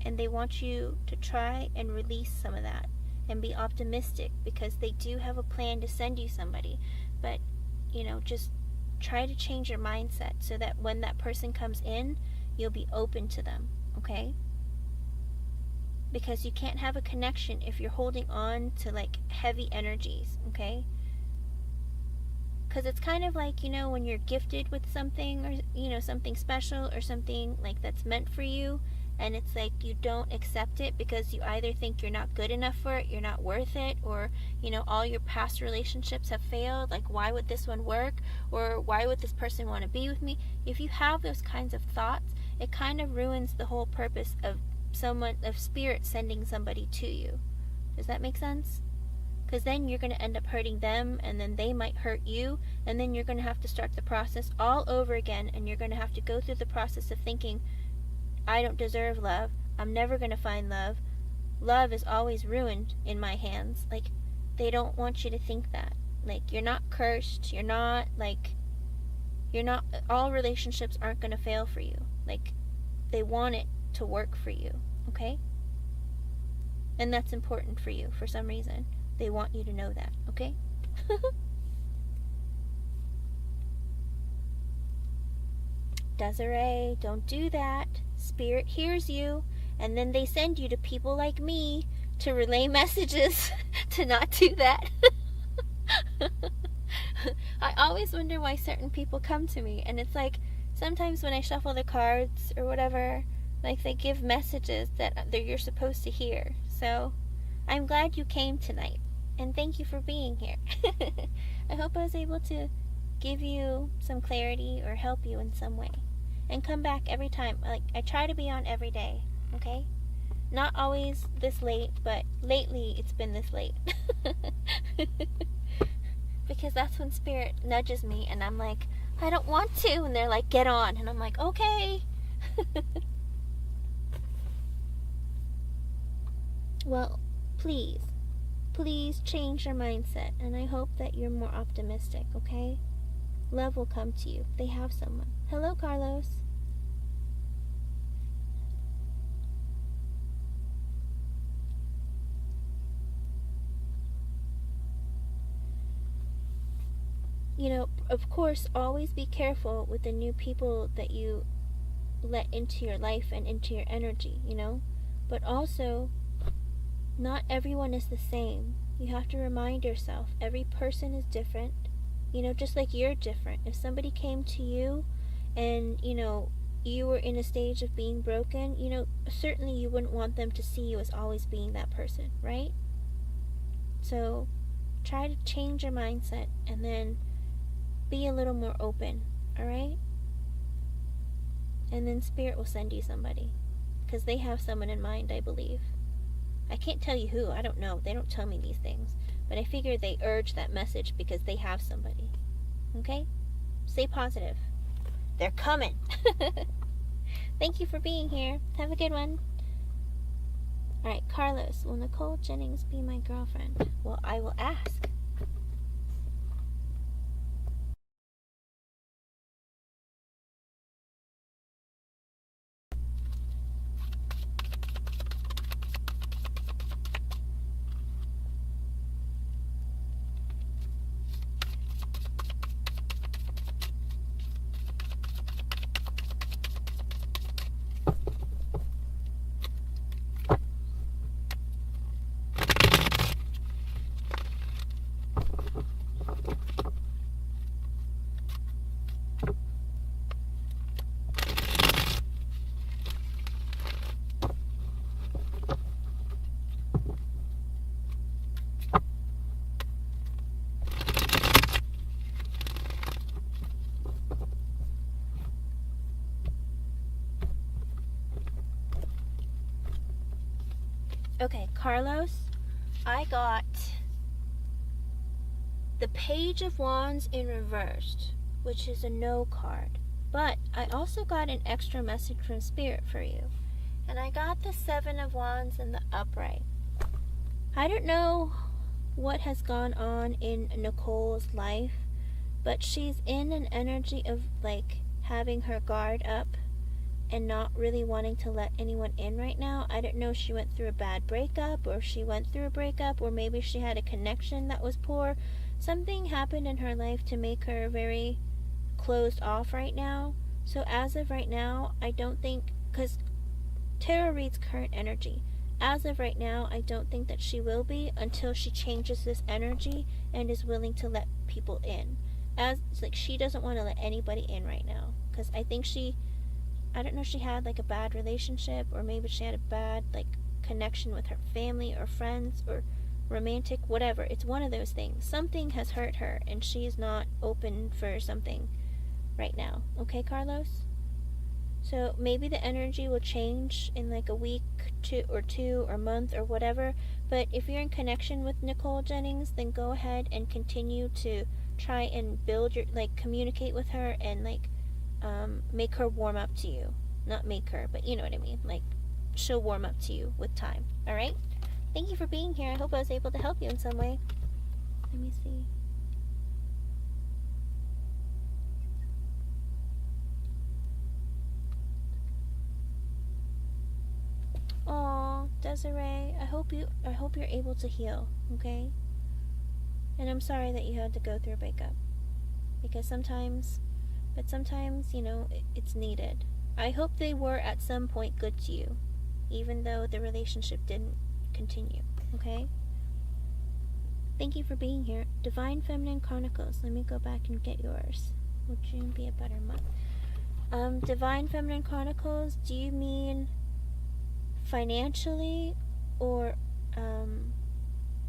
And they want you to try and release some of that and be optimistic, because they do have a plan to send you somebody. But, just try to change your mindset so that when that person comes in, you'll be open to them, okay? Because you can't have a connection if you're holding on to like heavy energies, okay? Because it's kind of like, when you're gifted with something, or, something special or something like that's meant for you, and it's like you don't accept it because you either think you're not good enough for it, you're not worth it, or, all your past relationships have failed, like why would this one work, or why would this person want to be with me? If you have those kinds of thoughts, it kind of ruins the whole purpose of spirit sending somebody to you. Does that make sense? Because then you're going to end up hurting them, and then they might hurt you, and then you're going to have to start the process all over again, and you're going to have to go through the process of thinking, I don't deserve love, I'm never going to find love, love is always ruined in my hands. Like, they don't want you to think that. Like, you're not cursed, all relationships aren't going to fail for you. Like, they want it to work for you, okay? And that's important for you for some reason. They want you to know that, okay? Desiree, don't do that. Spirit hears you, and then they send you to people like me to relay messages to not do that. I always wonder why certain people come to me, and it's like, sometimes when I shuffle the cards or whatever, like they give messages that you're supposed to hear. So, I'm glad you came tonight, and thank you for being here. I hope I was able to give you some clarity or help you in some way. And come back every time. Like, I try to be on every day, okay? Not always this late, but lately it's been this late. Because that's when Spirit nudges me, and I'm like, I don't want to, and they're like, get on, and I'm like, okay. Well, please change your mindset, and I hope that you're more optimistic, okay? Love will come to you. They have someone. Hello, Carlos. Of course, always be careful with the new people that you let into your life and into your energy, But also, not everyone is the same. You have to remind yourself, every person is different, just like you're different. If somebody came to you and, you were in a stage of being broken, certainly you wouldn't want them to see you as always being that person, right? So, try to change your mindset and then be a little more open, alright? And then Spirit will send you somebody, because they have someone in mind, I believe. I can't tell you who, I don't know. They don't tell me these things. But I figure they urge that message because they have somebody. Okay? Stay positive. They're coming. Thank you for being here. Have a good one. Alright, Carlos, will Nicole Jennings be my girlfriend? Well, I will ask. Okay, Carlos, I got the Page of Wands in reversed, which is a no card. But I also got an extra message from Spirit for you. And I got the Seven of Wands in the upright. I don't know what has gone on in Nicole's life, but she's in an energy of like having her guard up and not really wanting to let anyone in right now. I don't know if she went through a bad breakup, or if she went through a breakup, or maybe she had a connection that was poor. Something happened in her life to make her very closed off right now. So as of right now, I don't think, because tarot reads current energy, as of right now, I don't think that she will be until she changes this energy and is willing to let people in. As it's like she doesn't want to let anybody in right now, because I think I don't know if she had like a bad relationship, or maybe she had a bad like connection with her family or friends or romantic, whatever. It's one of those things. Something has hurt her and she's not open for something right now. Okay, Carlos? So maybe the energy will change in like a week, two or month or whatever. But if you're in connection with Nicole Jennings, then go ahead and continue to try and build your, like, communicate with her and like make her warm up to you. Not make her, but you know what I mean. Like, she'll warm up to you with time. Alright? Thank you for being here. I hope I was able to help you in some way. Let me see. Aw, Desiree, I hope you're able to heal, okay? And I'm sorry that you had to go through a breakup. Because sometimes, you know, it's needed. I hope they were at some point good to you, even though the relationship didn't continue, okay? Thank you for being here. Divine Feminine Chronicles. Let me go back and get yours. Would June be a better month? Divine Feminine Chronicles, do you mean financially or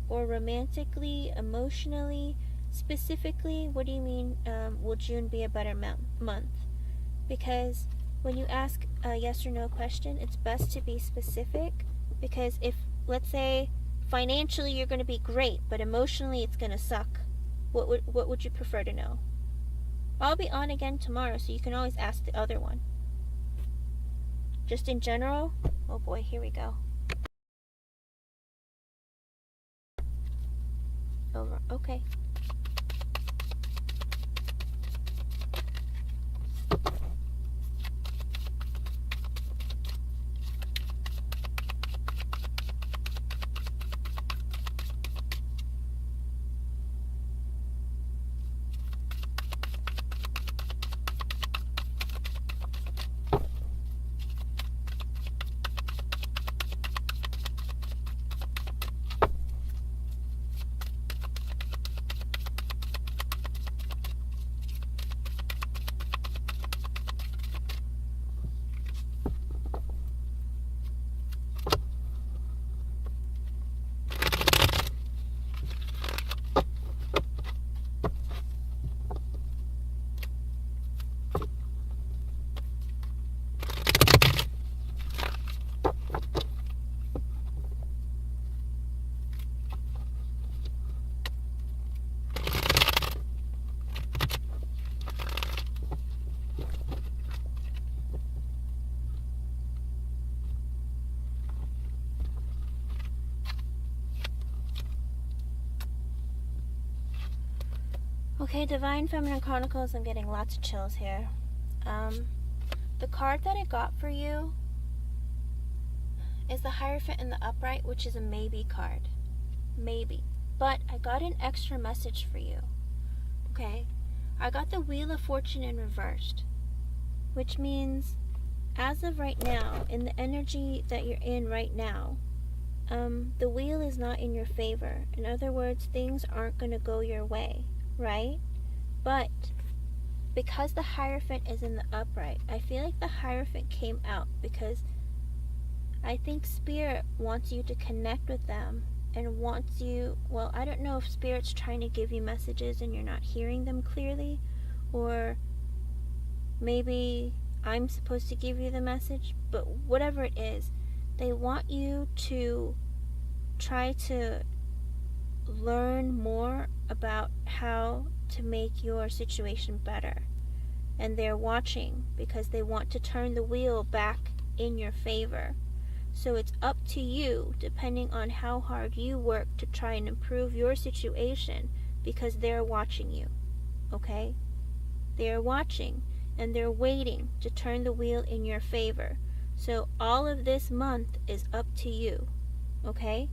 romantically, emotionally? Specifically, what do you mean, will June be a better month? Because when you ask a yes or no question, it's best to be specific, because if, let's say, financially you're going to be great, but emotionally it's going to suck, what would you prefer to know? I'll be on again tomorrow, so you can always ask the other one. Just in general? Oh boy, here we go. Over. Okay. Okay, Divine Feminine Chronicles, I'm getting lots of chills here. The card that I got for you is the Hierophant in the upright, which is a maybe card. Maybe. But I got an extra message for you. Okay? I got the Wheel of Fortune in reversed, which means as of right now, in the energy that you're in right now, the wheel is not in your favor. In other words, things aren't going to go your way, right? But because the Hierophant is in the upright, I feel like the Hierophant came out because I think Spirit wants you to connect with them and wants you, well, I don't know if Spirit's trying to give you messages and you're not hearing them clearly, or maybe I'm supposed to give you the message, but whatever it is, they want you to try to learn more about how to make your situation better. And they're watching because they want to turn the wheel back in your favor. So it's up to you, depending on how hard you work to try and improve your situation, because they're watching you, okay? They're watching, and they're waiting to turn the wheel in your favor. So all of this month is up to you, okay?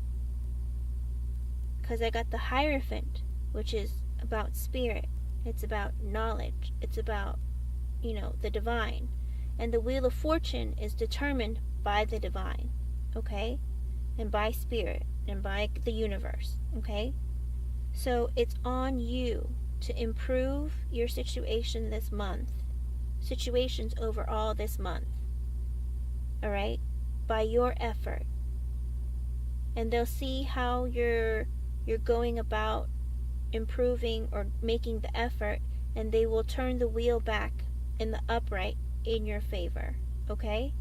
Because I got the Hierophant, which is about spirit. It's about knowledge. It's about, the divine. And the Wheel of Fortune is determined by the divine, okay? And by spirit, and by the universe, okay? So it's on you to improve your situation this month. Situations overall this month. Alright? By your effort. And they'll see how you're going about improving or making the effort, and they will turn the wheel back in the upright in your favor. Okay?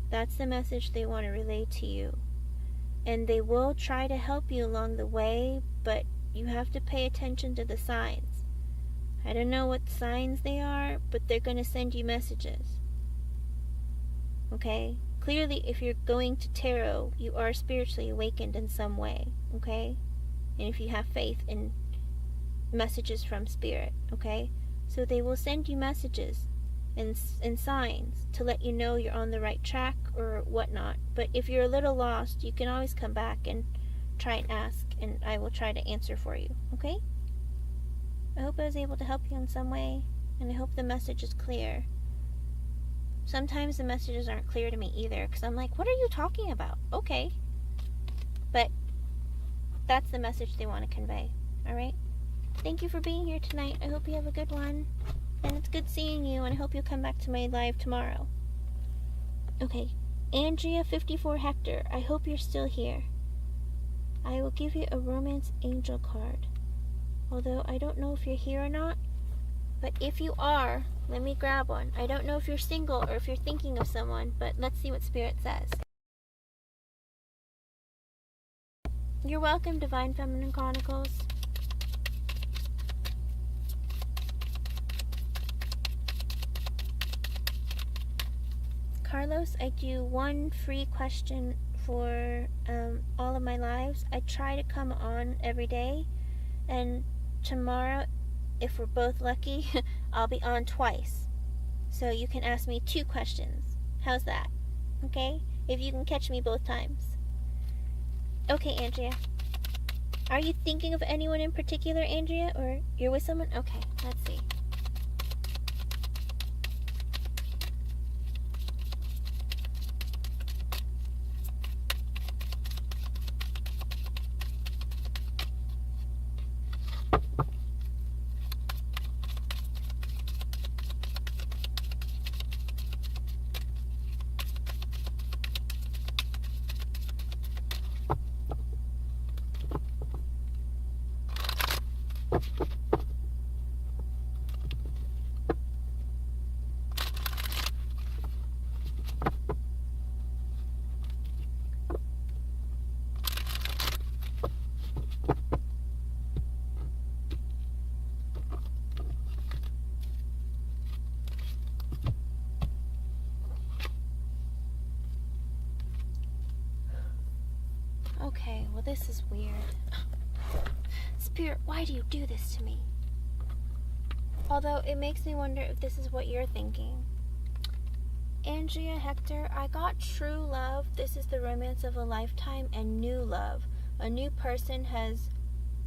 That's the message they want to relay to you. And they will try to help you along the way, but you have to pay attention to the signs. I don't know what signs they are, but they're going to send you messages. Okay? Clearly, if you're going to tarot, you are spiritually awakened in some way. Okay? And if you have faith in messages from spirit. Okay? So they will send you messages and signs to let you know you're on the right track or whatnot. But if you're a little lost, you can always come back and try and ask, and I will try to answer for you. Okay? I hope I was able to help you in some way, and I hope the message is clear. Sometimes the messages aren't clear to me either, because I'm like, what are you talking about? Okay. But that's the message they want to convey. Alright? Thank you for being here tonight. I hope you have a good one. And it's good seeing you, and I hope you'll come back to my live tomorrow. Okay. Andrea54 Hector, I hope you're still here. I will give you a Romance Angel card. Although I don't know if you're here or not. But if you are, let me grab one. I don't know if you're single or if you're thinking of someone, but let's see what Spirit says. You're welcome, Divine Feminine Chronicles. Carlos, I do one free question for all of my lives. I try to come on every day, and tomorrow, if we're both lucky, I'll be on twice. So you can ask me 2 questions. How's that? Okay? If you can catch me both times. Okay, Andrea. Are you thinking of anyone in particular, Andrea? Or you're with someone? Okay, let's see. Okay, well this is weird. Spirit, why do you do this to me? Although it makes me wonder if this is what you're thinking. Andrea Hector, I got true love. This is the romance of a lifetime, and new love. A new person has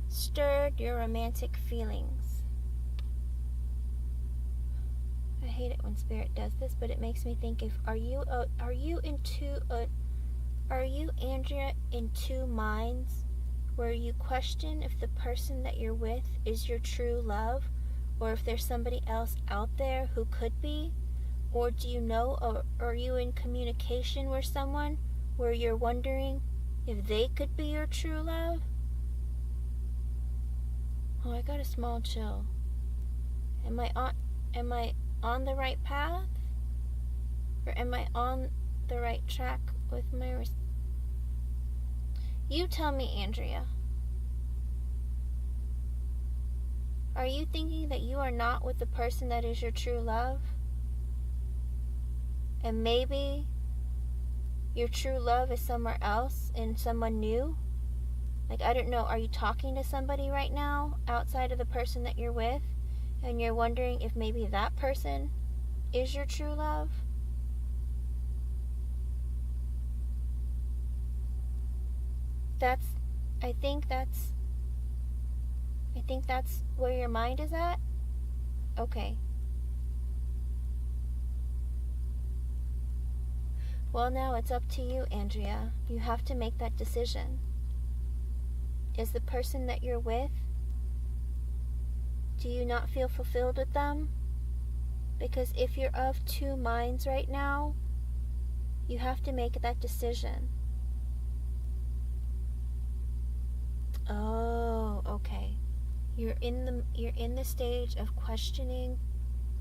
stirred your romantic feelings. I hate it when Spirit does this, but it makes me think, are you Andrea in 2 minds, where you question if the person that you're with is your true love, or if there's somebody else out there who could be? Or do you know, or are you in communication with someone where you're wondering if they could be your true love? Oh, I got a small chill. Am I on the right path? Or am I on the right track with my... You tell me, Andrea. Are you thinking that you are not with the person that is your true love? And maybe your true love is somewhere else, in someone new? Like, I don't know, are you talking to somebody right now outside of the person that you're with? And you're wondering if maybe that person is your true love? I think that's where your mind is at? Okay. Well, now it's up to you, Andrea. You have to make that decision. Is the person that you're with, do you not feel fulfilled with them? Because if you're of two minds right now, you have to make that decision. Oh, okay. You're in the stage of questioning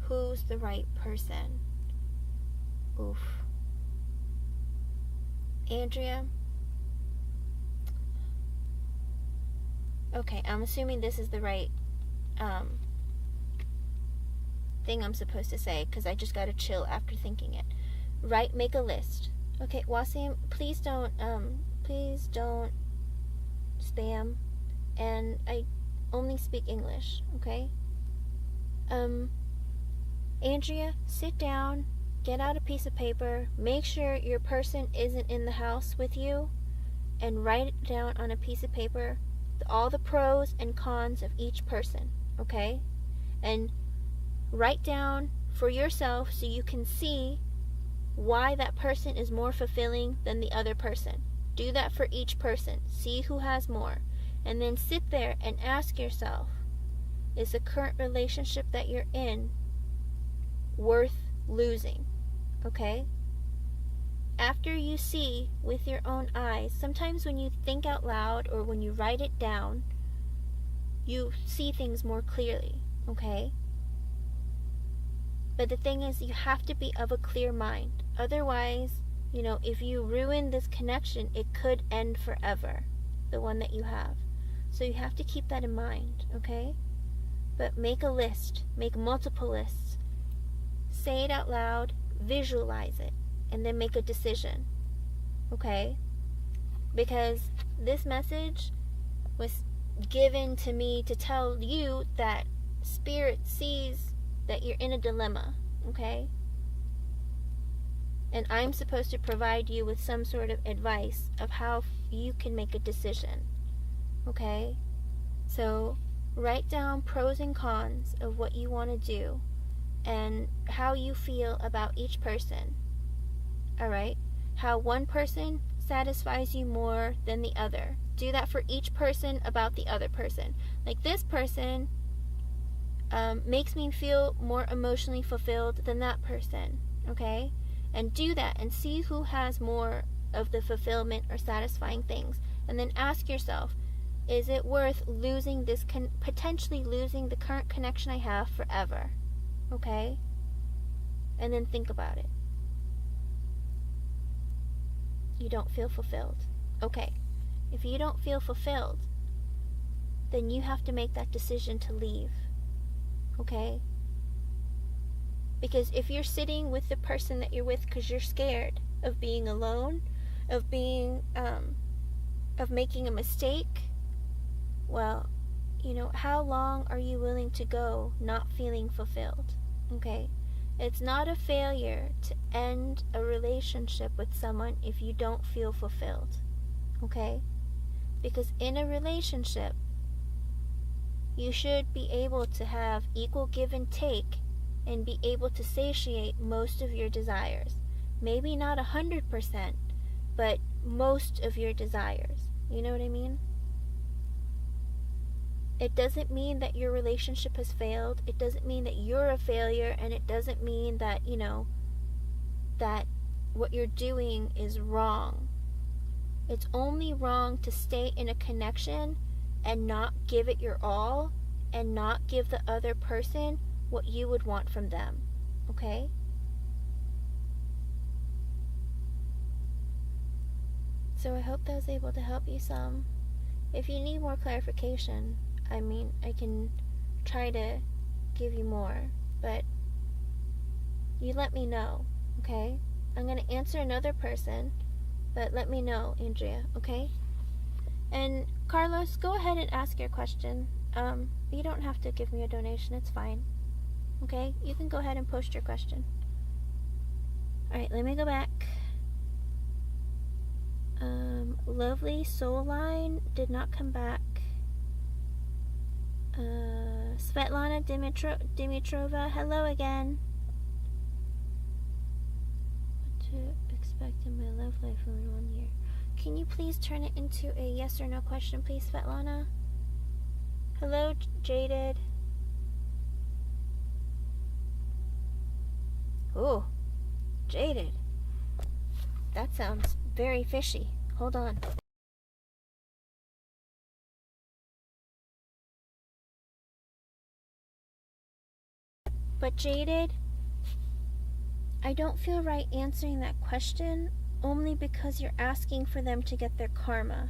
who's the right person. Oof. Andrea? Okay, I'm assuming this is the right thing I'm supposed to say, because I just got to chill after thinking it. Right, make a list. Okay, Wasim, please don't spam, and I only speak English, okay? Andrea, sit down, get out a piece of paper, make sure your person isn't in the house with you, and write it down on a piece of paper, all the pros and cons of each person, okay? And write down for yourself so you can see why that person is more fulfilling than the other person. Do that for each person. See who has more. And then sit there and ask yourself, is the current relationship that you're in worth losing? Okay? After you see with your own eyes, sometimes when you think out loud or when you write it down, you see things more clearly, okay? But the thing is, you have to be of a clear mind. Otherwise, if you ruin this connection, it could end forever, the one that you have. So you have to keep that in mind, okay? But make a list. Make multiple lists. Say it out loud. Visualize it. And then make a decision, okay? Because this message was given to me to tell you that Spirit sees that you're in a dilemma, okay? And I'm supposed to provide you with some sort of advice of how you can make a decision, okay? So write down pros and cons of what you want to do and how you feel about each person. Alright? How one person satisfies you more than the other. Do that for each person about the other person. Like, this person makes me feel more emotionally fulfilled than that person. Okay? And do that and see who has more of the fulfillment or satisfying things. And then ask yourself, is it worth losing this, potentially losing the current connection I have forever? Okay? And then think about it. You don't feel fulfilled. Okay. If you don't feel fulfilled, then you have to make that decision to leave. Okay? Because if you're sitting with the person that you're with because you're scared of being alone, of being, of making a mistake, well, how long are you willing to go not feeling fulfilled? Okay? It's not a failure to end a relationship with someone if you don't feel fulfilled. Okay? Because in a relationship, you should be able to have equal give and take and be able to satiate most of your desires. Maybe not 100%, but most of your desires. You know what I mean? It doesn't mean that your relationship has failed. It doesn't mean that you're a failure, and it doesn't mean that, that what you're doing is wrong. It's only wrong to stay in a connection and not give it your all and not give the other person what you would want from them. Okay? So I hope that was able to help you some. If you need more clarification, I can try to give you more, but you let me know, okay? I'm going to answer another person, but let me know, Andrea, okay? And Carlos, go ahead and ask your question. You don't have to give me a donation, it's fine. Okay? You can go ahead and post your question. Alright, let me go back. Lovely Soul Line did not come back. Svetlana Dimitrova, hello again. What to expect in my love life in 1 year? Can you please turn it into a yes or no question, please, Svetlana? Hello, Jaded. Oh, Jaded. That sounds very fishy. Hold on. But Jaded, I don't feel right answering that question only because you're asking for them to get their karma.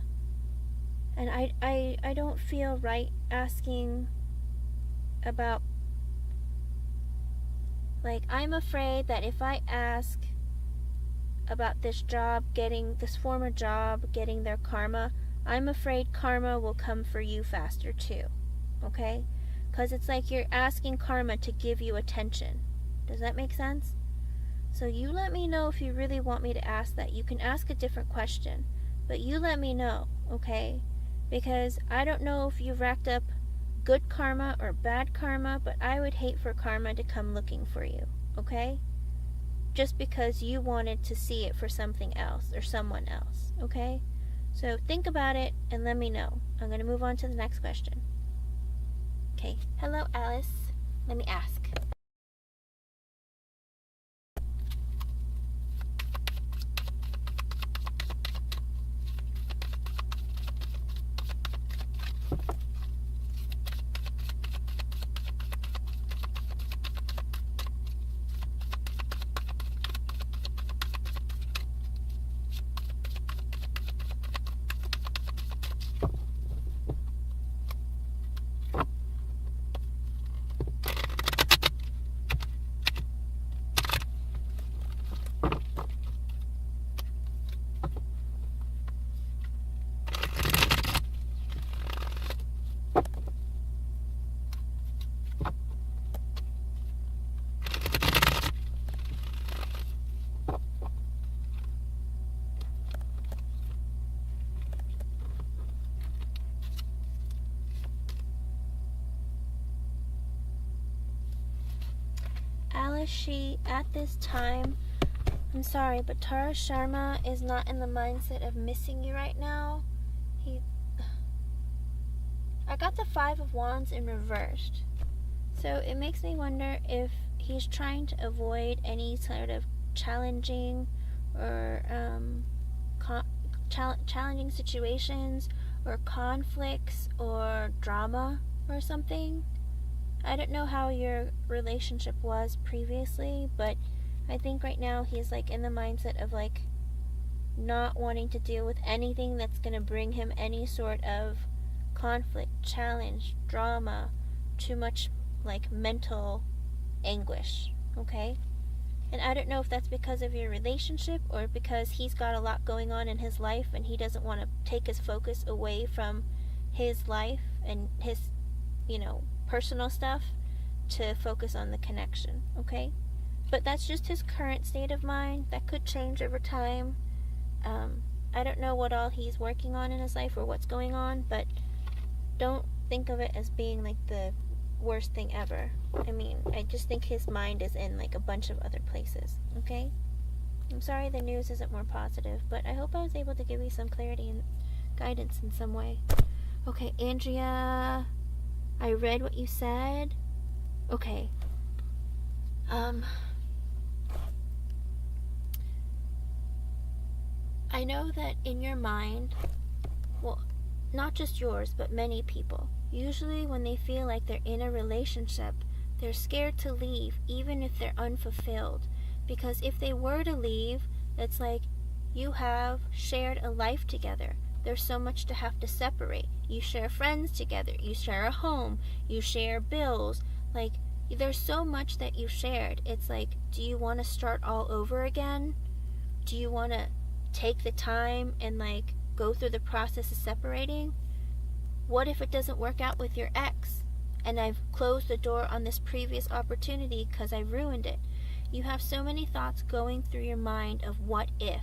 And I don't feel right asking about, like, I'm afraid that if I ask about this job, this former job, getting their karma, I'm afraid karma will come for you faster too, okay? Because it's like you're asking karma to give you attention. Does that make sense? So you let me know if you really want me to ask that. You can ask a different question, but you let me know, okay? Because I don't know if you've racked up good karma or bad karma, but I would hate for karma to come looking for you, okay? Just because you wanted to see it for something else or someone else, okay? So think about it and let me know. I'm going to move on to the next question. Okay, hello Alice. Let me ask. Alice, at this time, I'm sorry, but Tara Sharma is not in the mindset of missing you right now. I got the 5 of Wands in reversed. So it makes me wonder if he's trying to avoid any sort of challenging or challenging situations or conflicts or drama or something. I don't know how your relationship was previously, but I think right now he's like in the mindset of like not wanting to deal with anything that's going to bring him any sort of conflict, challenge, drama, too much like mental anguish, okay? And I don't know if that's because of your relationship or because he's got a lot going on in his life and he doesn't want to take his focus away from his life and his, personal stuff to focus on the connection, okay? But that's just his current state of mind. That could change over time. I don't know what all he's working on in his life or what's going on, but don't think of it as being like the worst thing ever. I mean, I just think his mind is in like a bunch of other places, okay? I'm sorry the news isn't more positive, but I hope I was able to give you some clarity and guidance in some way. Okay, Andrea, I read what you said. Okay. I know that in your mind, well, not just yours, but many people, usually when they feel like they're in a relationship, they're scared to leave, even if they're unfulfilled. Because if they were to leave, it's like you have shared a life together. There's so much to have to separate. You share friends together. You share a home. You share bills. Like, there's so much that you shared. It's like, do you want to start all over again? Do you want to take the time and, like, go through the process of separating? What if it doesn't work out with your ex? And I've closed the door on this previous opportunity because I ruined it. You have so many thoughts going through your mind of what if.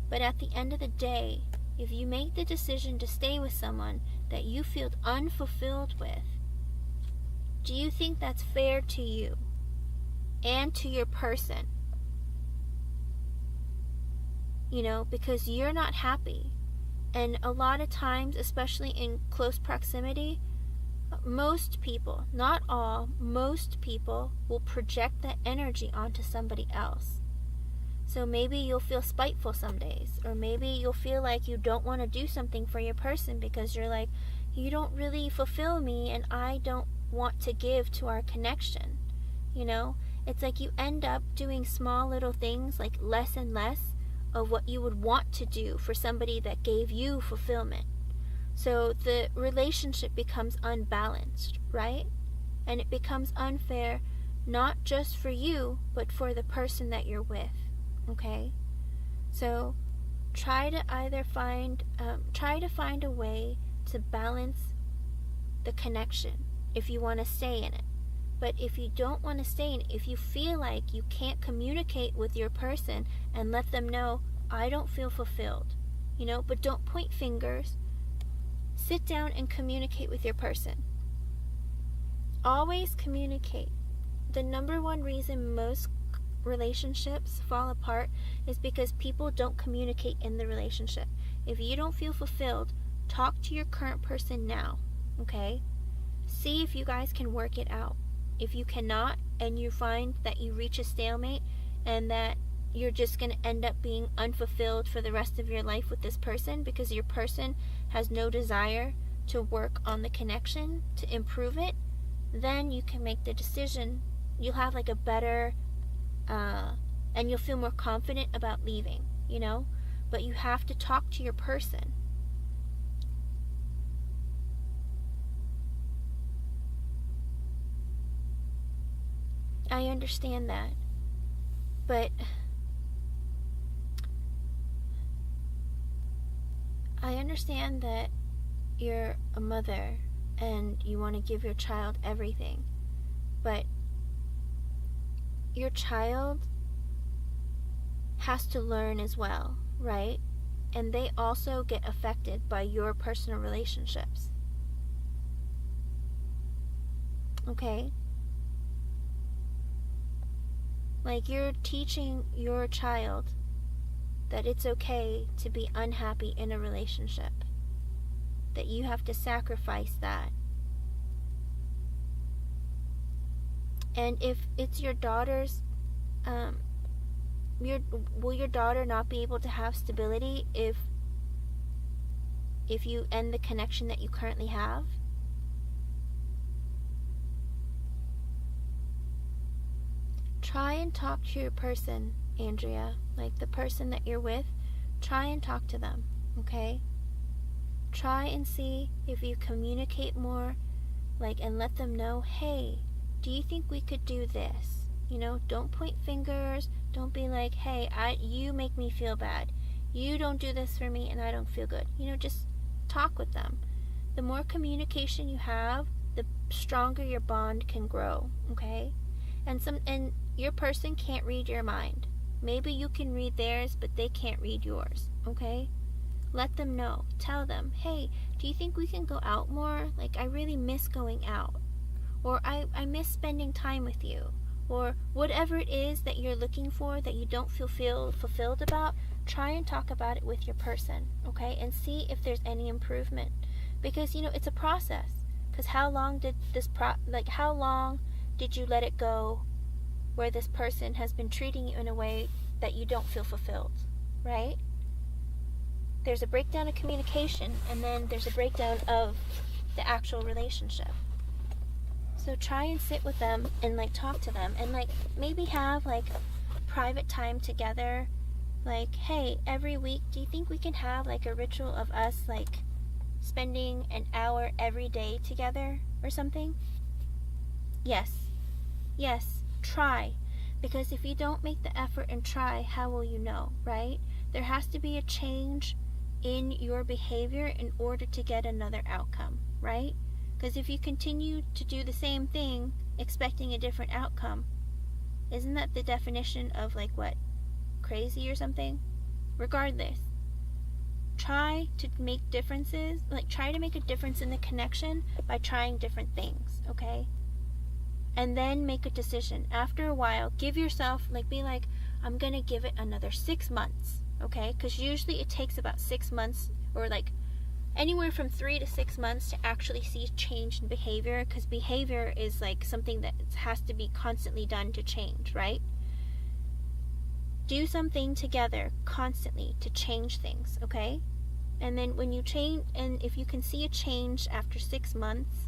But at the end of the day, if you make the decision to stay with someone that you feel unfulfilled with, do you think that's fair to you and to your person? You know, because you're not happy. And a lot of times, especially in close proximity, most people, not all, most people will project that energy onto somebody else. So maybe you'll feel spiteful some days, or maybe you'll feel like you don't want to do something for your person because you're like, you don't really fulfill me and I don't want to give to our connection. You know, it's like you end up doing small little things, like less and less of what you would want to do for somebody that gave you fulfillment. So the relationship becomes unbalanced, right? And it becomes unfair, not just for you, but for the person that you're with, okay? So try to find a way to balance the connection if you want to stay in it. But if you don't want to stay in it, if you feel like you can't communicate with your person and let them know, I don't feel fulfilled, you know, but don't point fingers. Sit down and communicate with your person. Always communicate. The number one reason most relationships fall apart is because people don't communicate in the relationship. If you don't feel fulfilled, talk to your current person now, okay? See if you guys can work it out. If you cannot, and you find that you reach a stalemate and that you're just going to end up being unfulfilled for the rest of your life with this person because your person has no desire to work on the connection to improve it, then you can make the decision. You'll have like a better, and you'll feel more confident about leaving, you know? But you have to talk to your person. I understand that, but I understand that you're a mother and you want to give your child everything, but your child has to learn as well, right? And they also get affected by your personal relationships. Okay? Like, you're teaching your child that it's okay to be unhappy in a relationship. That you have to sacrifice that. And if it's your daughter's, will your daughter not be able to have stability if you end the connection that you currently have? Try and talk to your person, Andrea, like the person that you're with. Try and talk to them, okay? Try and see if you communicate more, like, and let them know, hey, do you think we could do this? You know, don't point fingers. Don't be like, hey, you make me feel bad. You don't do this for me and I don't feel good. You know, just talk with them. The more communication you have, the stronger your bond can grow, okay? And your person can't read your mind. Maybe you can read theirs, but they can't read yours, okay? Let them know. Tell them, hey, do you think we can go out more? Like, I really miss going out. Or I miss spending time with you. Or whatever it is that you're looking for that you don't feel fulfilled about, try and talk about it with your person, okay? And see if there's any improvement. Because, you know, it's a process. Because how long did you let it go where this person has been treating you in a way that you don't feel fulfilled, right? There's a breakdown of communication, and then there's a breakdown of the actual relationship. So try and sit with them and, like, talk to them and, like, maybe have, like, private time together. Like, hey, every week, do you think we can have, like, a ritual of us, like, spending an hour every day together or something? Yes. Yes, try. Because if you don't make the effort and try, how will you know, right? There has to be a change in your behavior in order to get another outcome, right? Because if you continue to do the same thing expecting a different outcome, isn't that the definition of like what? Crazy or something? Regardless, try to make differences, like try to make a difference in the connection by trying different things, okay? And then make a decision. After a while, give yourself, like, be like, I'm gonna give it another 6 months, okay? Because usually it takes about 6 months, or like anywhere from 3 to 6 months to actually see change in behavior, because behavior is like something that has to be constantly done to change, right? Do something together constantly to change things, okay? And then when you change, and if you can see a change after 6 months,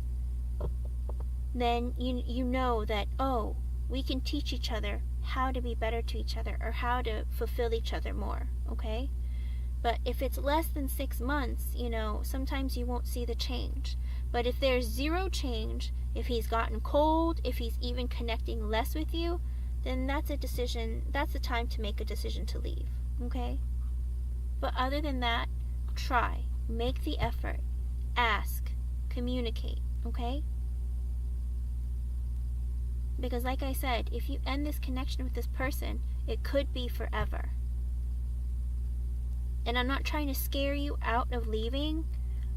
then you know that, oh, we can teach each other how to be better to each other, or how to fulfill each other more, okay? But if it's less than 6 months, sometimes you won't see the change. But if there's zero change, if he's gotten cold, if he's even connecting less with you, then that's a decision, that's the time to make a decision to leave, okay? But other than that, try, make the effort, ask, communicate, okay? Because like I said, if you end this connection with this person, it could be forever. And I'm not trying to scare you out of leaving.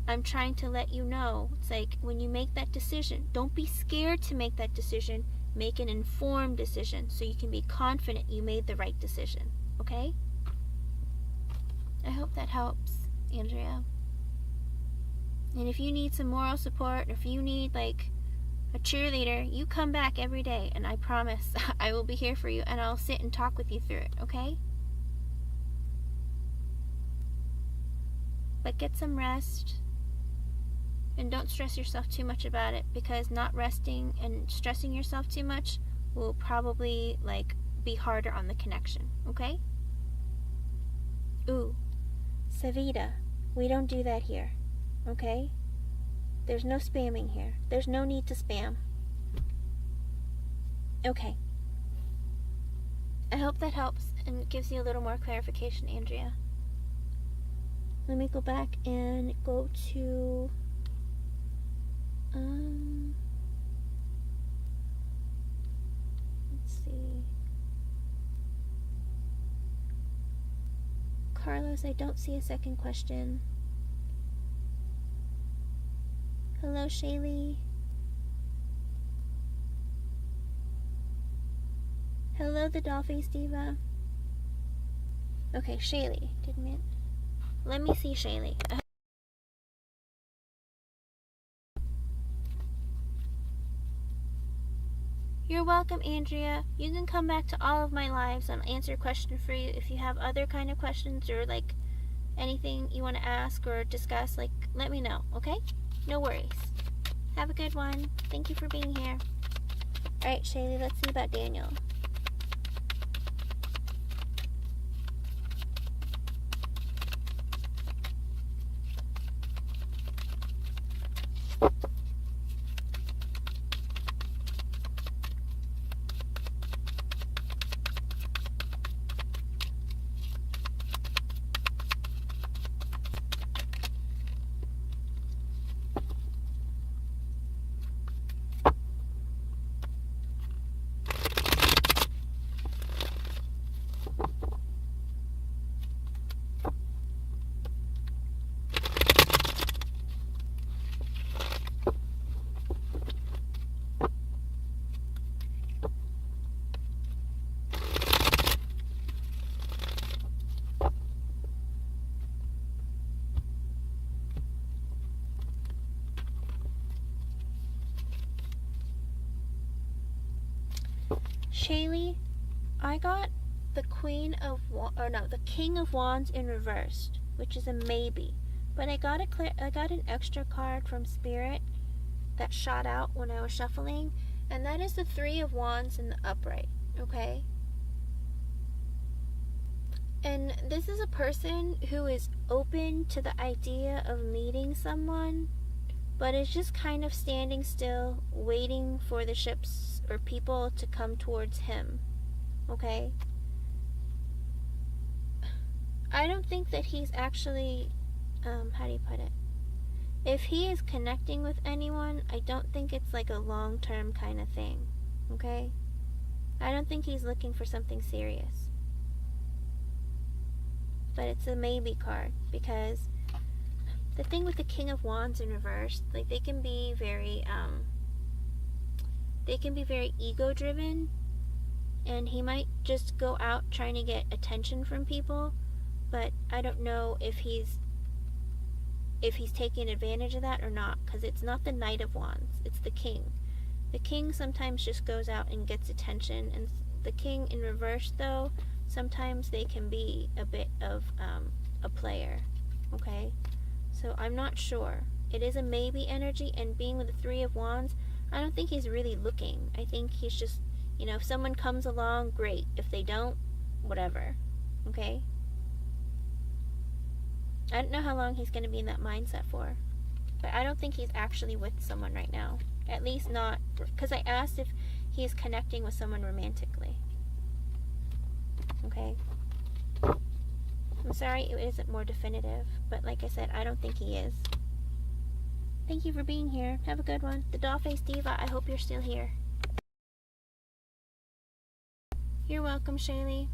I'm trying to let you know, it's like when you make that decision, don't be scared to make that decision. Make an informed decision so you can be confident you made the right decision, okay? I hope that helps, Andrea. And if you need some moral support, or if you need like a cheerleader, you come back every day, and I promise I will be here for you, and I'll sit and talk with you through it, okay? But get some rest, and don't stress yourself too much about it, because not resting and stressing yourself too much will probably like be harder on the connection, okay? Ooh, Savita, we don't do that here, okay? There's no spamming here. There's no need to spam. Okay. I hope that helps and gives you a little more clarification, Andrea. Let me go back and go to let's see. Carlos, I don't see a second question. Hello, Shaylee. Hello, the Dollface Diva. Okay, Shaylee. Let me see Shaylee. You're welcome, Andrea. You can come back to all of my lives and answer a question for you. If you have other kind of questions, or like anything you want to ask or discuss, like let me know, okay? No worries. Have a good one. Thank you for being here. Alright, Shaylee, let's see about Daniel. Shaylee, I got the the King of Wands in reversed, which is a maybe. But I got an extra card from Spirit that shot out when I was shuffling, and that is the Three of Wands in the upright, okay? And this is a person who is open to the idea of meeting someone, but is just kind of standing still, waiting for the ships or people to come towards him. Okay? I don't think that he's actually, how do you put it? If he is connecting with anyone, I don't think it's like a long-term kind of thing. Okay? I don't think he's looking for something serious. But it's a maybe card, because the thing with the King of Wands in reverse, like they can be very ego-driven, and he might just go out trying to get attention from people, but I don't know if he's taking advantage of that or not, because it's not the Knight of Wands, it's the King. The King sometimes just goes out and gets attention, and the King in reverse, though, sometimes they can be a bit of a player. Okay? So I'm not sure. It is a maybe energy, and being with the Three of Wands, I don't think he's really looking. I think he's just, if someone comes along, great. If they don't, whatever. Okay? I don't know how long he's going to be in that mindset for. But I don't think he's actually with someone right now. At least not, because I asked if he is connecting with someone romantically. Okay? I'm sorry it isn't more definitive, but like I said, I don't think he is. Thank you for being here. Have a good one. The Dollface Diva, I hope you're still here. You're welcome, Shaylee.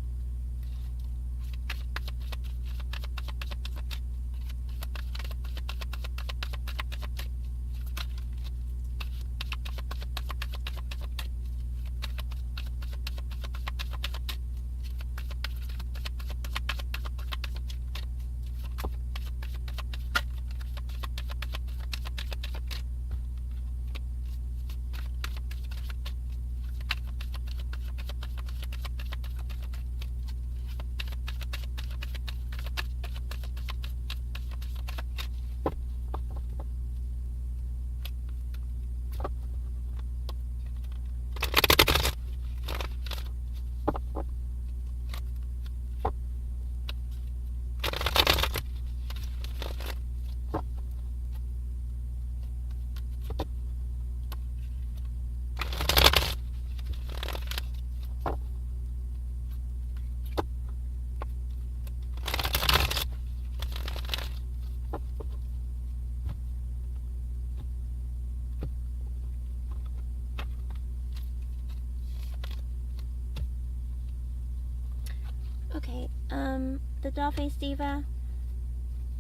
Okay, the Dollface Diva,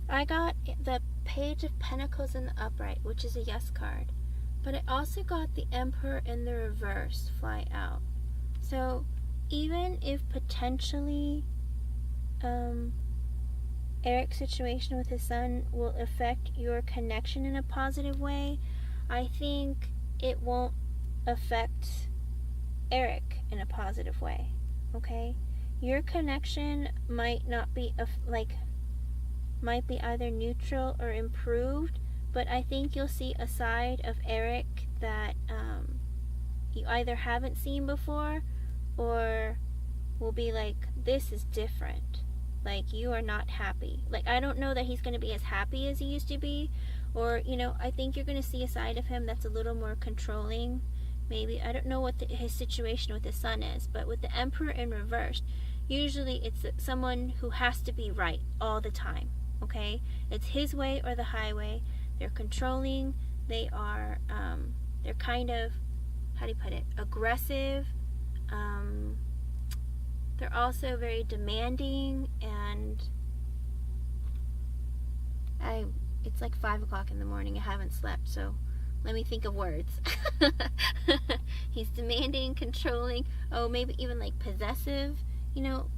I got the Page of Pentacles in the upright, which is a yes card, but I also got the Emperor in the reverse fly out. So even if potentially Eric's situation with his son will affect your connection in a positive way, I think it won't affect Eric in a positive way. Okay? Your connection might not be might be either neutral or improved, but I think you'll see a side of Eric that you either haven't seen before, or will be like, this is different. Like, you are not happy. Like, I don't know that he's going to be as happy as he used to be, or, I think you're going to see a side of him that's a little more controlling. Maybe, I don't know what his situation with his son is, but with the Emperor in reverse, usually it's someone who has to be right all the time, okay? It's his way or the highway. They're controlling. They are, they're kind of, how do you put it, aggressive. They're also very demanding, and it's like 5 o'clock in the morning. I haven't slept, so let me think of words. He's demanding, controlling, maybe even like possessive.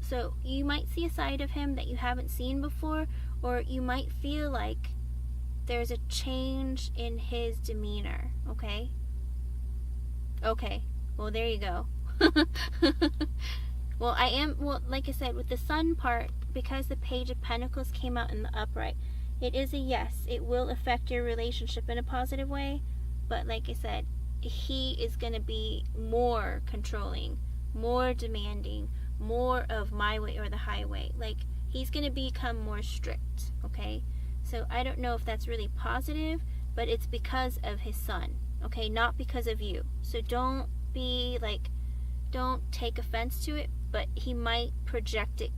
So you might see a side of him that you haven't seen before, or you might feel like there's a change in his demeanor, okay? Okay, well, there you go. Well, like I said, with the Sun part, because the Page of Pentacles came out in the upright, it is a yes. It will affect your relationship in a positive way, but like I said, he is going to be more controlling, more demanding, more of my way or the highway. Like, he's going to become more strict, okay? So I don't know if that's really positive, but it's because of his son, okay? Not because of you. So don't be like, don't take offense to it, but he might project it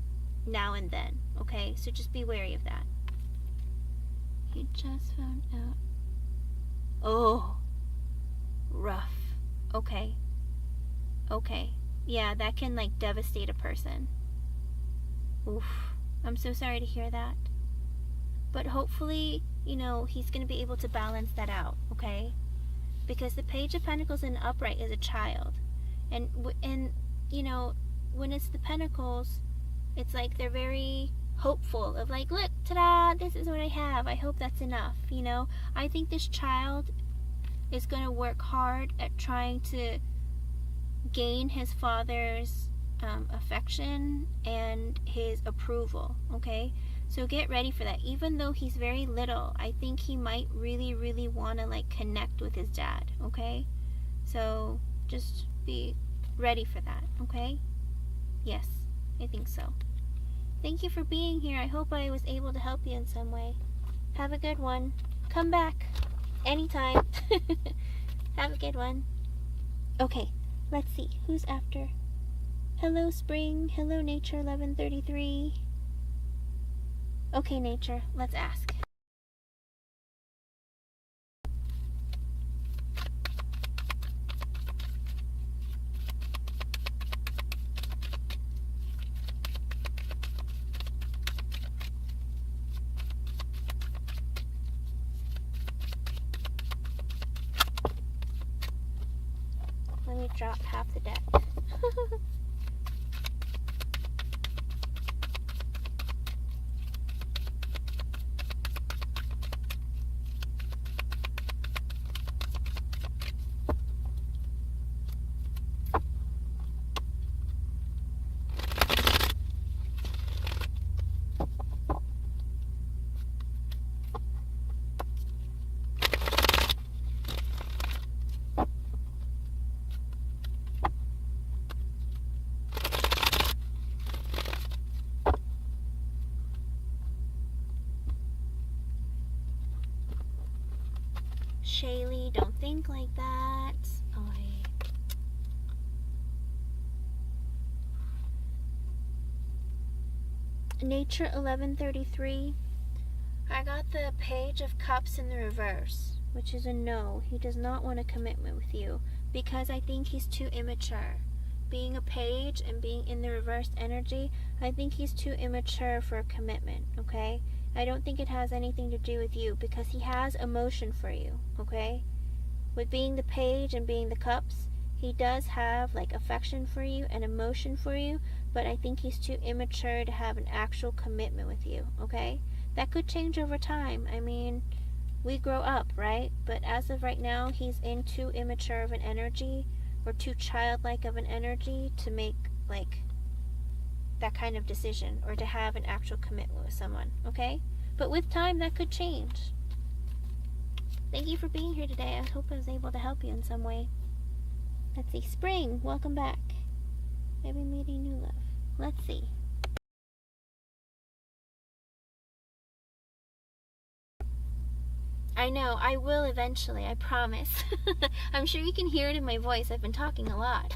now and then, okay? So just be wary of that. You just found out. Oh, rough. Okay. Okay. Yeah, that can like devastate a person. Oof. I'm so sorry to hear that. But hopefully, you know, he's going to be able to balance that out, okay? Because the Page of Pentacles in the upright is a child. And you know, when it's the Pentacles, it's like they're very hopeful of like, look, ta-da, this is what I have. I hope that's enough, you know? I think this child is going to work hard at trying to gain his father's affection and his approval, okay? So get ready for that. Even though he's very little, I think he might really, really want to like connect with his dad, okay? So just be ready for that, okay? Yes, I think so. Thank you for being here. I hope I was able to help you in some way. Have a good one. Come back anytime. Have a good one. Okay, let's see. Who's after? Hello, Spring. Hello, Nature 1133. Okay, Nature, let's ask. Let me drop half the deck. Shaylee, don't think like that. Nature 1133. I got the Page of Cups in the reverse, which is a no. He does not want a commitment with you because I think he's too immature. Being a page and being in the reverse energy, I think he's too immature for a commitment, okay? I don't think it has anything to do with you because he has emotion for you, okay? With being the Page and being the Cups, he does have like affection for you and emotion for you, but I think he's too immature to have an actual commitment with you, okay? That could change over time. I mean, we grow up, right? But as of right now, he's in too immature of an energy or too childlike of an energy to make like that kind of decision or to have an actual commitment with someone, okay? But with time, that could change. Thank you for being here today. I hope I was able to help you in some way. Let's see. Spring, welcome back. Maybe meeting new love. Let's see. I know, I will eventually, I promise. I'm sure you can hear it in my voice. I've been talking a lot.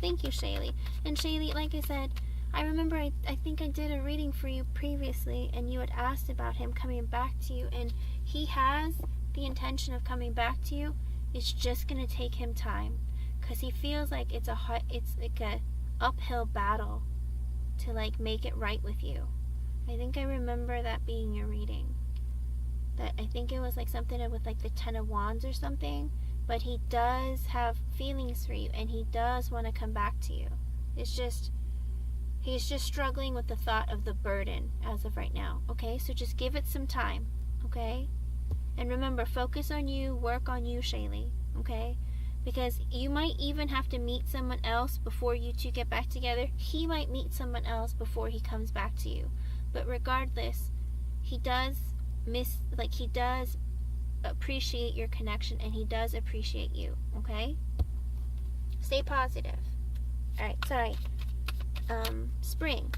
Thank you, Shaylee. And Shaylee, like I said, I remember I think I did a reading for you previously, and you had asked about him coming back to you, and he has the intention of coming back to you. It's just going to take him time, because he feels like it's like a uphill battle to like make it right with you. I think I remember that being your reading. That I think it was like something with like the 10 of Wands or something, but he does have feelings for you and he does want to come back to you. It's just, he's just struggling with the thought of the burden as of right now, okay? So just give it some time, okay? And remember, focus on you, work on you, Shaylee, okay? Because you might even have to meet someone else before you two get back together. He might meet someone else before he comes back to you. But regardless, he does he does appreciate your connection and he does appreciate you, okay? Stay positive. Alright, sorry. spring.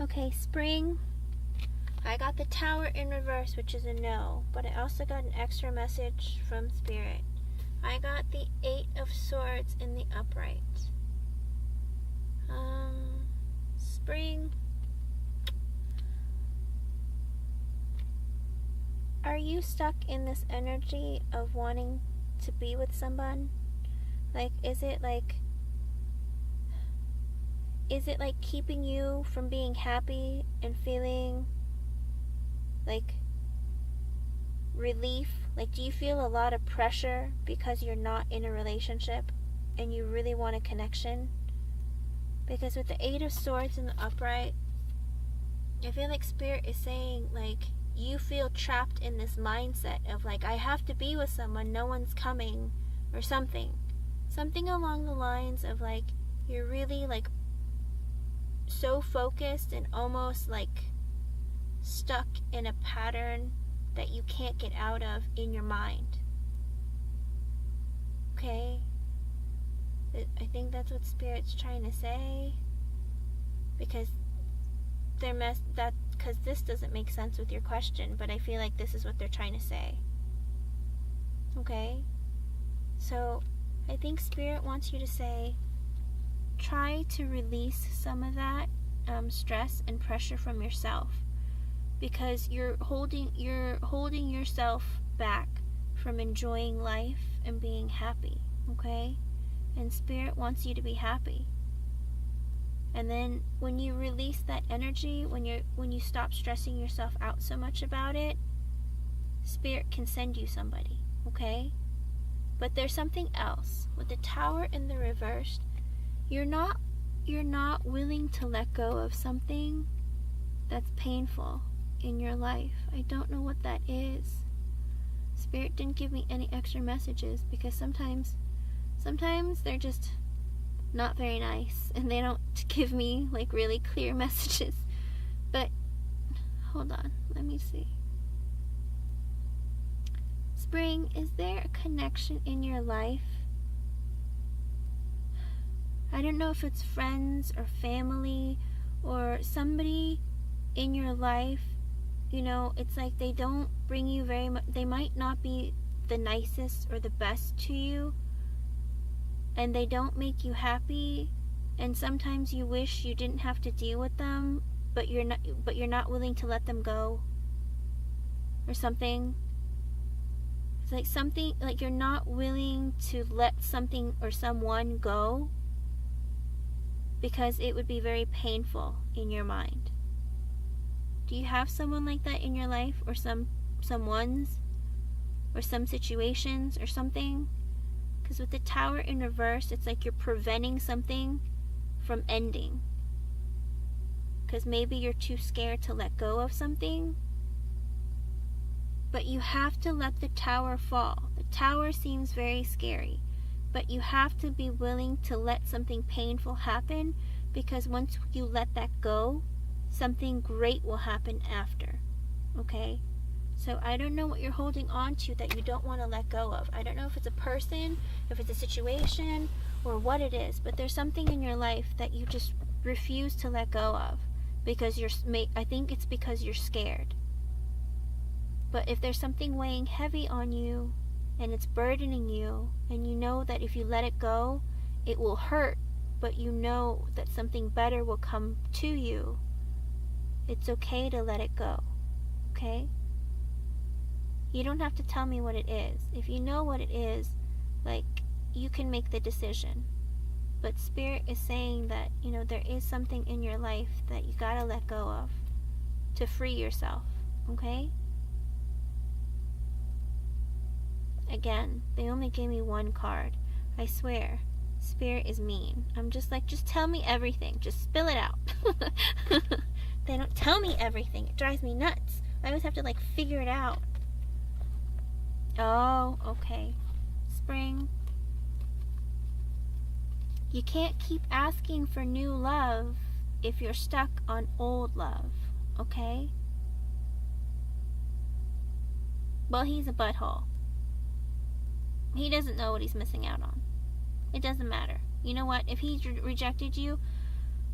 Okay, spring. I got the Tower in reverse, which is a no, but I also got an extra message from Spirit. I got the 8 of Swords in the upright. Spring. Are you stuck in this energy of wanting to be with someone? Like, is it like keeping you from being happy and feeling like relief? Like, do you feel a lot of pressure because you're not in a relationship and you really want a connection? Because with the 8 of Swords in the upright, I feel like Spirit is saying, like, you feel trapped in this mindset of, like, I have to be with someone, no one's coming, or something. Something along the lines of, like, you're really, like, so focused and almost, like, stuck in a pattern that you can't get out of in your mind. Okay? I think that's what Spirit's trying to say, because because this doesn't make sense with your question, but I feel like this is what they're trying to say. Okay? So I think Spirit wants you to say, try to release some of that stress and pressure from yourself, because you're holding yourself back from enjoying life and being happy. Okay? And Spirit wants you to be happy. And then when you release that energy, when you stop stressing yourself out so much about it, Spirit can send you somebody. Okay? But there's something else. With the Tower in the reverse, you're not willing to let go of something that's painful in your life. I don't know what that is. Spirit didn't give me any extra messages, because sometimes they're just not very nice and they don't give me like really clear messages. But hold on, let me see. Spring, is there a connection in your life? I don't know if it's friends or family or somebody in your life. You know, it's like they don't bring you very much. They might not be the nicest or the best to you, and they don't make you happy, and sometimes you wish you didn't have to deal with them, but you're not willing to let them go, or something. It's like something, like you're not willing to let something or someone go because it would be very painful in your mind. Do you have someone like that in your life, or someone's, or some situations or something? Because with the Tower in reverse, it's like you're preventing something from ending. Because maybe you're too scared to let go of something. But you have to let the Tower fall. The Tower seems very scary, but you have to be willing to let something painful happen, because once you let that go, something great will happen after. Okay? So I don't know what you're holding on to that you don't want to let go of. I don't know if it's a person, if it's a situation, or what it is, but there's something in your life that you just refuse to let go of because I think it's because you're scared. But if there's something weighing heavy on you and it's burdening you, and you know that if you let it go, it will hurt, but you know that something better will come to you, it's okay to let it go. Okay? You don't have to tell me what it is. If you know what it is, like, you can make the decision. But Spirit is saying that, you know, there is something in your life that you gotta let go of to free yourself, okay? Again, they only gave me one card. I swear, Spirit is mean. I'm just like, just tell me everything. Just spill it out. They don't tell me everything. It drives me nuts. I always have to, like, figure it out. Oh, okay. Spring. You can't keep asking for new love if you're stuck on old love, okay? Well, he's a butthole. He doesn't know what he's missing out on. It doesn't matter. You know what? If he rejected you,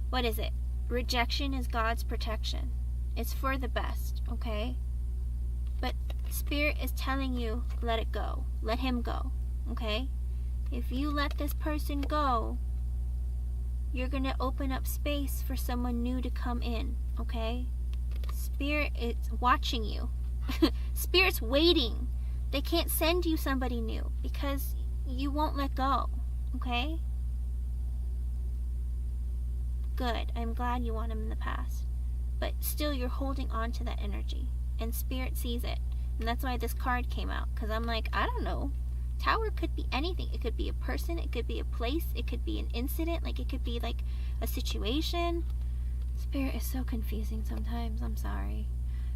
what is it? Rejection is God's protection. It's for the best, okay? But Spirit is telling you, let it go. Let him go, okay? If you let this person go, you're going to open up space for someone new to come in, okay? Spirit is watching you. Spirit's waiting. They can't send you somebody new because you won't let go, okay? Good. I'm glad you want him in the past. But still, you're holding on to that energy. And Spirit sees it. And that's why this card came out. Because I'm like, I don't know. Tower could be anything. It could be a person. It could be a place. It could be an incident. Like, it could be, like, a situation. Spirit is so confusing sometimes. I'm sorry.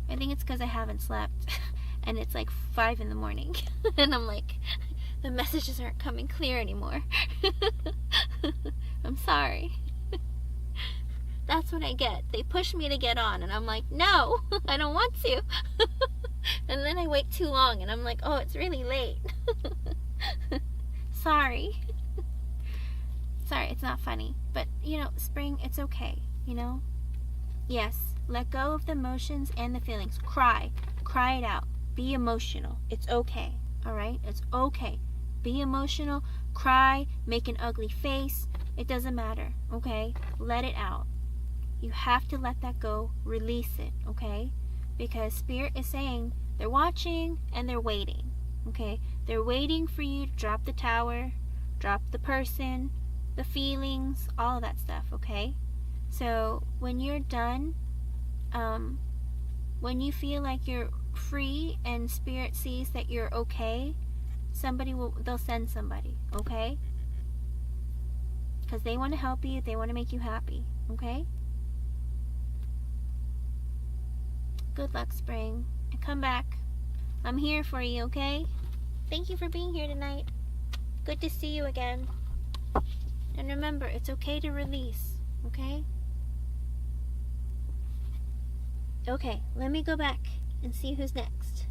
I think it's because I haven't slept. And it's, like, 5 in the morning. And I'm like, the messages aren't coming clear anymore. I'm sorry. That's what I get. They push me to get on, and I'm like, no, I don't want to. And then I wait too long, and I'm like, oh, it's really late. Sorry. Sorry, it's not funny. But, you know, Spring, it's okay, you know? Yes, let go of the emotions and the feelings. Cry. Cry it out. Be emotional. It's okay, all right? It's okay. Be emotional. Cry. Make an ugly face. It doesn't matter, okay? Let it out. You have to let that go. Release it, okay? Because Spirit is saying they're watching and they're waiting, okay? They're waiting for you to drop the tower, drop the person, the feelings, all of that stuff, okay? So when you're done, when you feel like you're free and Spirit sees that you're okay, they'll send somebody, okay? Because they want to help you, they want to make you happy, okay? Good luck, Spring. And come back. I'm here for you, okay? Thank you for being here tonight. Good to see you again. And remember, it's okay to release, okay? Okay, let me go back and see who's next.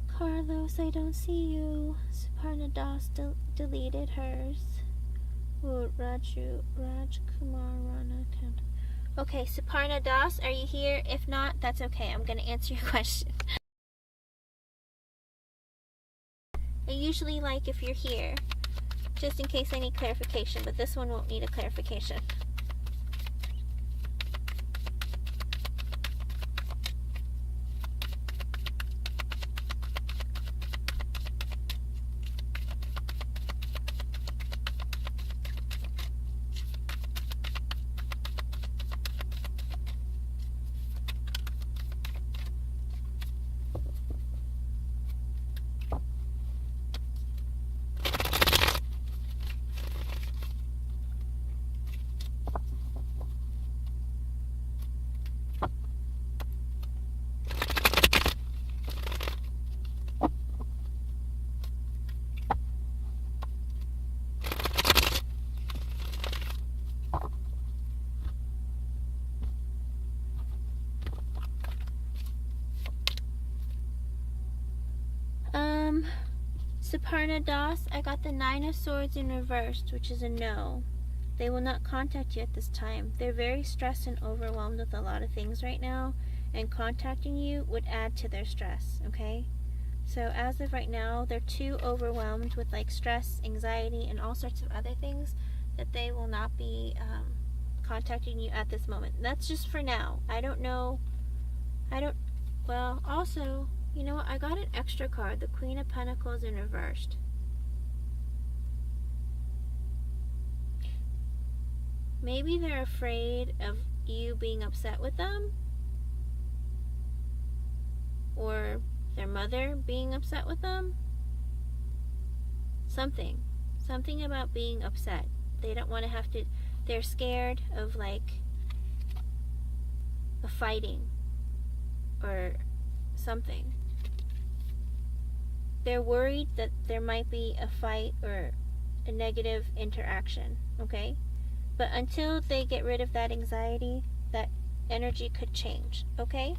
Carlos, I don't see you. Suparna Das deleted hers. Oh, Raj Kumar Rana account. Okay, Suparna Das, are you here? If not, that's okay. I'm going to answer your question. I usually like if you're here, just in case I need clarification, but this one won't need a clarification. Suparna Das, I got the 9 of Swords in reversed, which is a no. They will not contact you at this time. They're very stressed and overwhelmed with a lot of things right now, and contacting you would add to their stress, okay? So as of right now, they're too overwhelmed with like stress, anxiety, and all sorts of other things that they will not be contacting you at this moment. That's just for now. I don't know. Well, also, You know what? I got an extra card, the Queen of Pentacles in reversed. Maybe they're afraid of you being upset with them, or their mother being upset with them. Something about being upset. They don't want to have to, they're scared of like a fighting or something. They're worried that there might be a fight or a negative interaction, okay? But until they get rid of that anxiety, that energy could change, okay?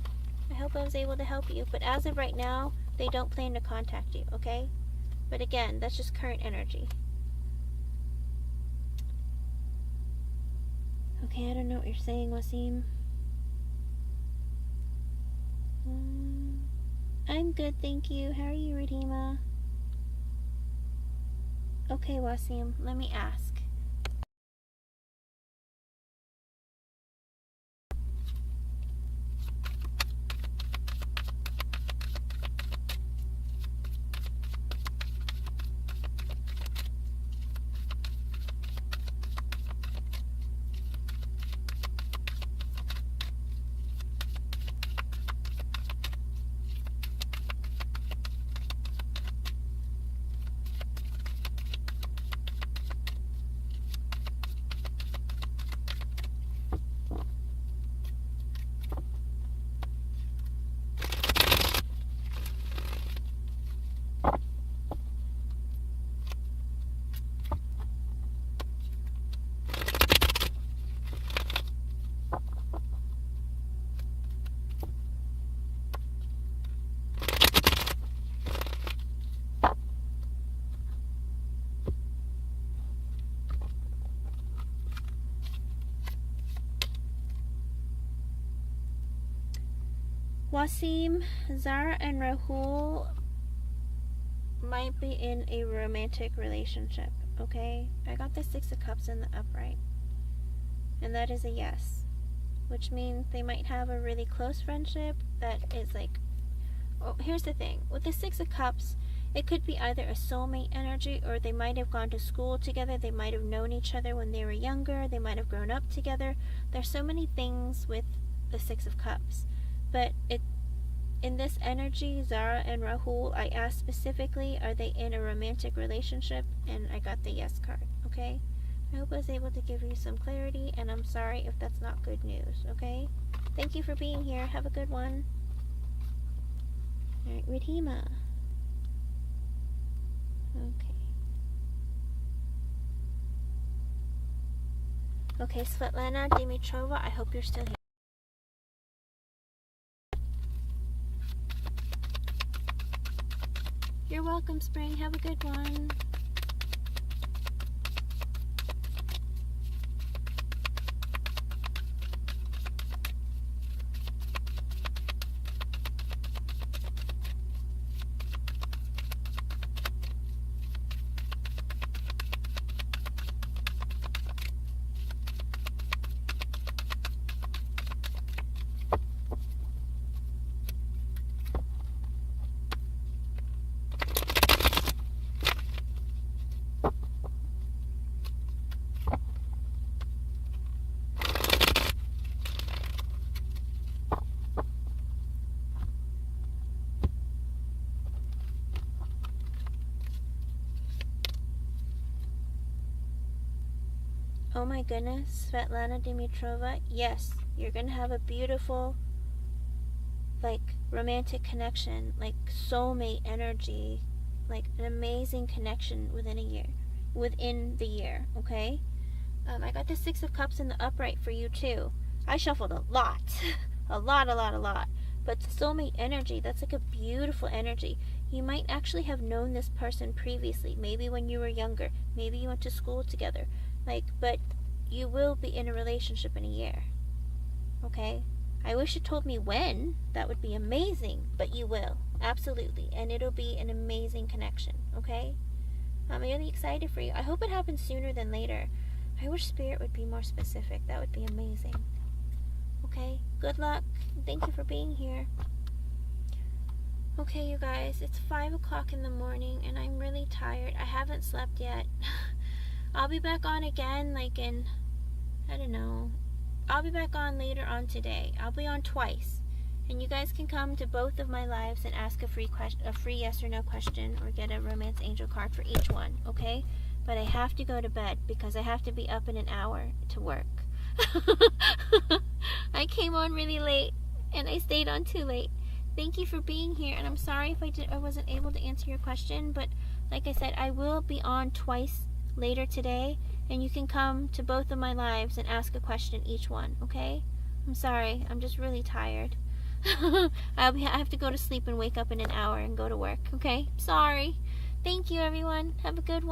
I hope I was able to help you. But as of right now, they don't plan to contact you, okay? But again, that's just current energy. Okay, I don't know what you're saying, Wasim. I'm good, thank you. How are you, Rahima? Okay, Wasim, let me ask. Wasim, Zara and Rahul might be in a romantic relationship, okay? I got the Six of Cups in the upright. And that is a yes. Which means they might have a really close friendship that is like... Oh, here's the thing. With the Six of Cups, it could be either a soulmate energy, or they might have gone to school together. They might have known each other when they were younger. They might have grown up together. There's so many things with the Six of Cups. But in this energy, Zara and Rahul, I asked specifically, are they in a romantic relationship? And I got the yes card, okay? I hope I was able to give you some clarity, and I'm sorry if that's not good news, okay? Thank you for being here. Have a good one. Alright, Ridhima. Okay. Okay, Svetlana Dimitrova, I hope you're still here. You're welcome, Spring. Have a good one. Oh my goodness, Svetlana Dimitrova, yes, you're gonna have a beautiful, like, romantic connection, like soulmate energy, like an amazing connection within the year, okay? I got the Six of Cups in the upright for you too. I shuffled a lot, a lot. But the soulmate energy, that's like a beautiful energy. You might actually have known this person previously, maybe when you were younger, maybe you went to school together, but you will be in a relationship in a year, okay? I wish you told me when. That would be amazing, but you will, absolutely, and it'll be an amazing connection, okay? I'm really excited for you. I hope it happens sooner than later. I wish Spirit would be more specific. That would be amazing. Okay, good luck. Thank you for being here. Okay, you guys, it's 5 o'clock in the morning and I'm really tired. I haven't slept yet. I'll be back on again, like in, I don't know. I'll be back on later on today. I'll be on twice. And you guys can come to both of my lives and ask a free yes or no question or get a romance angel card for each one, okay? But I have to go to bed because I have to be up in an hour to work. I came on really late and I stayed on too late. Thank you for being here, and I'm sorry if I wasn't able to answer your question, but like I said, I will be on twice later today, and you can come to both of my lives and ask a question each one, okay? I'm sorry, I'm just really tired. I have to go to sleep and wake up in an hour and go to work, okay? Sorry. Thank you, everyone. Have a good one.